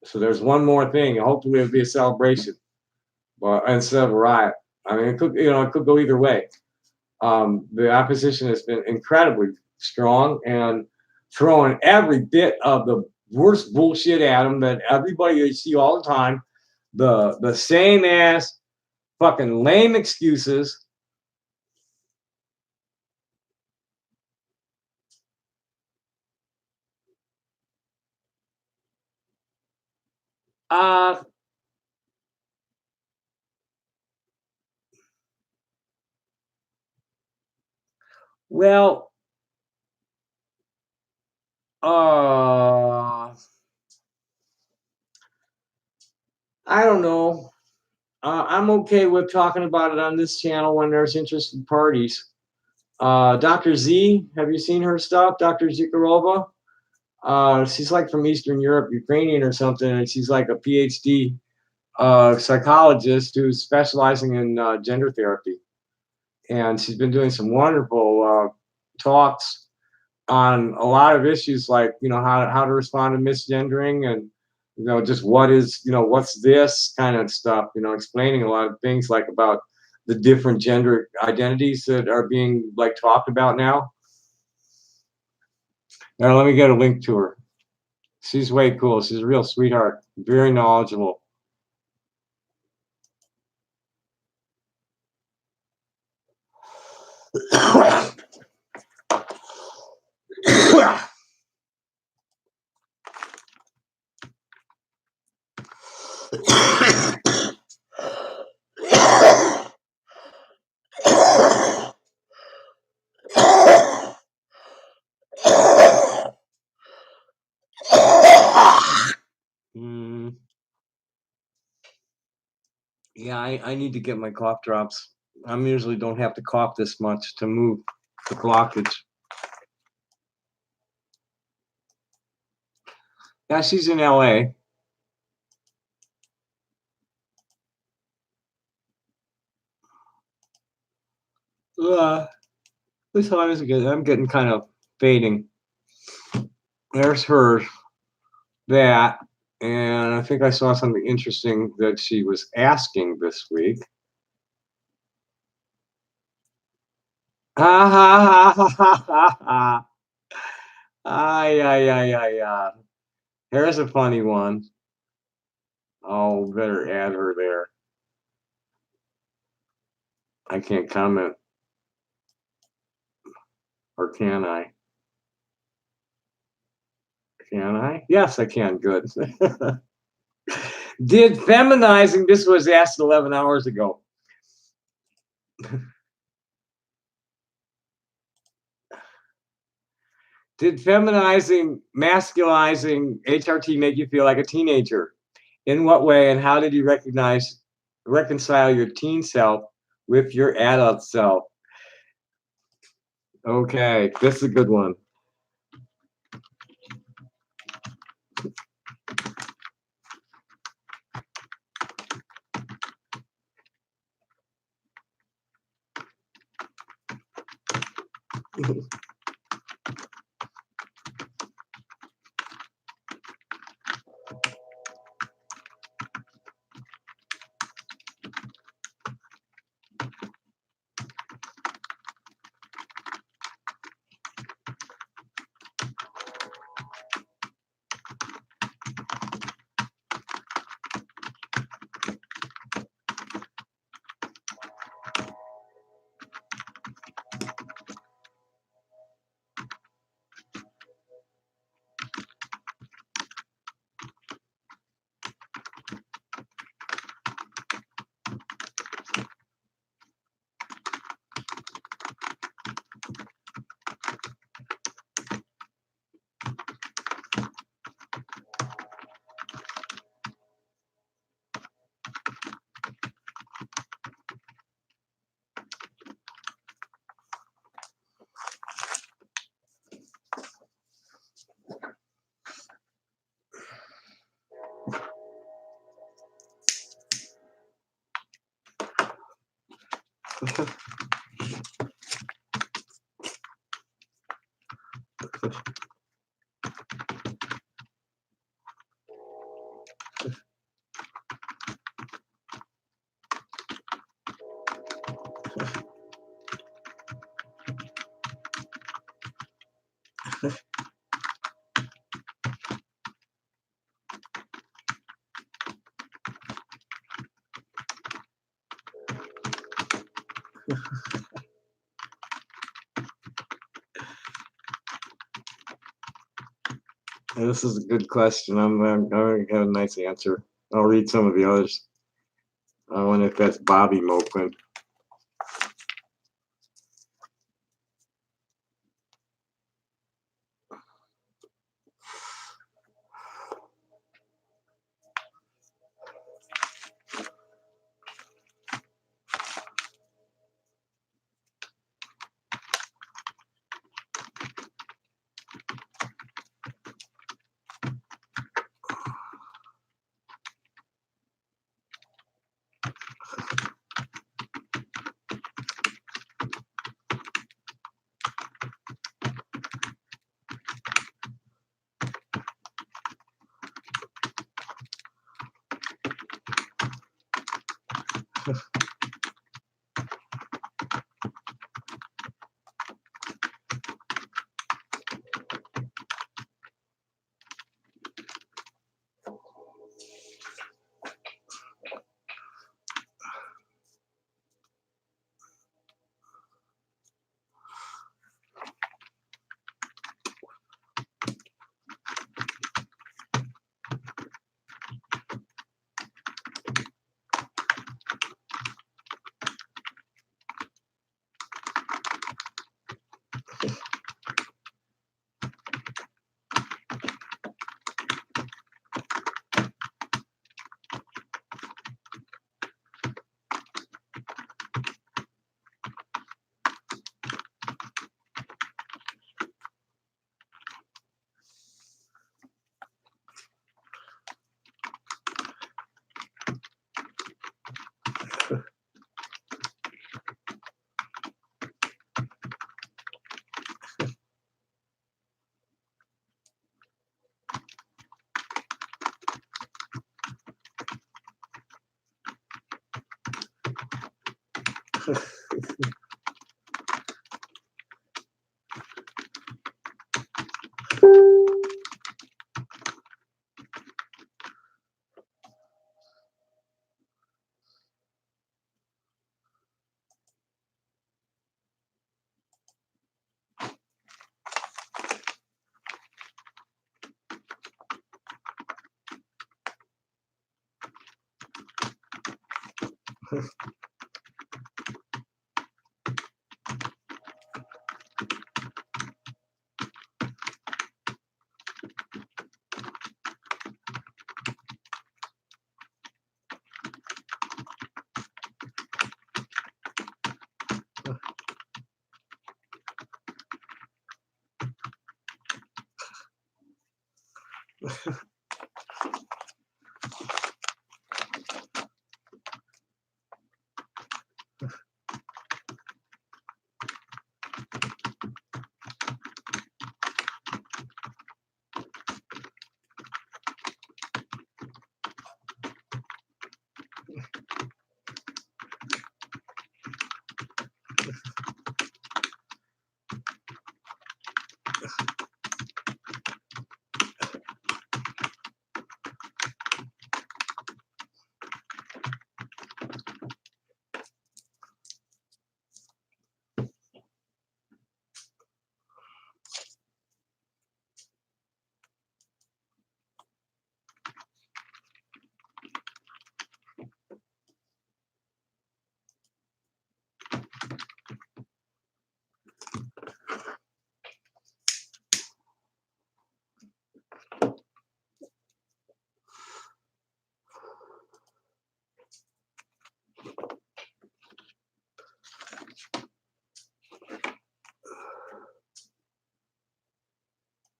So there's one more thing. Hopefully it'll be a celebration, but instead of a riot. I mean, it could go either way. The opposition has been incredibly strong and throwing every bit of the worst bullshit at them that everybody you see all the time. The same ass fucking lame excuses. Well, I don't know. I'm okay with talking about it on this channel when there's interested parties. Dr. Z, have you seen her stuff? Dr. Zikharova? She's like from Eastern Europe, Ukrainian or something, and she's like a PhD psychologist who's specializing in gender therapy. And she's been doing some wonderful talks on a lot of issues like, how to respond to misgendering and, just what's this kind of stuff, explaining a lot of things like about the different gender identities that are being like talked about now. Now, let me get a link to her. She's way cool. She's a real sweetheart, very knowledgeable. Yeah, I need to get my cough drops. I usually don't have to cough this much to move the blockage. Yeah, she's in LA. This time is good. I'm getting kind of fading. There's her, that, and I think I saw something interesting that she was asking this week. Ha ha ha ha ha ha. Ay, ay, ay, ay, ay. Here's a funny one. Oh, better add her there. I can't comment. Or can I? Can I? Yes, I can. Good. Did feminizing, this was asked 11 hours ago. Did feminizing, masculizing HRT make you feel like a teenager? In what way and how did you reconcile your teen self with your adult self? Okay, this is a good one. This is a good question. I'm gonna have a nice answer. I'll read some of the others. I wonder if that's Bobby Moquin.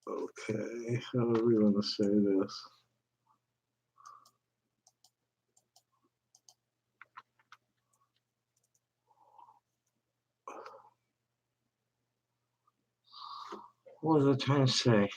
Okay, how do we want to say this? What was I trying to say?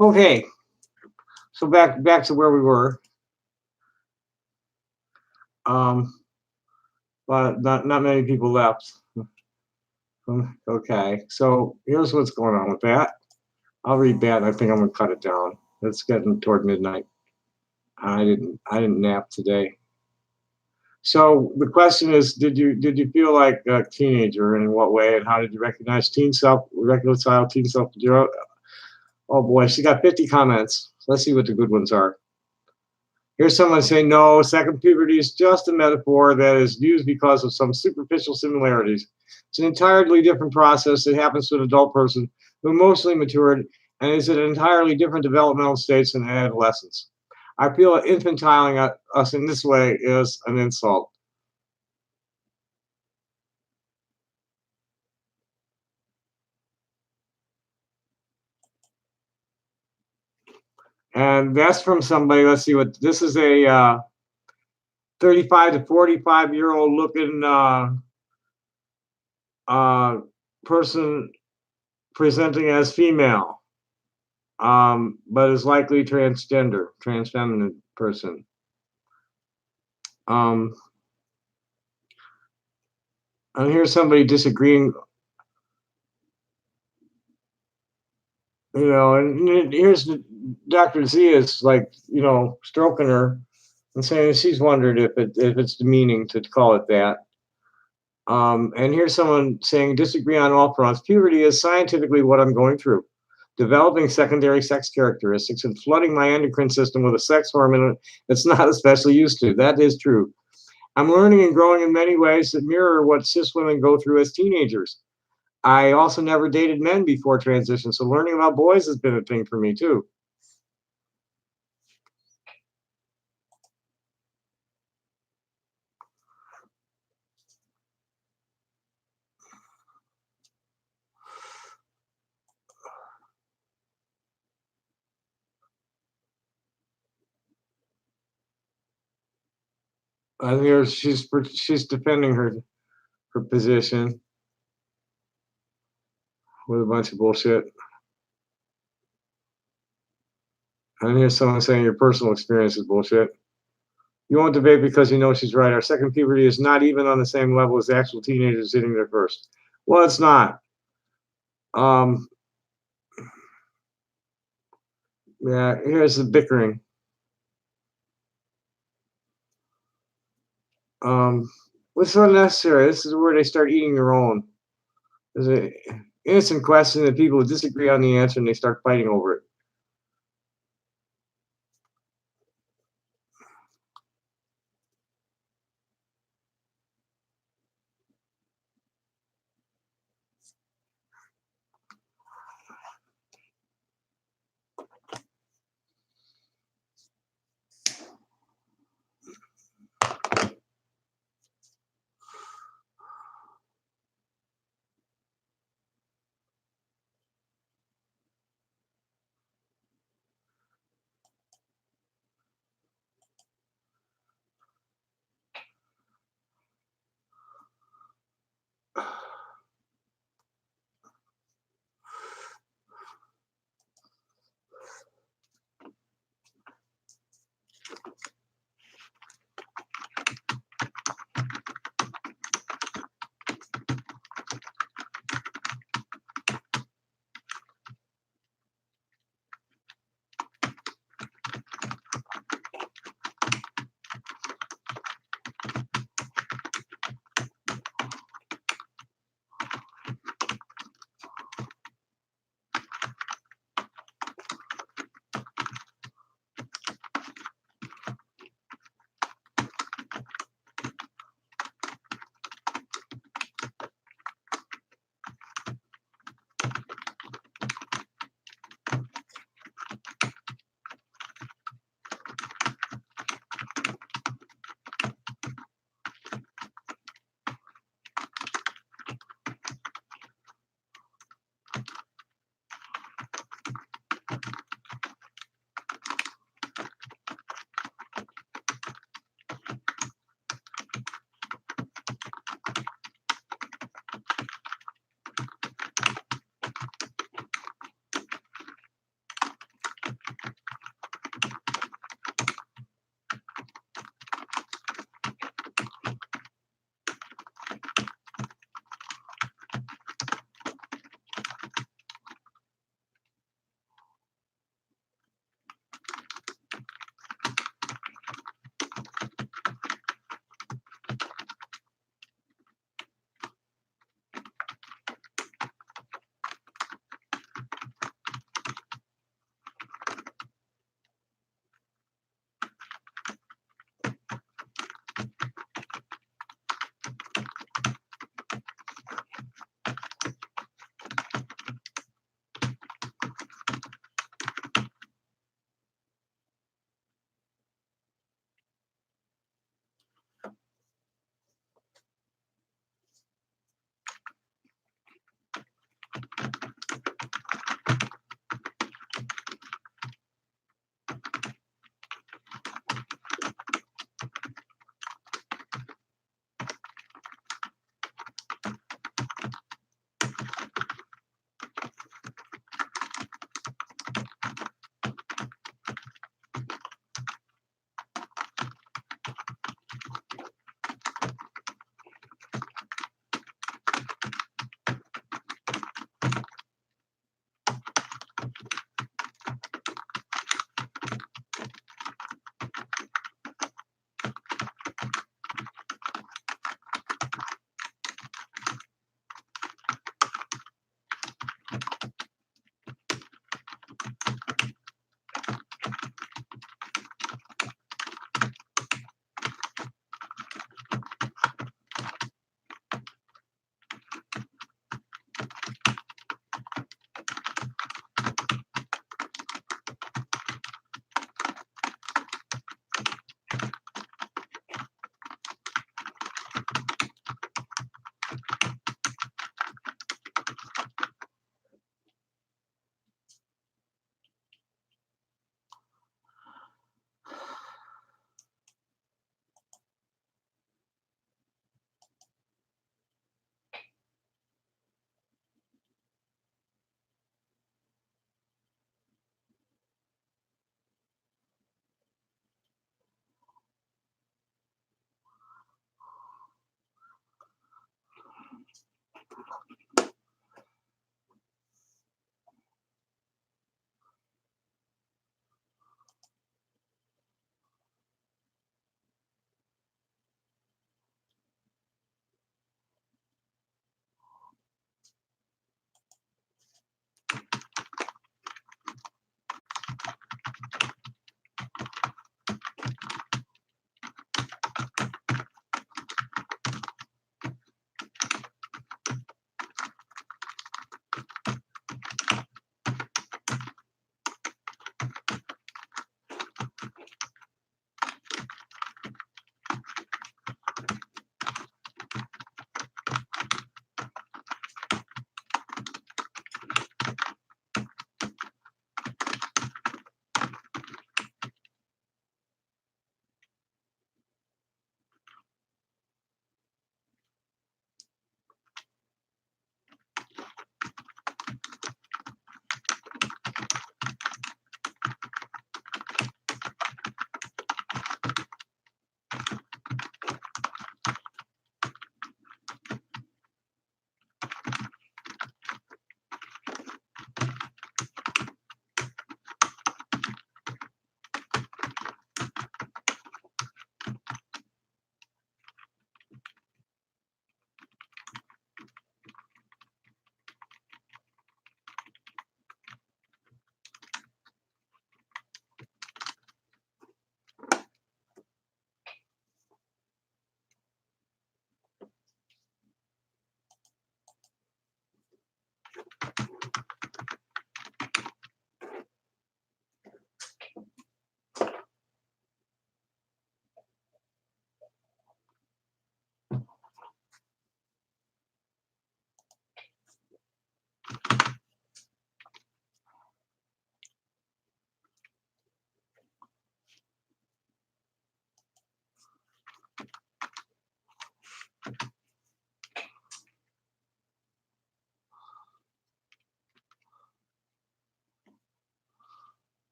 Okay, so back to where we were. But not many people left. Okay, so here's what's going on with that. I'll read that. I think I'm gonna cut it down. It's getting toward midnight. I didn't nap today. So the question is, did you feel like a teenager, and in what way, and how did you reconcile teen self? Oh boy, she got 50 comments. Let's see what the good ones are. Here's someone saying, no, second puberty is just a metaphor that is used because of some superficial similarities. It's an entirely different process that happens to an adult person who emotionally matured and is at an entirely different developmental states than adolescence. I feel that infantiling us in this way is an insult. And that's from somebody, let's see what this is, a 35 to 45-year-old looking person presenting as female, but is likely transgender, transfeminine person. And here's somebody disagreeing, and here's Dr. Z is like, stroking her and saying she's wondered if it's demeaning to call it that. And here's someone saying, disagree on all fronts. Puberty is scientifically what I'm going through. Developing secondary sex characteristics and flooding my endocrine system with a sex hormone it's not especially used to. That is true. I'm learning and growing in many ways that mirror what cis women go through as teenagers. I also never dated men before transition, so learning about boys has been a thing for me too. And here she's defending her position with a bunch of bullshit. And here's someone saying your personal experience is bullshit. You won't debate because you know she's right. Our second puberty is not even on the same level as actual teenagers hitting their first. Well, it's not. Yeah, here's the bickering. What's unnecessary? This is where they start eating their own. There's an innocent question that people disagree on the answer and they start fighting over it.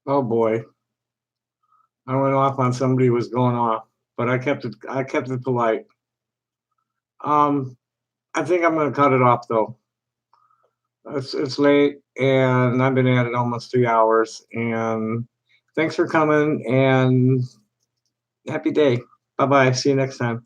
Oh boy. I went off on somebody who was going off, but I kept it polite. I think I'm gonna cut it off though. It's late and I've been at it almost 3 hours, and thanks for coming and happy day. Bye bye. See you next time.